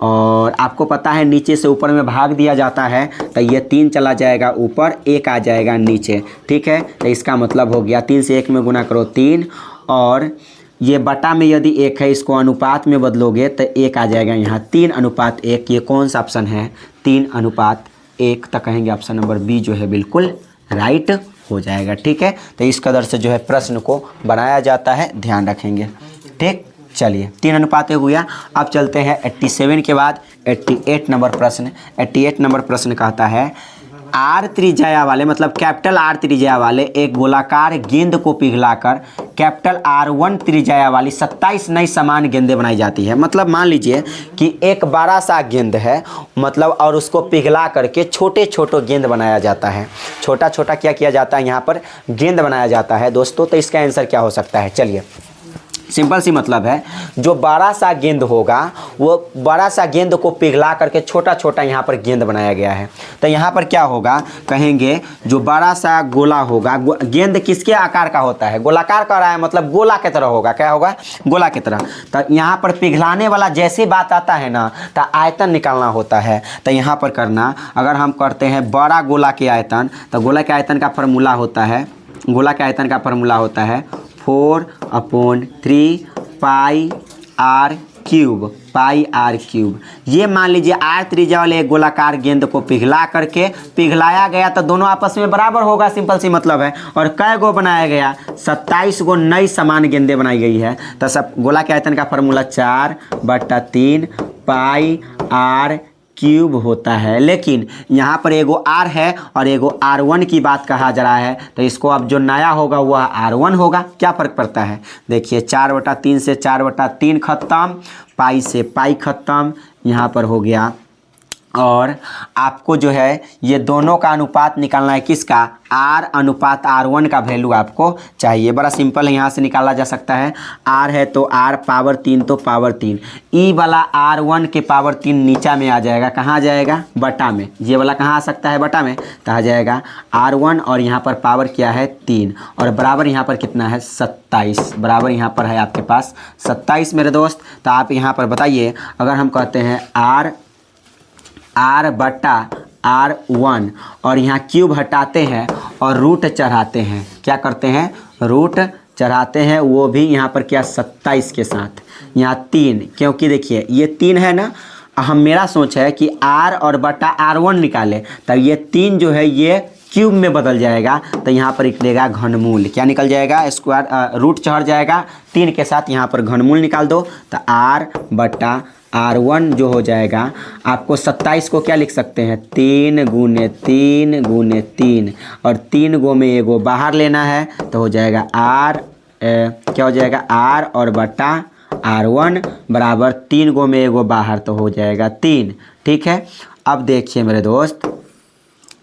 और आपको पता है नीचे से ऊपर में भाग दिया जाता है तो ये 3 चला जाएगा ऊपर, 1 आ जाएगा नीचे। ठीक है, तो इसका मतलब हो गया 3 से 1 में गुना करो 3, और ये बटा में यदि 1 है, इसको अनुपात में बदलोगे तो 1 आ जाएगा यहाँ 3:1। ये कौन सा ऑप्शन है 3:1, तो कहेंगे ऑप्शन नंबर बी जो है बिल्कुल राइट हो जाएगा। ठीक है, तो इस कदर से जो है प्रश्न को बनाया जाता है, ध्यान रखेंगे। ठीक, चलिए 3:1 हो गया। अब चलते हैं 87 के बाद 88 नंबर प्रश्न। 88 नंबर प्रश्न कहता है R त्रिज्या वाले, मतलब कैपिटल R त्रिज्या वाले एक गोलाकार गेंद को पिघलाकर कैपिटल R1 त्रिज्या वाली 27 नई समान गेंदें बनाई जाती है। मतलब मान लीजिए कि एक बड़ा सा गेंद है, मतलब, और उसको पिघला करके छोटे छोटे गेंद बनाया जाता है। छोटा छोटा क्या किया जाता है, यहाँ पर गेंद बनाया जाता है दोस्तों। तो इसका आंसर क्या हो सकता है, चलिए सिंपल सी मतलब है, जो बड़ा सा गेंद होगा वो बड़ा सा गेंद को पिघला करके छोटा छोटा यहाँ पर गेंद बनाया गया है। तो यहाँ पर क्या होगा, कहेंगे जो बड़ा सा गोला होगा, गेंद किसके आकार का होता है, गोलाकार का रहा है, मतलब गोला की तरह होगा। क्या होगा, गोला की तरह। तो यहाँ पर पिघलाने वाला जैसी बात आता है ना, तो आयतन निकालना होता है। तो यहाँ पर करना, अगर हम करते हैं बड़ा गोला के आयतन, तो गोला के आयतन का फार्मूला होता है गोला के आयतन का फॉर्मूला होता है 4/3 पाई आर क्यूब। ये मान लीजिए आर त्रिज्या वाले एक गोलाकार गेंद को पिघलाया गया तो दोनों आपस में बराबर होगा, सिंपल सी मतलब है। और कै गो बनाया गया, 27 गो नई समान गेंदें बनाई गई है। तो सब गोला के आयतन का फॉर्मूला 4/3 पाई आर क्यूब होता है। लेकिन यहाँ पर एगो आर है और एगो R1 की बात कहा जा रहा है, तो इसको अब जो नया होगा वह R1 होगा। क्या फ़र्क पड़ता है, देखिए 4/3 से 4/3 खत्म, पाई से पाई खत्म, यहाँ पर हो गया। और आपको जो है ये दोनों का अनुपात निकालना है, किसका, R अनुपात R1 का वैल्यू आपको चाहिए। बड़ा सिंपल है, यहाँ से निकाला जा सकता है। R है तो R पावर 3 तो पावर 3, ई वाला R1 के पावर 3 नीचा में आ जाएगा, कहाँ आ जाएगा, बटा में। ये वाला कहाँ आ सकता है, बटा में, तो आ जाएगा R1 और यहाँ पर पावर क्या है 3 और बराबर यहाँ पर कितना है 27, बराबर यहाँ पर है आपके पास 27 मेरे दोस्त। तो आप यहाँ पर बताइए, अगर हम कहते हैं R बटा R1 और यहाँ क्यूब हटाते हैं और रूट चढ़ाते हैं, क्या करते हैं, रूट चढ़ाते हैं, वो भी यहाँ पर क्या 27 के साथ, यहाँ 3, क्योंकि देखिए ये 3 है ना, मेरा सोच है कि R और बटा R1 निकाले, तो ये 3 जो है ये क्यूब में बदल जाएगा, तो यहाँ पर निकलेगा घनमूल, क्या निकल जाएगा, स्क्वायर, रूट चढ़ जाएगा 3 के साथ, यहाँ पर घनमूल निकाल दो, तो R बटा R1 जो हो जाएगा, आपको 27 को क्या लिख सकते हैं, 3 गुने 3 और 3 गो में एगो बाहर लेना है, तो हो जाएगा क्या हो जाएगा, R और बटा R1 बराबर 3 गो में एगो बाहर, तो हो जाएगा 3। ठीक है, अब देखिए मेरे दोस्त,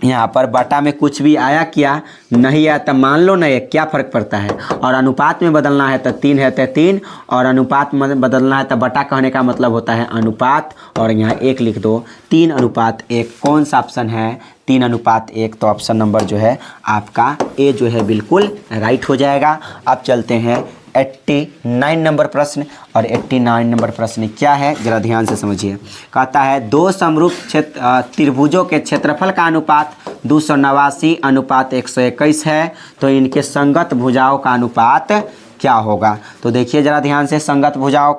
यहाँ पर बटा में कुछ भी आया क्या, नहीं आया, तो मान लो नहीं, क्या फ़र्क पड़ता है। और अनुपात में बदलना है तो 3 है तो 3, और अनुपात में बदलना है तो बटा कहने का मतलब होता है अनुपात, और यहाँ 1 लिख दो। 3/1 कौन सा ऑप्शन है, 3/1, तो ऑप्शन नंबर जो है आपका ए जो है बिल्कुल राइट हो जाएगा। अब चलते हैं 89 नंबर प्रश्न, और 89 नंबर प्रश्न क्या है, जरा ध्यान से समझिए। कहता है 2 समरूप त्रिभुजों के क्षेत्रफल का अनुपात 289/121 है, तो इनके संगत भुजाओं का अनुपात क्या होगा। तो देखिए जरा ध्यान से, संगत भुजाओं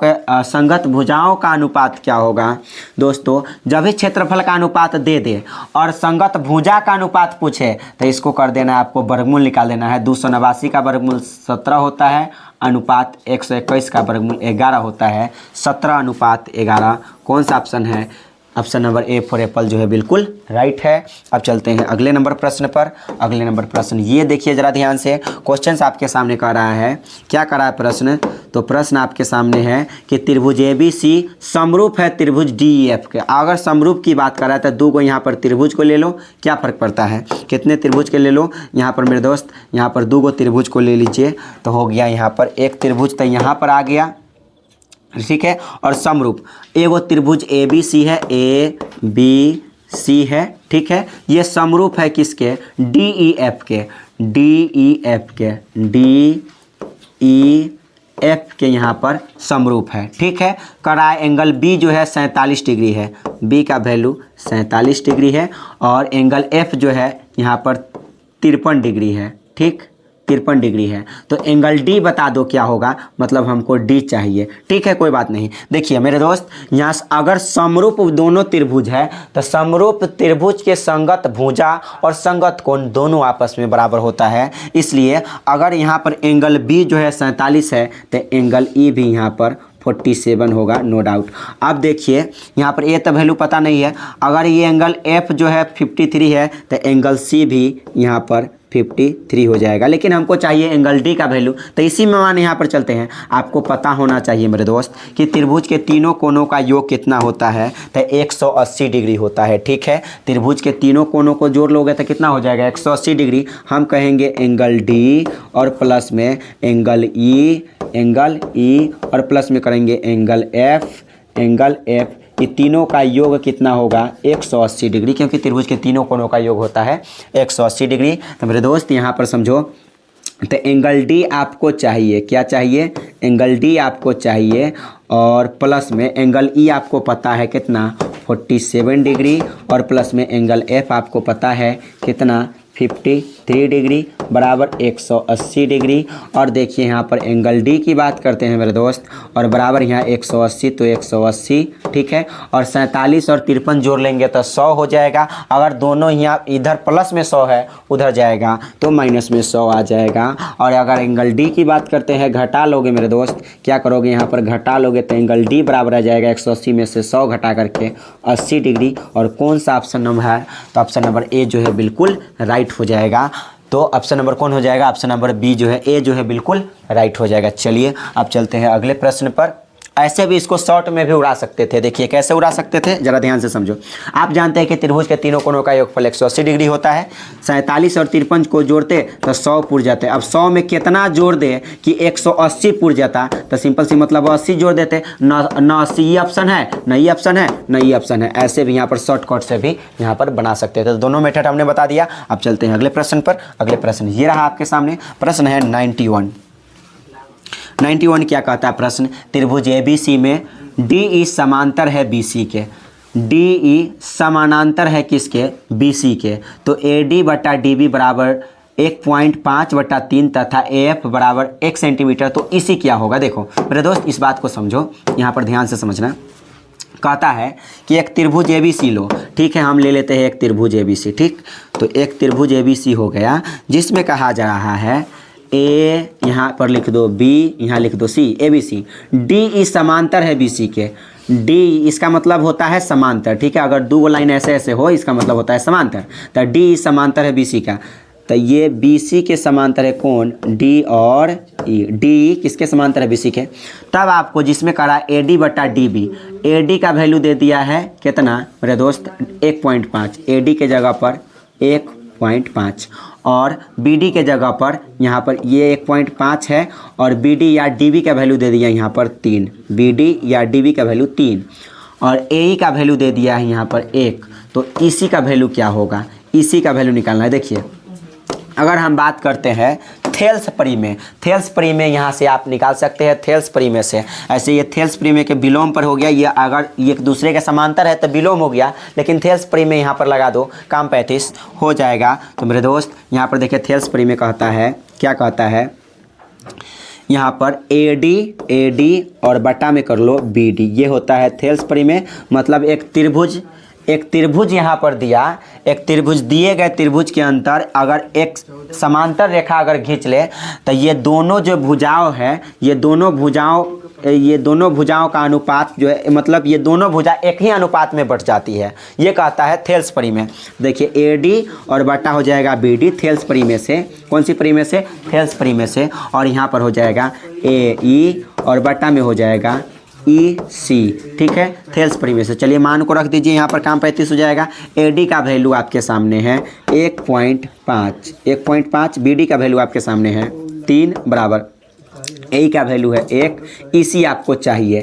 का अनुपात क्या होगा दोस्तों। जब भी क्षेत्रफल का अनुपात दे दे और संगत भुजा का अनुपात पूछे, तो इसको कर देना है, आपको वर्गमूल निकाल देना है। 289 का वर्गमूल 17 होता है, अनुपात 121 का वर्गमूल 11 होता है, 17/11। कौन सा ऑप्शन है, option number A for Apple जो है बिल्कुल राइट है। अब चलते हैं अगले नंबर प्रश्न पर। अगले नंबर प्रश्न ये देखिए जरा ध्यान से, क्वेश्चन आपके सामने कर रहा है, क्या कर रहा है प्रश्न, तो प्रश्न आपके सामने है कि त्रिभुज ABC समरूप है त्रिभुज DEF के। अगर समरूप की बात कर रहा है तो 2 गो यहाँ पर त्रिभुज को ले लो, क्या फ़र्क पड़ता है, कितने त्रिभुज के ले लो, यहाँ पर मेरे दोस्त यहाँ पर 2 गो त्रिभुज को ले लीजिए, तो हो गया यहाँ पर एक त्रिभुज, तो यहाँ पर आ गया, ठीक है। और समरूप एगो त्रिभुज ABC है, ABC है, ठीक है। ये समरूप है किसके, DEF के यहाँ पर समरूप है, ठीक है। कराए एंगल B जो है 47 डिग्री है, B का वैल्यू 47 डिग्री है, और एंगल F जो है यहाँ पर 53 डिग्री है, ठीक, 53 डिग्री है। तो एंगल D बता दो क्या होगा, मतलब हमको D चाहिए, ठीक है, कोई बात नहीं। देखिए मेरे दोस्त, यहाँ अगर समरूप दोनों त्रिभुज है तो समरूप त्रिभुज के संगत भुजा और संगत कोण दोनों आपस में बराबर होता है। इसलिए अगर यहाँ पर एंगल B जो है 47 है, तो एंगल E भी यहाँ पर 47 होगा, नो डाउट। अब देखिए यहाँ पर ए तो वैल्यू पता नहीं है, अगर ये एंगल F जो है 53 है, तो एंगल C भी यहाँ पर 53 हो जाएगा, लेकिन हमको चाहिए एंगल D का वैल्यू, तो इसी में मान यहाँ पर चलते हैं। आपको पता होना चाहिए मेरे दोस्त कि त्रिभुज के तीनों कोणों का योग कितना होता है, तो 180 डिग्री होता है, ठीक है। त्रिभुज के तीनों कोणों को जोड़ लोगे तो कितना हो जाएगा, 180 डिग्री। हम कहेंगे एंगल D और प्लस में एंगल E और प्लस में करेंगे एंगल F, ये तीनों का योग कितना होगा, 180 डिग्री, क्योंकि त्रिभुज के तीनों कोणों का योग होता है 180 डिग्री। तो मेरे दोस्त यहाँ पर समझो, तो एंगल D आपको चाहिए, क्या चाहिए, एंगल D आपको चाहिए, और प्लस में एंगल E आपको पता है कितना, 47 डिग्री, और प्लस में एंगल F आपको पता है कितना, 53 3 डिग्री बराबर 180 डिग्री। और देखिए यहाँ पर एंगल डी की बात करते हैं मेरे दोस्त, और बराबर यहाँ 180 तो 180, ठीक है। और 47 और 53 जोड़ लेंगे तो 100 हो जाएगा। अगर दोनों यहाँ इधर प्लस में 100 है उधर जाएगा तो माइनस में 100 आ जाएगा। और अगर एंगल डी की बात करते हैं, घटा लोगे मेरे दोस्त, क्या करोगे यहाँ पर घटा लोगे तो एंगल डी बराबर आ जाएगा 180 में से 100 घटा करके 80 डिग्री। और कौन सा ऑप्शन नंबर है, तो ऑप्शन नंबर ए जो है बिल्कुल राइट हो जाएगा। तो ऑप्शन नंबर कौन हो जाएगा, ऑप्शन नंबर बी जो है, ए जो है बिल्कुल राइट हो जाएगा। चलिए अब चलते हैं अगले प्रश्न पर। ऐसे भी इसको शॉर्ट में भी उड़ा सकते थे। देखिए कैसे उड़ा सकते थे, जरा ध्यान से समझो। आप जानते हैं कि त्रिभुज के तीनों कोणों का योगफल 180 डिग्री होता है। 47 और 53 को जोड़ते तो 100 पुर जाते। अब 100 में कितना जोड़ दे कि 180 पुर जाता, तो सिंपल सी मतलब 80 जोड़ देते। न 80 ये ऑप्शन है, न ये ऑप्शन है, न ये ऑप्शन है। ऐसे भी यहाँ पर शॉर्टकट से भी यहाँ पर बना सकते थे। तो दोनों मेथड हमने बता दिया। अब चलते हैं अगले प्रश्न पर। अगले प्रश्न ये रहा आपके सामने, प्रश्न है 91 क्या कहता है प्रश्न, त्रिभुज ABC में DE समांतर है BC के। DE समानांतर है किसके, BC के। तो AD बटा DB बराबर 1.5/3 तथा AF बराबर 1 सेंटीमीटर। तो इसी क्या होगा, देखो मेरे दोस्त इस बात को समझो, यहाँ पर ध्यान से समझना। कहता है कि एक त्रिभुज ABC लो, ठीक है। हम ले लेते हैं एक त्रिभुज ABC, ठीक। तो एक त्रिभुज ABC हो गया जिसमें कहा जा रहा है ए यहाँ पर लिख दो, बी यहाँ लिख दो, सी, ABC। DE समांतर है BC के। D इसका मतलब होता है समांतर, ठीक है। अगर दो लाइन ऐसे ऐसे हो इसका मतलब होता है समांतर। तो DE समांतर है BC का। तो ये BC के समांतर है कौन, D और E। D किसके समांतर है BC के। तब आपको जिसमें करा AD बटा DB, AD का वैल्यू दे दिया है कितना मेरे दोस्त, 1.5। AD के जगह पर 1.5 और BD के जगह पर यहाँ पर ये 1.5 है और BD या DB का वैल्यू दे दिया यहाँ पर 3। BD या DB का वैल्यू 3 और AE का वैल्यू दे दिया है यहाँ पर 1। तो इसी का वैल्यू क्या होगा, इसी का वैल्यू निकालना है। देखिए अगर हम बात करते हैं थेल्स परिमेय में यहाँ से आप निकाल सकते हैं थेल्स परिमेय से। ऐसे ये थेल्स परिमेय के विलोम पर हो गया, ये अगर ये एक दूसरे के समांतर है तो विलोम हो गया, लेकिन थेल्स परिमेय यहाँ पर लगा दो, काम 35 हो जाएगा। तो मेरे दोस्त यहाँ पर देखिए थेल्स परिमेय कहता है, क्या कहता है यहाँ पर AD और बटा में कर लो BD, ये होता है थेल्स परिमेय। मतलब एक त्रिभुज यहाँ पर दिया, एक त्रिभुज दिए गए त्रिभुज के अंतर अगर एक समांतर रेखा अगर खींच ले तो ये दोनों जो भुजाओं है, ये दोनों भुजाओं का अनुपात जो है, मतलब ये दोनों भुजा एक ही अनुपात में बढ़ जाती है। ये कहता है थेल्स परिमेय। देखिए AD और बटा हो जाएगा BD थेल्स परिमेय से। कौन सी परिमेय से, थेल्स परिमेय से। और यहाँ पर हो जाएगा AE और बटा में हो जाएगा EC, ठीक है, थेल्स परिमेय से। चलिए मान को रख दीजिए यहाँ पर, काम 35 हो जाएगा। AD का वैल्यू आपके सामने है 1.5, BD का वैल्यू आपके सामने है 3 बराबर AE का वैल्यू है 1। EC आपको चाहिए,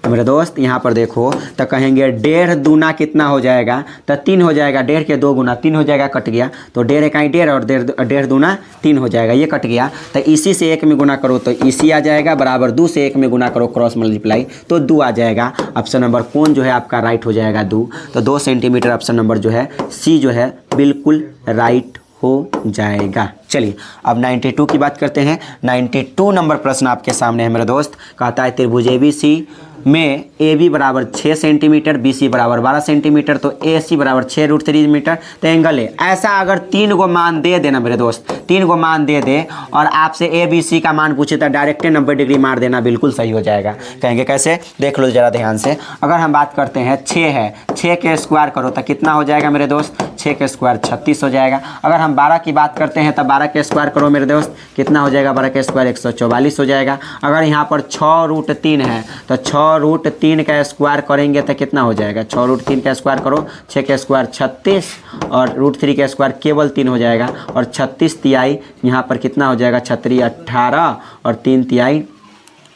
तो मेरे दोस्त यहाँ पर देखो तो कहेंगे 1.5 दूना कितना हो जाएगा, तो 3 हो जाएगा। 1.5 के 2 गुना 3 हो जाएगा, कट गया। तो 1.5 इकाई 1.5 और 1.5 दूना 3 हो जाएगा, ये कट गया। तो EC से 1 में गुना करो तो EC आ जाएगा, बराबर 2 से 1 में गुना करो क्रॉस मल्टीप्लाई तो 2 आ जाएगा। ऑप्शन नंबर कौन जो है आपका राइट हो जाएगा, 2। तो 2 सेंटीमीटर ऑप्शन नंबर जो है C जो है बिल्कुल राइट हो जाएगा। चलिए अब 92 की बात करते हैं। 92 नंबर प्रश्न आपके सामने है मेरे दोस्त। कहता है त्रिभुज ABC में AB बराबर 6 सेंटीमीटर, BC बराबर 12 सेंटीमीटर, तो AC बराबर 6√3 मीटर। तो एंगल है ऐसा, अगर 3 को मान दे देना मेरे दोस्त, 3 को मान दे दे और आपसे ABC का मान पूछे तो डायरेक्ट 90 डिग्री मार देना, बिल्कुल सही हो जाएगा। कहेंगे कैसे, देख लो जरा ध्यान से। अगर हम बात करते हैं 6 है, 6 के स्क्वायर करो तो कितना हो जाएगा मेरे दोस्त, 6 के स्क्वायर 36 हो जाएगा। अगर हम 12 की बात करते हैं तो 12 के स्क्वायर करो मेरे दोस्त, कितना हो जाएगा, 12 के स्क्वायर 144 हो जाएगा। अगर यहाँ पर 6√3 है तो 6√3 का स्क्वायर करेंगे तो कितना हो जाएगा, 6√3 का स्क्वायर करो, 6 के स्क्वायर 36 और √3 का स्क्वायर केवल 3 हो जाएगा। और 36 तिहाई यहाँ पर कितना हो जाएगा, 36 18 और 3 तिहाई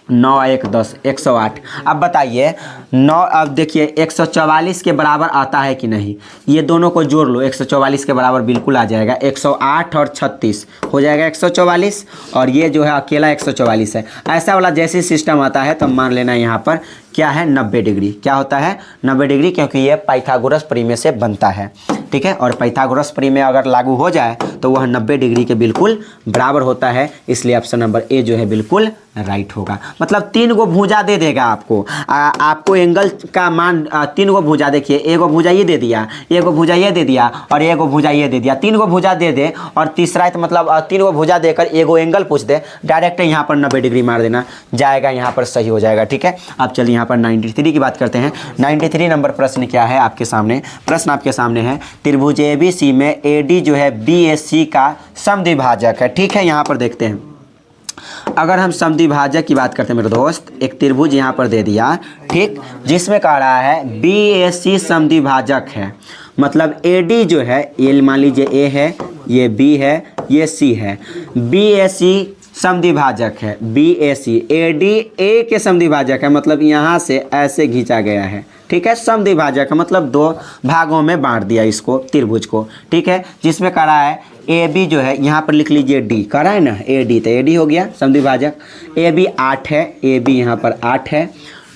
9 1 10 108। अब बताइए 9, अब देखिए 144 के बराबर आता है कि नहीं, ये दोनों को जोड़ लो, 144 के बराबर बिल्कुल आ जाएगा। 108 और 36 हो जाएगा 144 और ये जो है अकेला 144 है। ऐसा वाला जैसे सिस्टम आता है तो मान लेना यहाँ पर क्या है, 90 डिग्री। क्या होता है, 90 डिग्री, क्योंकि ये पाइथागोरस परिमेय से बनता है। ठीक है। और पाइथागोरस प्रमेय अगर लागू हो जाए तो वह 90 डिग्री के बिल्कुल बराबर होता है, इसलिए ऑप्शन नंबर ए जो है बिल्कुल राइट होगा। मतलब 3 गो भुजा दे देगा आपको, आपको एंगल का मान 3 गो भुजा, देखिए एगो भुजा ये दे दिया, एगो भुजा ये दे दिया और एगो भुजा ये दे दिया, 3 गो भुजा दे दे और तीसरा तो मतलब 3 गो भुजा देकर एगो एंगल पूछ दे, डायरेक्ट यहाँ पर 90 डिग्री मार देना जाएगा, यहाँ पर सही हो जाएगा, ठीक है। अब चलिए यहाँ पर 93 की बात करते हैं। 93 नंबर प्रश्न क्या है आपके सामने? प्रश्न आपके सामने है त्रिभुज ABC में AD जो है BAC का समद्विभाजक है, ठीक है। यहाँ पर देखते हैं, अगर हम समद्विभाजक की बात करते हैं मेरे दोस्त, एक त्रिभुज यहाँ पर दे दिया, ठीक, जिसमें कह रहा है BAC समद्विभाजक है, मतलब AD जो है, ये मान लीजिए A है, ये B है, ये C है, BAC समद्विभाजक है, BAC AD A के समद्विभाजक है, मतलब यहाँ से ऐसे खींचा गया है, ठीक है। समद्विभाजक है मतलब 2 भागों में बांट दिया इसको, त्रिभुज को, ठीक है। जिसमें कह रहा है AB जो है, यहाँ पर लिख लीजिए D, कह रहा है ना AD, तो AD हो गया समद्विभाजक। AB 8 है, AB यहाँ पर 8 है,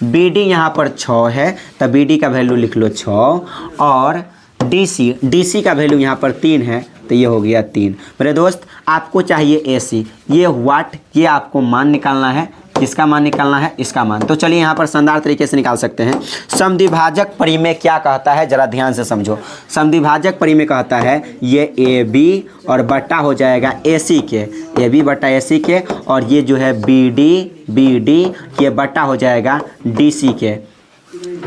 BD यहाँ पर 6 है, तो BD का वैल्यू लिख लो 6, और DC का वैल्यू यहाँ पर 3 है, तो ये हो गया 3। मेरे दोस्त आपको चाहिए AC, ये वाट, ये आपको मान निकालना है, किसका मान निकालना है? इसका मान। तो चलिए यहाँ पर शानदार तरीके से निकाल सकते हैं। समद्विभाजक परिमेय क्या कहता है, जरा ध्यान से समझो। समद्विभाजक परिमेय कहता है ये AB और बट्टा हो जाएगा AC के, AB बट्टा AC के, और ये जो है BD ये बट्टा हो जाएगा DC के,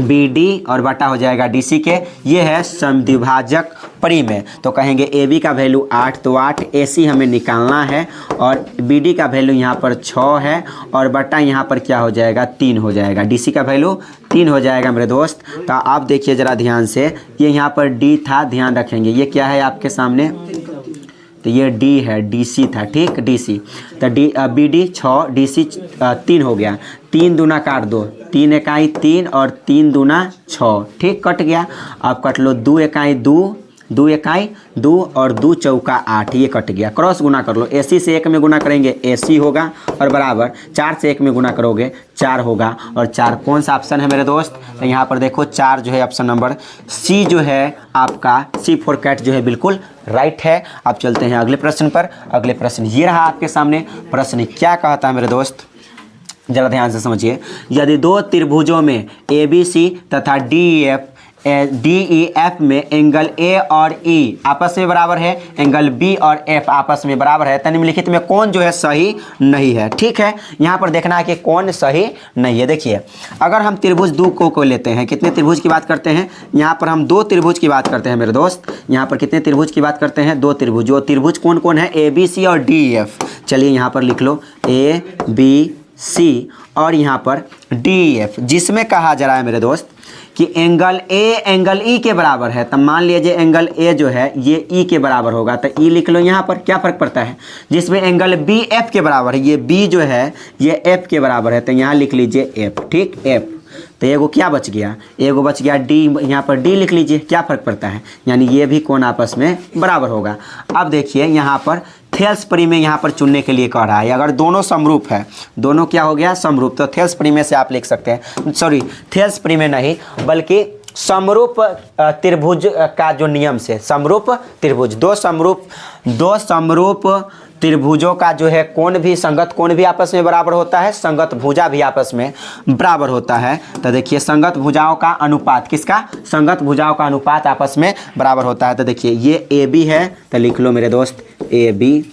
BD और बटा हो जाएगा DC के, ये है समद्विभाजक परिमेय। तो कहेंगे AB का वैल्यू 8, तो 8 AC हमें निकालना है, और BD का वैल्यू यहाँ पर 6 है, और बटा यहाँ पर क्या हो जाएगा 3 हो जाएगा, DC का वैल्यू 3 हो जाएगा मेरे दोस्त। तो आप देखिए ज़रा ध्यान से, ये यहाँ पर D था, ध्यान रखेंगे, ये क्या है आपके सामने, तो ये D है, DC था, ठीक, DC, तो BD 6, DC 3 हो गया, 3 दूना काट दो, 3 इकाई 3 और 3 दूना 6, ठीक, कट गया। अब कट लो 2 इकाई 2, 2 इकाई 2 और 2 चौका 8, ये कट गया। क्रॉस गुना कर लो, AC से 1 में गुना करेंगे AC होगा, और बराबर 4 से 1 में गुना करोगे 4 होगा, और 4 कौन सा ऑप्शन है मेरे दोस्त? तो यहाँ पर देखो 4 जो है ऑप्शन नंबर C जो है आपका, C फॉर कैट जो है बिल्कुल राइट है। अब चलते हैं अगले प्रश्न पर। अगले प्रश्न ये रहा आपके सामने। प्रश्न क्या कहता है मेरे दोस्त, जरा ध्यान से समझिए। यदि 2 त्रिभुजों में ABC तथा DEF में एंगल A और E आपस में बराबर है, एंगल B और F आपस में बराबर है, तो निम्नलिखित में कौन जो है सही नहीं है, ठीक है। यहाँ पर देखना है कि कौन सही नहीं है। देखिए अगर हम त्रिभुज 2 को लेते हैं, कितने त्रिभुज की बात करते हैं, यहाँ पर हम 2 त्रिभुज की बात करते हैं मेरे दोस्त। यहाँ पर कितने त्रिभुज की बात करते हैं? 2 त्रिभुज। जो त्रिभुज कौन कौन है? ABC और DEF। चलिए यहाँ पर लिख लो ABC और यहाँ पर DEF, जिसमें कहा जा रहा है मेरे दोस्त कि एंगल A एंगल E के बराबर है। तब मान लीजिए एंगल A जो है ये E के बराबर होगा, तो E लिख लो यहाँ पर, क्या फ़र्क पड़ता है। जिसमें एंगल B F के बराबर है, ये B जो है ये F के बराबर है, तो यहाँ लिख लीजिए F, ठीक, F। तो एगो क्या बच गया? एगो बच गया D, यहाँ पर D लिख लीजिए, क्या फ़र्क पड़ता है, यानी ये भी कौन आपस में बराबर होगा। अब देखिए यहाँ पर थेल्स परिमेय यहाँ पर चुनने के लिए कह रहा है। अगर दोनों समरूप है, दोनों क्या हो गया? समरूप, तो थेल्स परिमेय से आप लिख सकते हैं, सॉरी थेल्स परिमेय नहीं बल्कि समरूप त्रिभुज का जो नियम से, समरूप त्रिभुज, दो समरूप त्रिभुजों का जो है कोण भी, संगत कोण भी आपस में बराबर होता है, संगत भुजा भी आपस में बराबर होता है। तो देखिए संगत भुजाओं का अनुपात, किसका? संगत भुजाओं का अनुपात आपस में बराबर होता है। तो देखिए ये AB है, तो लिख लो मेरे दोस्त AB,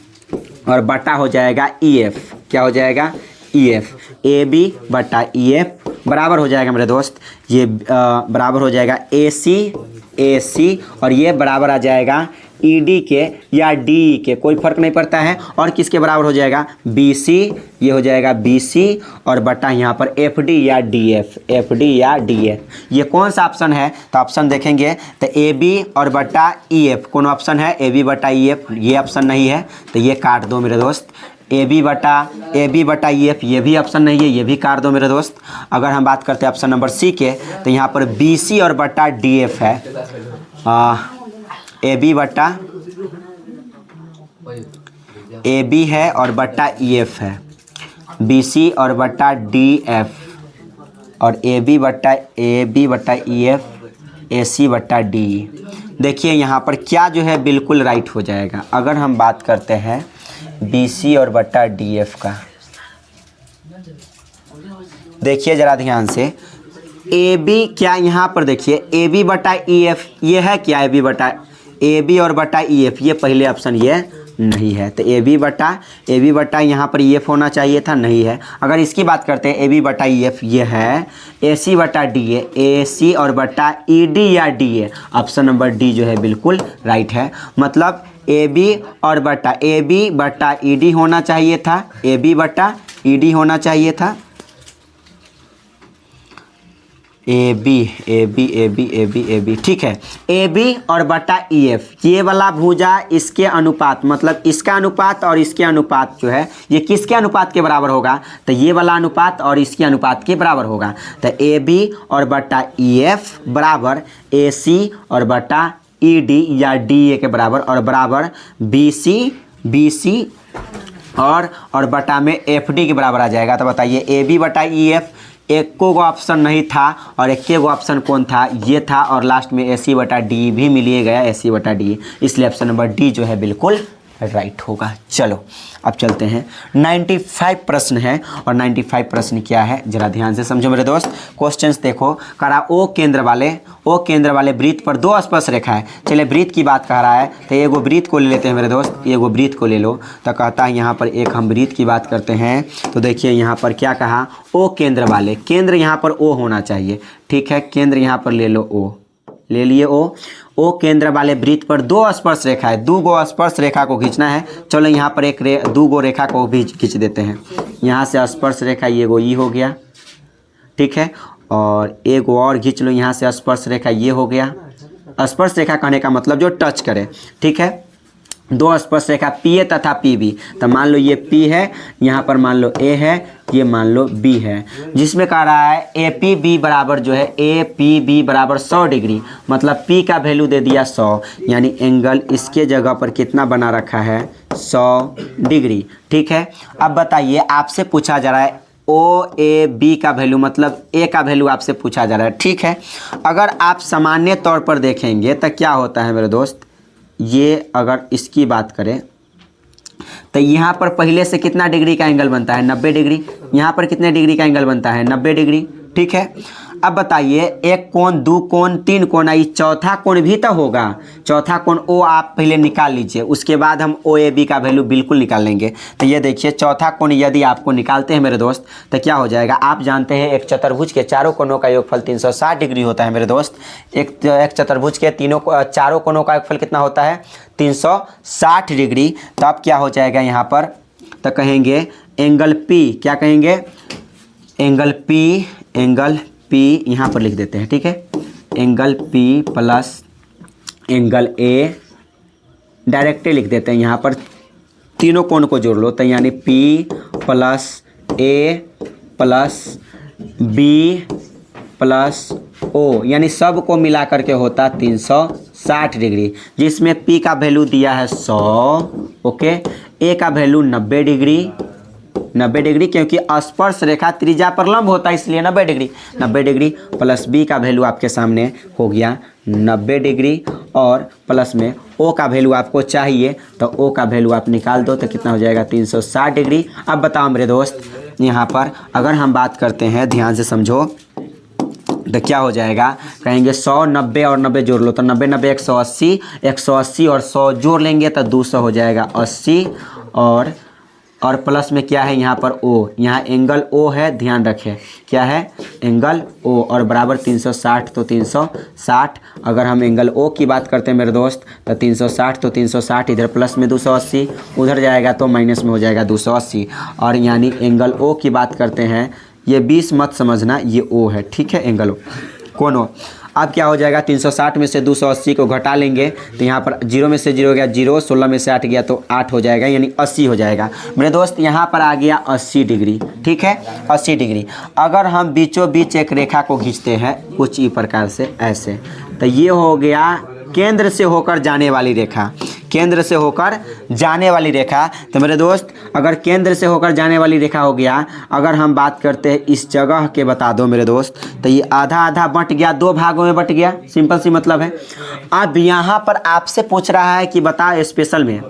और बटा हो जाएगा EF, क्या हो जाएगा? EF, AB बटा EF बराबर हो जाएगा मेरे दोस्त, ये बराबर हो जाएगा AC, और ये बराबर आ जाएगा ED के या DE के, कोई फर्क नहीं पड़ता है। और किसके बराबर हो जाएगा? BC, ये हो जाएगा BC, और बटा यहाँ पर FD या DF, ये कौन सा ऑप्शन है? तो ऑप्शन देखेंगे तो AB और बटा EF, कौन ऑप्शन है? AB बटा EF, ये ऑप्शन नहीं है, तो ये काट दो मेरे दोस्त। AB बटा EF, ये भी ऑप्शन नहीं है, ये भी काट दो मेरे दोस्त। अगर हम बात करते हैं ऑप्शन नंबर C के, तो यहाँ पर BC और बटा DF है, AB है और बटा EF है, BC और बटा DF, और AB बटा EF, AC बटा DE। देखिए यहाँ पर क्या जो है बिल्कुल राइट हो जाएगा। अगर हम बात करते हैं BC और बट्टा DF का, देखिए ज़रा ध्यान से, AB क्या यहाँ पर देखिए AB बटा EF ये है क्या, AB और बटा EF ये पहले ऑप्शन ये नहीं है, तो AB बटा यहाँ पर EF होना चाहिए था, नहीं है। अगर इसकी बात करते हैं AB बटा EF ये है AC बटा DA, AC और बटा ED या DA, ऑप्शन नंबर डी जो है बिल्कुल राइट है। मतलब AB बटा ED होना चाहिए था, AB बटा ED होना चाहिए था, AB ठीक है। AB और बटा EF ये वाला भुजा इसके अनुपात, मतलब इसका अनुपात और इसके अनुपात जो है ये किसके अनुपात के बराबर होगा, तो ये वाला अनुपात और इसके अनुपात के बराबर होगा। तो AB और बटा EF बराबर AC और बटा ED या DA के बराबर, और बराबर BC और बटा में FD के बराबर आ जाएगा। तो बताइए AB बटा EF एक को ऑप्शन नहीं था और एक को ऑप्शन कौन था, ये था, और लास्ट में AC बटा D भी मिलिए गया, AC बटा D, इसलिए ऑप्शन नंबर डी जो है बिल्कुल राइट होगा। चलो अब चलते हैं, 95 प्रश्न है, और 95 प्रश्न क्या है जरा ध्यान से समझो मेरे दोस्त। क्वेश्चंस देखो, करा ओ केंद्र वाले वृत्त पर 2 स्पर्श रेखा है। चलिए वृत्त की बात कर रहा है तो एगो वृत्त को ले लेते हैं मेरे दोस्त, एगो वृत्त को ले लो। तो कहता है यहाँ पर एक हम वृत्त की बात करते हैं, तो देखिए यहाँ पर क्या कहा, ओ केंद्र वाले, केंद्र यहाँ पर ओ होना चाहिए, ठीक है, केंद्र यहाँ पर ले लो ओ, ले लिए ओ केंद्र वाले वृत्त पर 2 स्पर्श रेखा है, 2 गो स्पर्श रेखा को खींचना है। चलो यहाँ पर 2 गो रेखा को भी खींच देते हैं। यहाँ से स्पर्श रेखा ये गो ई हो गया, ठीक है, और एक गो और खींच लो, यहाँ से स्पर्श रेखा ये हो गया। स्पर्श रेखा कहने का मतलब जो टच करे, ठीक है। 2 स्पर्श रेखा PA तथा PB, तो मान लो ये P है, यहाँ पर मान लो A है, ये मान लो B है, जिसमें कह रहा है APB बराबर जो है APB बराबर 100 डिग्री, मतलब P का वैल्यू दे दिया 100, यानी एंगल इसके जगह पर कितना बना रखा है 100 डिग्री, ठीक है। अब बताइए आपसे पूछा जा रहा है OAB का वैल्यू, मतलब A का वैल्यू आपसे पूछा जा रहा है, ठीक है। अगर आप सामान्य तौर पर देखेंगे तो क्या होता है मेरे दोस्त, ये अगर इसकी बात करें तो यहाँ पर पहले से कितना डिग्री का एंगल बनता है 90 डिग्री, यहाँ पर कितने डिग्री का एंगल बनता है 90 डिग्री, ठीक है। अब बताइए एक कोण, 2 कोण, 3 कोण, ये चौथा कोण भी तो होगा, चौथा कोण O आप पहले निकाल लीजिए, उसके बाद हम OAB का वैल्यू बिल्कुल निकाल लेंगे। तो ये देखिए चौथा कोण यदि आपको निकालते हैं मेरे दोस्त तो क्या हो जाएगा, आप जानते हैं एक चतुर्भुज के चारों कोणों का योगफल 360 डिग्री होता है मेरे दोस्त। एक चतुर्भुज के चारों कोणों का योगफल कितना होता है 360 डिग्री। तो अब क्या हो जाएगा यहाँ पर, तो कहेंगे एंगल P, क्या कहेंगे, एंगल P यहाँ पर लिख देते हैं, ठीक है, angle P plus angle A directly लिख देते हैं, यहाँ पर तीनों कोण को जोड़ लो, तो यानी P plus A plus B plus O, यानी सब को मिला करके होता 360 डिग्री, जिसमें P का वैल्यू दिया है 100, ओके, A का वैल्यू 90 डिग्री, क्योंकि स्पर्श रेखा त्रिज्या पर लंब होता है इसलिए 90 डिग्री प्लस B का वैल्यू आपके सामने हो गया 90 डिग्री, और प्लस में O का वैल्यू आपको चाहिए तो O का वैल्यू आप निकाल दो तो कितना हो जाएगा 360 डिग्री। अब बताओ मेरे दोस्त, यहाँ पर अगर हम बात करते हैं, ध्यान से समझो, तो क्या हो जाएगा, कहेंगे 100, 90 और 90 जोड़ लो, तो 90 90 180, 180 और 100 जोड़ लेंगे तो 200 हो जाएगा 80, और प्लस में क्या है यहाँ पर O, यहाँ एंगल O है, ध्यान रखें क्या है एंगल O, और बराबर 360, तो 360। अगर हम एंगल O की बात करते हैं मेरे दोस्त तो 360, तो 360 इधर प्लस में 280 उधर जाएगा तो माइनस में हो जाएगा 280, और यानी एंगल O की बात करते हैं, ये 20 मत समझना, ये O है, ठीक है, एंगल O कौन हो। अब क्या हो जाएगा 360 में से 280 को घटा लेंगे तो यहाँ पर 0 में से 0 हो गया 0, 16 में से 8 गया तो 8 हो जाएगा, यानी 80 हो जाएगा मेरे दोस्त। यहाँ पर आ गया 80 डिग्री, ठीक है, 80 डिग्री। अगर हम बीचों बीच एक रेखा को खींचते हैं कुछ इस प्रकार से ऐसे, तो ये हो गया केंद्र से होकर जाने वाली रेखा, केंद्र से होकर जाने वाली रेखा। तो मेरे दोस्त अगर केंद्र से होकर जाने वाली रेखा हो गया, अगर हम बात करते हैं इस जगह के बता दो मेरे दोस्त, तो ये आधा आधा बंट गया, 2 भागों में बंट गया, सिंपल सी मतलब है। अब यहाँ पर आपसे पूछ रहा है कि बता स्पेशल में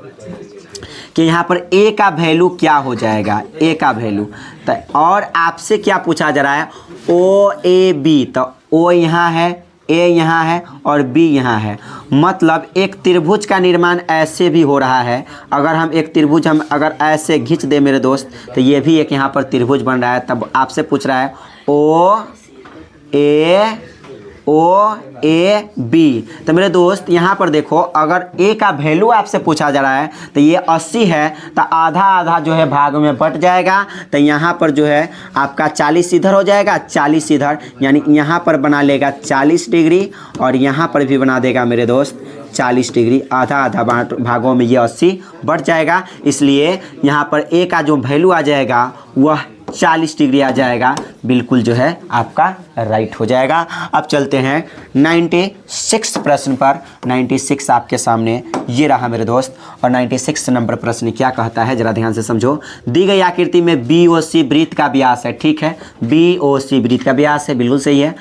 कि यहाँ पर ए का वैल्यू क्या हो जाएगा, ए का वैल्यू। तो और आपसे क्या पूछा जा रहा है, ओ ए बी। तो ओ यहाँ है, ए यहाँ है और बी यहाँ है, मतलब एक त्रिभुज का निर्माण ऐसे भी हो रहा है। अगर हम एक त्रिभुज हम अगर ऐसे खींच दे मेरे दोस्त, तो ये भी एक यहाँ पर त्रिभुज बन रहा है। तब आपसे पूछ रहा है ओ ए बी। तो मेरे दोस्त यहाँ पर देखो, अगर ए का वैल्यू आपसे पूछा जा रहा है तो ये 80 है, तो आधा आधा जो है भाग में बट जाएगा। तो यहाँ पर जो है आपका 40 इधर हो जाएगा, 40 इधर, यानी यहाँ पर बना लेगा 40 डिग्री और यहाँ पर भी बना देगा मेरे दोस्त 40 डिग्री। आधा आधा भागों में ये 80 बढ़ जाएगा, इसलिए यहाँ पर ए का जो वैल्यू आ जाएगा वह 40 डिग्री आ जाएगा, बिल्कुल जो है आपका राइट हो जाएगा। अब चलते हैं 96 प्रश्न पर। 96 आपके सामने ये रहा मेरे दोस्त, और 96 नंबर प्रश्न क्या कहता है जरा ध्यान से समझो। दी गई आकृति में BOC वृत्त का व्यास है, ठीक है, BOC वृत्त का व्यास है, बिल्कुल सही है।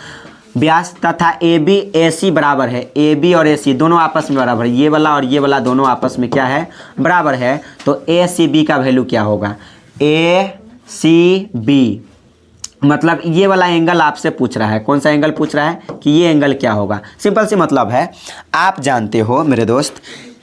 व्यास तथा AB AC बराबर है, AB और AC दोनों आपस में बराबर है, ये वाला और ये वाला दोनों आपस में क्या है, बराबर है। तो ACB का वैल्यू क्या होगा, ACB मतलब ये वाला एंगल आपसे पूछ रहा है। कौन सा एंगल पूछ रहा है कि ये एंगल क्या होगा, सिंपल सी मतलब है। आप जानते हो मेरे दोस्त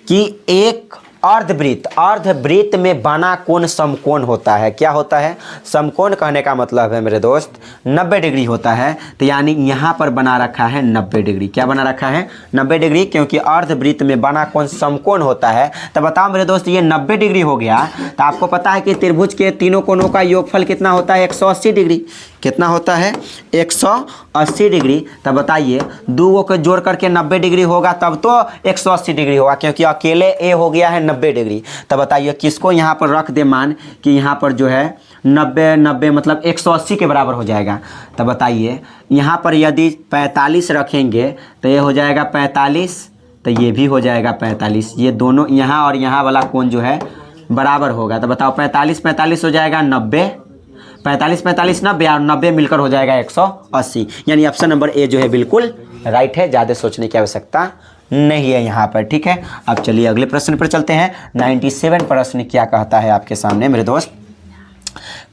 कि एक अर्धवृत्त में बना कोण समकोण होता है। क्या होता है, समकोण कहने का मतलब है मेरे दोस्त 90 डिग्री होता है। तो यानी यहाँ पर बना रखा है 90 डिग्री। क्या बना रखा है, 90 डिग्री, क्योंकि अर्धवृत्त में बना कोण समकोण होता है। तो बताओ मेरे दोस्त ये 90 डिग्री हो गया, तो आपको पता है कि त्रिभुज के तीनों कोणों का योगफल कितना होता है, 180 डिग्री। कितना होता है, 180 डिग्री। तब बताइए 2 को जोड़ करके 90 डिग्री होगा, तब तो 180 डिग्री होगा, क्योंकि अकेले ए हो गया है 90 डिग्री। तब बताइए किसको यहाँ पर रख दे मान कि यहाँ पर जो है 90 मतलब 180 के बराबर हो जाएगा। तब बताइए यहाँ पर यदि 45 रखेंगे तो ये हो जाएगा 45, तो ये भी हो जाएगा 45। ये दोनों यहाँ और यहाँ वाला कोण जो है बराबर होगा। तो बताओ 45 हो जाएगा 90, 45 90 और 90 मिलकर हो जाएगा 180। यानी ऑप्शन नंबर ए जो है बिल्कुल राइट है, ज़्यादा सोचने की आवश्यकता नहीं है यहाँ पर, ठीक है। अब चलिए अगले प्रश्न पर चलते हैं। 97 प्रश्न क्या कहता है आपके सामने मेरे दोस्त।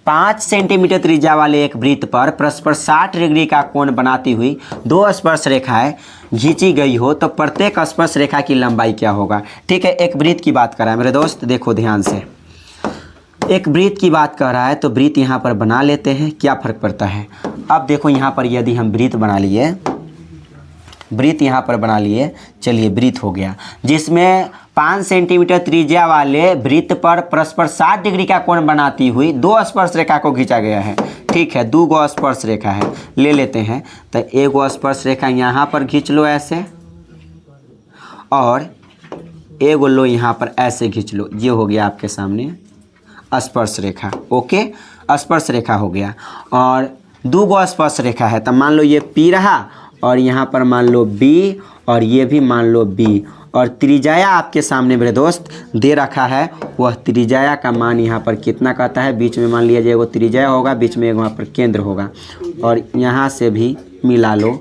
5 सेंटीमीटर त्रिज्या वाले एक वृत्त पर परस्पर 60 डिग्री का कोण बनाती हुई 2 स्पर्श रेखाएं खींची गई हो, तो प्रत्येक स्पर्श रेखा की लंबाई क्या होगा। ठीक है, एक वृत्त की बात कर रहा है मेरे दोस्त, देखो ध्यान से, एक वृत्त की बात कर रहा है। तो वृत्त यहाँ पर बना लेते हैं, क्या फ़र्क पड़ता है। अब देखो यहाँ पर यदि हम वृत्त बना लिए, वृत्त यहाँ पर बना लिए, चलिए वृत्त हो गया, जिसमें 5 सेंटीमीटर त्रिज्या वाले वृत्त पर परस्पर 60 डिग्री का कोण बनाती हुई 2 स्पर्श रेखा को खींचा गया है। ठीक है, 2 स्पर्श रेखा है, ले लेते हैं। तो 1 स्पर्श रेखा यहाँ पर खींच लो ऐसे, और 1 लो यहाँ पर ऐसे खींच लो। ये हो गया आपके सामने स्पर्श रेखा। ओके, स्पर्श रेखा हो गया, और 2 स्पर्श रेखा है। तो मान लो ये P रहा, और यहाँ पर मान लो B, और ये भी मान लो B, और त्रिज्या आपके सामने मेरे दोस्त दे रखा है। वह त्रिज्या का मान यहाँ पर कितना कहता है, बीच में मान लिया जाए वो त्रिज्या होगा, बीच में एक वहाँ पर केंद्र होगा, और यहाँ से भी मिला लो,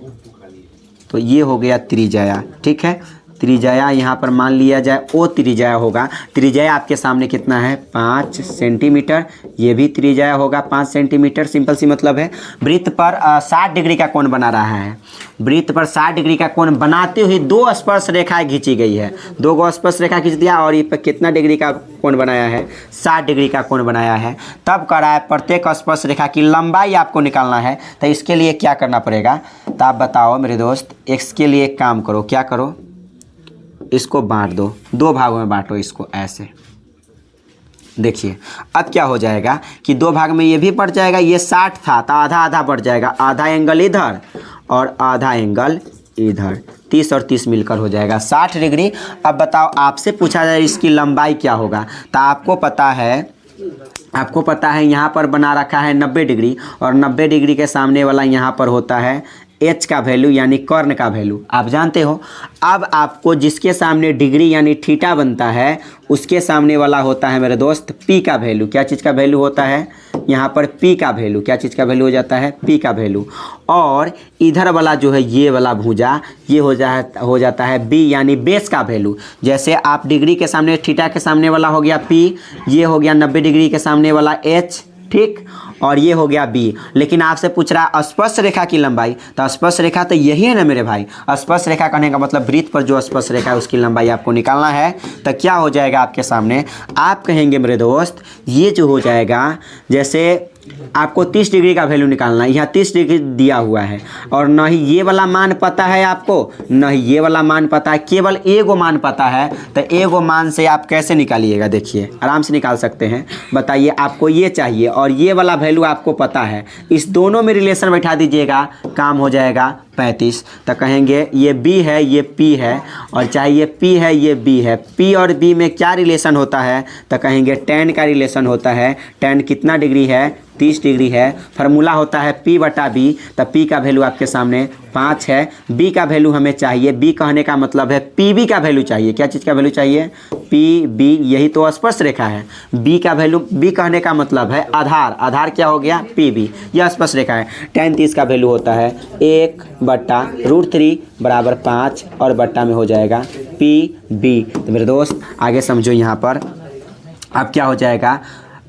तो ये हो गया त्रिज्या। ठीक है, त्रिज्या यहाँ पर मान लिया जाए ओ त्रिज्या होगा। त्रिज्या आपके सामने कितना है, 5 सेंटीमीटर, ये भी त्रिज्या होगा 5 सेंटीमीटर, सिंपल सी मतलब है। वृत्त पर 60 डिग्री का कोण बना रहा है, वृत्त पर 60 डिग्री का कोण बनाते हुए 2 स्पर्श रेखाएं खींची गई है। 2 स्पर्श रेखा खींच दिया, और ये पर कितना डिग्री का कोण बनाया है, 60 डिग्री का कोण बनाया है। तब कह रहा है प्रत्येक स्पर्श रेखा की लंबाई आपको निकालना है। तो इसके लिए क्या करना पड़ेगा, तो आप बताओ मेरे दोस्त। इसके लिए एक काम करो, क्या करो, इसको बांट दो, 2 भागों में बांटो इसको ऐसे। देखिए अब क्या हो जाएगा कि 2 भाग में ये भी बढ़ जाएगा, ये 60 था तो आधा आधा बढ़ जाएगा, आधा एंगल इधर और आधा एंगल इधर, 30 और 30 मिलकर हो जाएगा 60 डिग्री। अब बताओ आपसे पूछा जाए इसकी लंबाई क्या होगा, तो आपको पता है यहाँ पर बना रखा है 90 डिग्री, और 90 डिग्री के सामने वाला यहाँ पर होता है एच का वैल्यू यानी कर्ण का वैल्यू आप जानते हो। अब आपको जिसके सामने डिग्री यानी थीटा बनता है उसके सामने वाला होता है मेरे दोस्त पी का वैल्यू। क्या चीज़ का वैल्यू होता है यहाँ पर पी का वैल्यू। क्या चीज़ का वैल्यू हो जाता है पी का वैल्यू। और इधर वाला जो है ये वाला भुजा ये हो जाता है बी यानी बेस का वैल्यू। जैसे आप डिग्री के सामने थीटा के सामने वाला हो गया पी, ये हो गया 90 डिग्री के सामने वाला एच, ठीक, और ये हो गया बी। लेकिन आपसे पूछ रहा है स्पर्श रेखा की लंबाई, तो स्पर्श रेखा तो यही है ना मेरे भाई। स्पर्श रेखा कहने का मतलब वृत्त पर जो स्पर्श रेखा है उसकी लंबाई आपको निकालना है। तो क्या हो जाएगा आपके सामने, आप कहेंगे मेरे दोस्त ये जो हो जाएगा, जैसे आपको 30 डिग्री का वैल्यू निकालना है, यहाँ 30 डिग्री दिया हुआ है और न ही ये वाला मान पता है आपको, न ही ये वाला मान पता है, केवल एगो मान पता है। तो एगो मान से आप कैसे निकालिएगा, देखिए आराम से निकाल सकते हैं। बताइए, आपको ये चाहिए और ये वाला वैल्यू आपको पता है, इस दोनों में रिलेशन बैठा दीजिएगा, काम हो जाएगा 35। तो कहेंगे ये बी है ये पी है, और चाहे ये पी है ये बी है। पी और बी में क्या रिलेशन होता है, तो कहेंगे tan का रिलेशन होता है। tan कितना डिग्री है, 30 डिग्री है। फार्मूला होता है P बटा बी। तो P का वैल्यू आपके सामने 5 है। B का वैल्यू हमें चाहिए, B कहने का मतलब है PB का वैल्यू चाहिए। क्या चीज़ का वैल्यू चाहिए, PB, यही तो स्पर्श रेखा है। B का वैल्यू, B कहने का मतलब है आधार, आधार क्या हो गया PB, यह स्पर्श रेखा है। tan 30 का वैल्यू होता है 1/√3 बराबर 5 और बट्टा में हो जाएगा PB। तो मेरे दोस्त आगे समझो, यहाँ पर अब क्या हो जाएगा,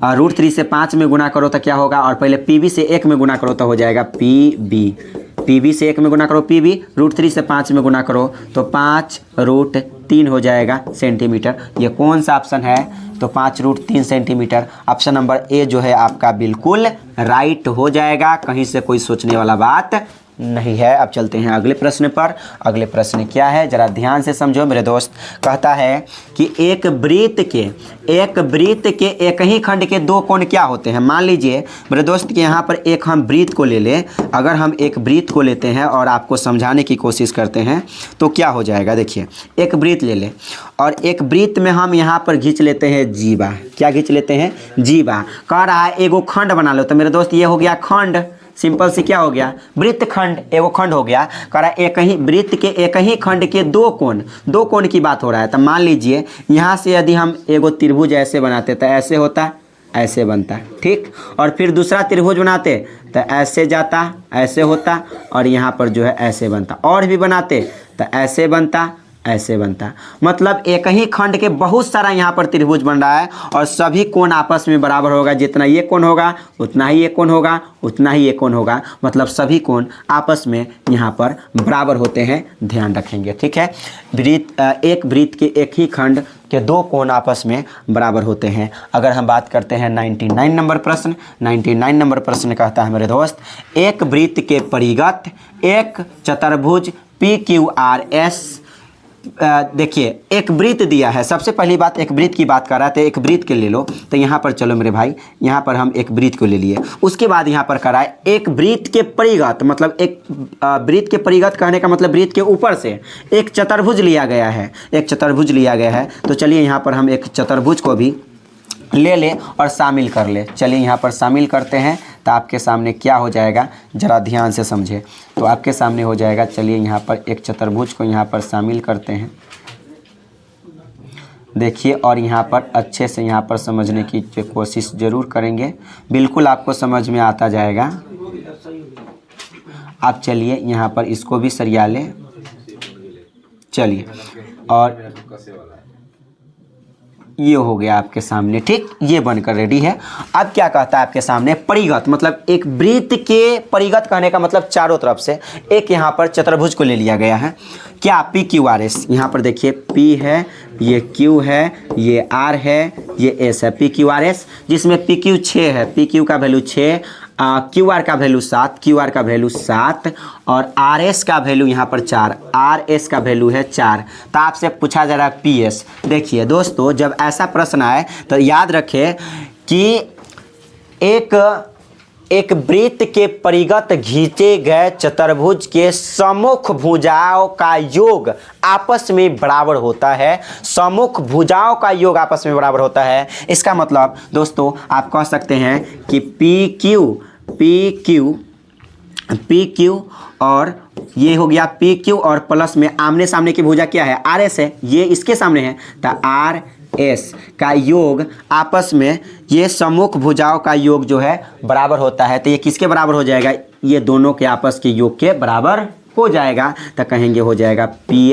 √3 से 5 में गुना करो तो क्या होगा, और पहले PB से 1 में गुना करो तो हो जाएगा PB। PB से 1 में गुना करो PB, √3 से 5 में गुना करो तो 5√3 हो जाएगा सेंटीमीटर। ये कौन सा ऑप्शन है, तो 5√3 सेंटीमीटर। ऑप्शन नंबर ए जो है आपका बिल्कुल राइट हो जाएगा, कहीं से कोई सोचने वाला बात नहीं है। अब चलते हैं अगले प्रश्न पर। अगले प्रश्न क्या है, जरा ध्यान से समझो मेरे दोस्त। कहता है कि एक वृत्त के एक ही खंड के दो कोण क्या होते हैं। मान लीजिए मेरे दोस्त कि यहाँ पर एक हम वृत्त को ले लें, अगर हम एक वृत्त को लेते हैं और आपको समझाने की कोशिश करते हैं तो क्या हो जाएगा। देखिए, एक वृत्त ले लें और एक वृत्त में हम यहाँ पर खींच लेते हैं जीवा। क्या खींच लेते हैं, जीवा। कह रहा है एगो खंड बना लो, तो मेरे दोस्त ये हो गया खंड, सिंपल से क्या हो गया, वृत्त खंड, एगो खंड हो गया। कह रहा है एक ही वृत्त के एक ही खंड के दो कोण की बात हो रहा है। तो मान लीजिए यहाँ से यदि हम एगो त्रिभुज ऐसे बनाते तो ऐसे होता, ऐसे बनता, ठीक, और फिर दूसरा त्रिभुज बनाते तो ऐसे जाता, ऐसे होता, और यहाँ पर जो है ऐसे बनता, और भी बनाते तो ऐसे बनता, ऐसे बनता। मतलब एक ही खंड के बहुत सारा यहाँ पर त्रिभुज बन रहा है और सभी कोण आपस में बराबर होगा। जितना ये कोण होगा उतना ही ये कोण होगा, उतना ही ये कोण होगा। मतलब सभी कोण आपस में यहाँ पर बराबर होते हैं, ध्यान रखेंगे, ठीक है। एक वृत्त के एक ही खंड के दो कोण आपस में बराबर होते हैं। अगर हम बात करते हैं 99 नंबर प्रश्न, 99 नंबर प्रश्न कहता है मेरे दोस्त, एक वृत्त के परिगत एक चतुर्भुज PQRS। देखिए, एक वृत्त दिया है। सबसे पहली बात, एक वृत्त की बात कर रहा है तो एक वृत्त के ले लो। तो यहाँ पर चलो मेरे भाई, यहाँ पर हम एक वृत्त को ले लिए। उसके बाद यहाँ पर करा है एक वृत्त के परिगत, मतलब एक वृत्त के परिगत कहने का मतलब वृत्त के ऊपर से एक चतुर्भुज लिया गया है, एक चतुर्भुज लिया गया है। तो चलिए यहाँ पर हम एक चतुर्भुज को भी ले लें और शामिल कर ले। चलिए यहाँ पर शामिल करते हैं तो आपके सामने क्या हो जाएगा, ज़रा ध्यान से समझे। तो आपके सामने हो जाएगा, चलिए यहाँ पर एक चतुर्भुज को यहाँ पर शामिल करते हैं, देखिए, और यहाँ पर अच्छे से यहाँ पर समझने की कोशिश ज़रूर करेंगे, बिल्कुल आपको समझ में आता जाएगा। आप चलिए यहाँ पर इसको भी सरिया लें, चलिए, और ये हो गया आपके सामने, ठीक, ये बनकर रेडी है। अब क्या कहता है आपके सामने, परिगत, मतलब एक वृत्त के परिगत कहने का मतलब चारों तरफ से एक यहाँ पर चतुर्भुज को ले लिया गया है। क्या PQRS, यहाँ पर देखिए P है, ये Q है, ये R है, ये S है, PQRS, जिसमें PQ 6 है, PQ का वैल्यू 6, QR का वैल्यू 7, QR का वैल्यू 7 और RS का वैल्यू यहाँ पर 4, RS का वैल्यू है 4। तो आपसे पूछा जा रहा है PS। देखिए दोस्तों, जब ऐसा प्रश्न आए तो याद रखें कि एक वृत्त के परिगत खींचे गए चतुर्भुज के सम्मुख भुजाओं का योग आपस में बराबर होता है। सम्मुख भुजाओं का योग आपस में बराबर होता है। इसका मतलब दोस्तों आप कह सकते हैं कि PQ पी क्यू और ये हो गया पी क्यू और प्लस में आमने सामने की भुजा क्या है, आर एस है, ये इसके सामने है तो आर एस का योग आपस में ये सम्मुख भुजाओं का योग जो है बराबर होता है। तो ये किसके बराबर हो जाएगा, ये दोनों के आपस के योग के बराबर हो जाएगा। तो कहेंगे हो जाएगा पी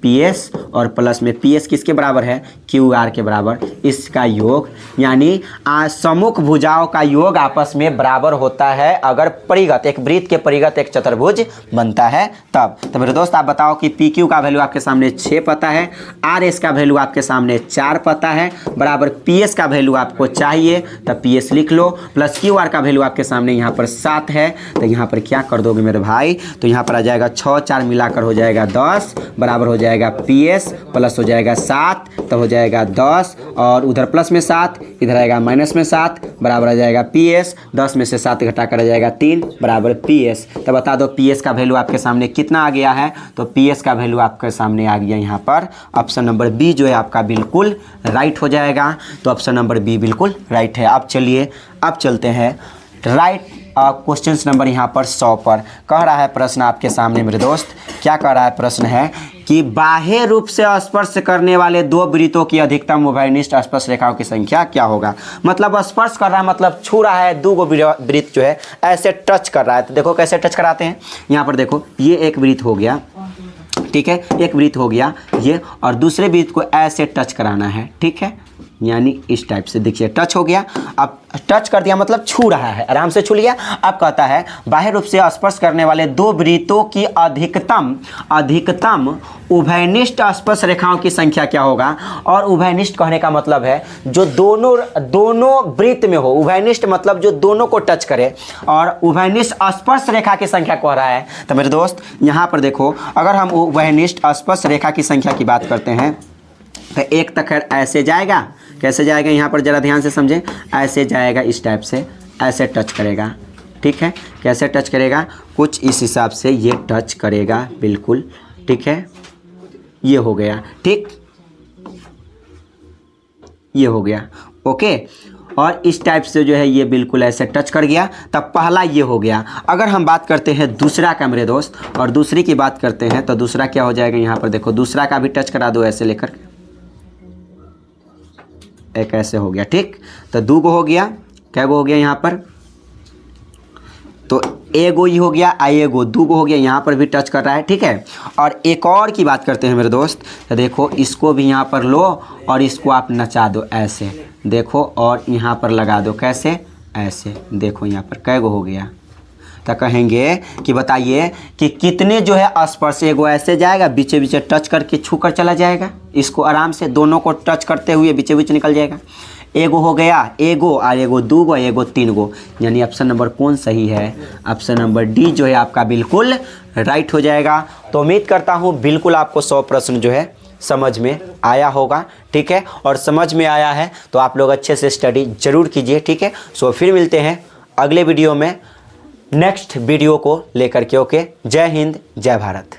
एस और प्लस में पी एस किसके बराबर है, क्यू आर के बराबर। इसका योग यानी सम्मुख भुजाओं का योग आपस में बराबर होता है अगर परिगत, एक वृत्त के परिगत एक चतुर्भुज बनता है तब। तो मेरे दोस्त आप बताओ कि पी क्यू का वैल्यू आपके सामने 6 पता है, आर एस का वैल्यू आपके सामने 4 पता है, बराबर पी एस का वैल्यू आपको चाहिए तो पी एस लिख लो, प्लस क्यू आर का वैल्यू आपके सामने यहाँ पर 7 है। तो यहाँ पर क्या कर दोगे मेरे भाई, तो यहाँ पर आ जाएगा 6 4 मिलाकर हो जाएगा 10, बराबर हो जाएगा पी एस प्लस हो जाएगा 7 तो हो जाएगा 10 और उधर प्लस में 7 इधर आएगा माइनस में 7 बराबर आ जाएगा पी एस, 10 में से 7 घटा कर आ जाएगा 3 बराबर पी एस। तो बता दो पी एस का वैल्यू आपके सामने कितना आ गया है, तो पी एस का वैल्यू आपके सामने आ गया यहाँ पर ऑप्शन नंबर बी जो है आपका बिल्कुल राइट हो जाएगा। तो ऑप्शन नंबर बी बिल्कुल राइट है। अब चलिए अब चलते हैं राइट क्वेश्चन नंबर यहाँ पर 100 पर। कह रहा है प्रश्न आपके सामने मेरे दोस्त, क्या कह रहा है प्रश्न है कि बाह्य रूप से स्पर्श करने वाले दो वृत्तों की अधिकतम उभयनिष्ठ स्पर्श रेखाओं की संख्या क्या होगा। मतलब स्पर्श कर रहा है मतलब छू रहा है, दो वृत्त जो है ऐसे टच कर रहा है। तो देखो कैसे टच कराते हैं, यहाँ पर देखो ये एक वृत्त हो गया, ठीक है, एक वृत्त हो गया ये, और दूसरे वृत्त को ऐसे टच कराना है, ठीक है, यानी इस टाइप से देखिए टच हो गया। अब टच कर दिया मतलब छू रहा है, आराम से छू लिया। अब कहता है बाह्य रूप से स्पर्श करने वाले दो वृत्तों की अधिकतम उभयनिष्ठ स्पर्श रेखाओं की संख्या क्या होगा। और उभयनिष्ठ कहने का मतलब है जो दोनों वृत्त में हो, उभयनिष्ठ मतलब जो दोनों को टच करे, और उभयनिष्ठ स्पर्श रेखा की संख्या कह रहा है। तो मेरे दोस्त यहाँ पर देखो, अगर हम उभयनिष्ठ स्पर्श रेखा की संख्या की बात करते हैं तो एक तक खैर ऐसे जाएगा, कैसे जाएगा यहाँ पर ज़रा ध्यान से समझें, ऐसे जाएगा इस टाइप से, ऐसे टच करेगा, ठीक है, कैसे टच करेगा, कुछ इस हिसाब से ये टच करेगा बिल्कुल, ठीक है, ये हो गया, ठीक, ये हो गया, ओके। और इस टाइप से जो है ये बिल्कुल ऐसे टच कर गया, तब पहला ये हो गया। अगर हम बात करते हैं दूसरा का मेरे दोस्त, और दूसरी की बात करते हैं तो दूसरा क्या हो जाएगा, यहाँ पर देखो दूसरा का भी टच करा दो ऐसे लेकर, एक ऐसे हो गया, ठीक। तो दो गो हो गया, क्या गो हो गया यहाँ पर, तो एगो ही हो गया, एगो दो गो हो गया, यहाँ पर भी टच कर रहा है, ठीक है। और एक और की बात करते हैं मेरे दोस्त, तो देखो इसको भी यहाँ पर लो और इसको आप नचा दो ऐसे, देखो, और यहाँ पर लगा दो कैसे, ऐसे, देखो यहाँ पर कै गो हो गया। तो कहेंगे कि बताइए कि कितने जो है स्पर्श, एगो ऐसे जाएगा बीचे बीचे टच करके छू कर चला जाएगा, इसको आराम से दोनों को टच करते हुए बीचे बीच निकल जाएगा। एगो हो गया, एगो, और एगो दो गो, एगो 3 गो, यानी ऑप्शन नंबर कौन सही है, ऑप्शन नंबर डी जो है आपका बिल्कुल राइट हो जाएगा। तो उम्मीद करता हूँ बिल्कुल आपको 100 प्रश्न जो है समझ में आया होगा, ठीक है, और समझ में आया है तो आप लोग अच्छे से स्टडी जरूर कीजिए, ठीक है। सो फिर मिलते हैं अगले वीडियो में नेक्स्ट वीडियो को लेकर के, ओके। जय हिंद, जय भारत।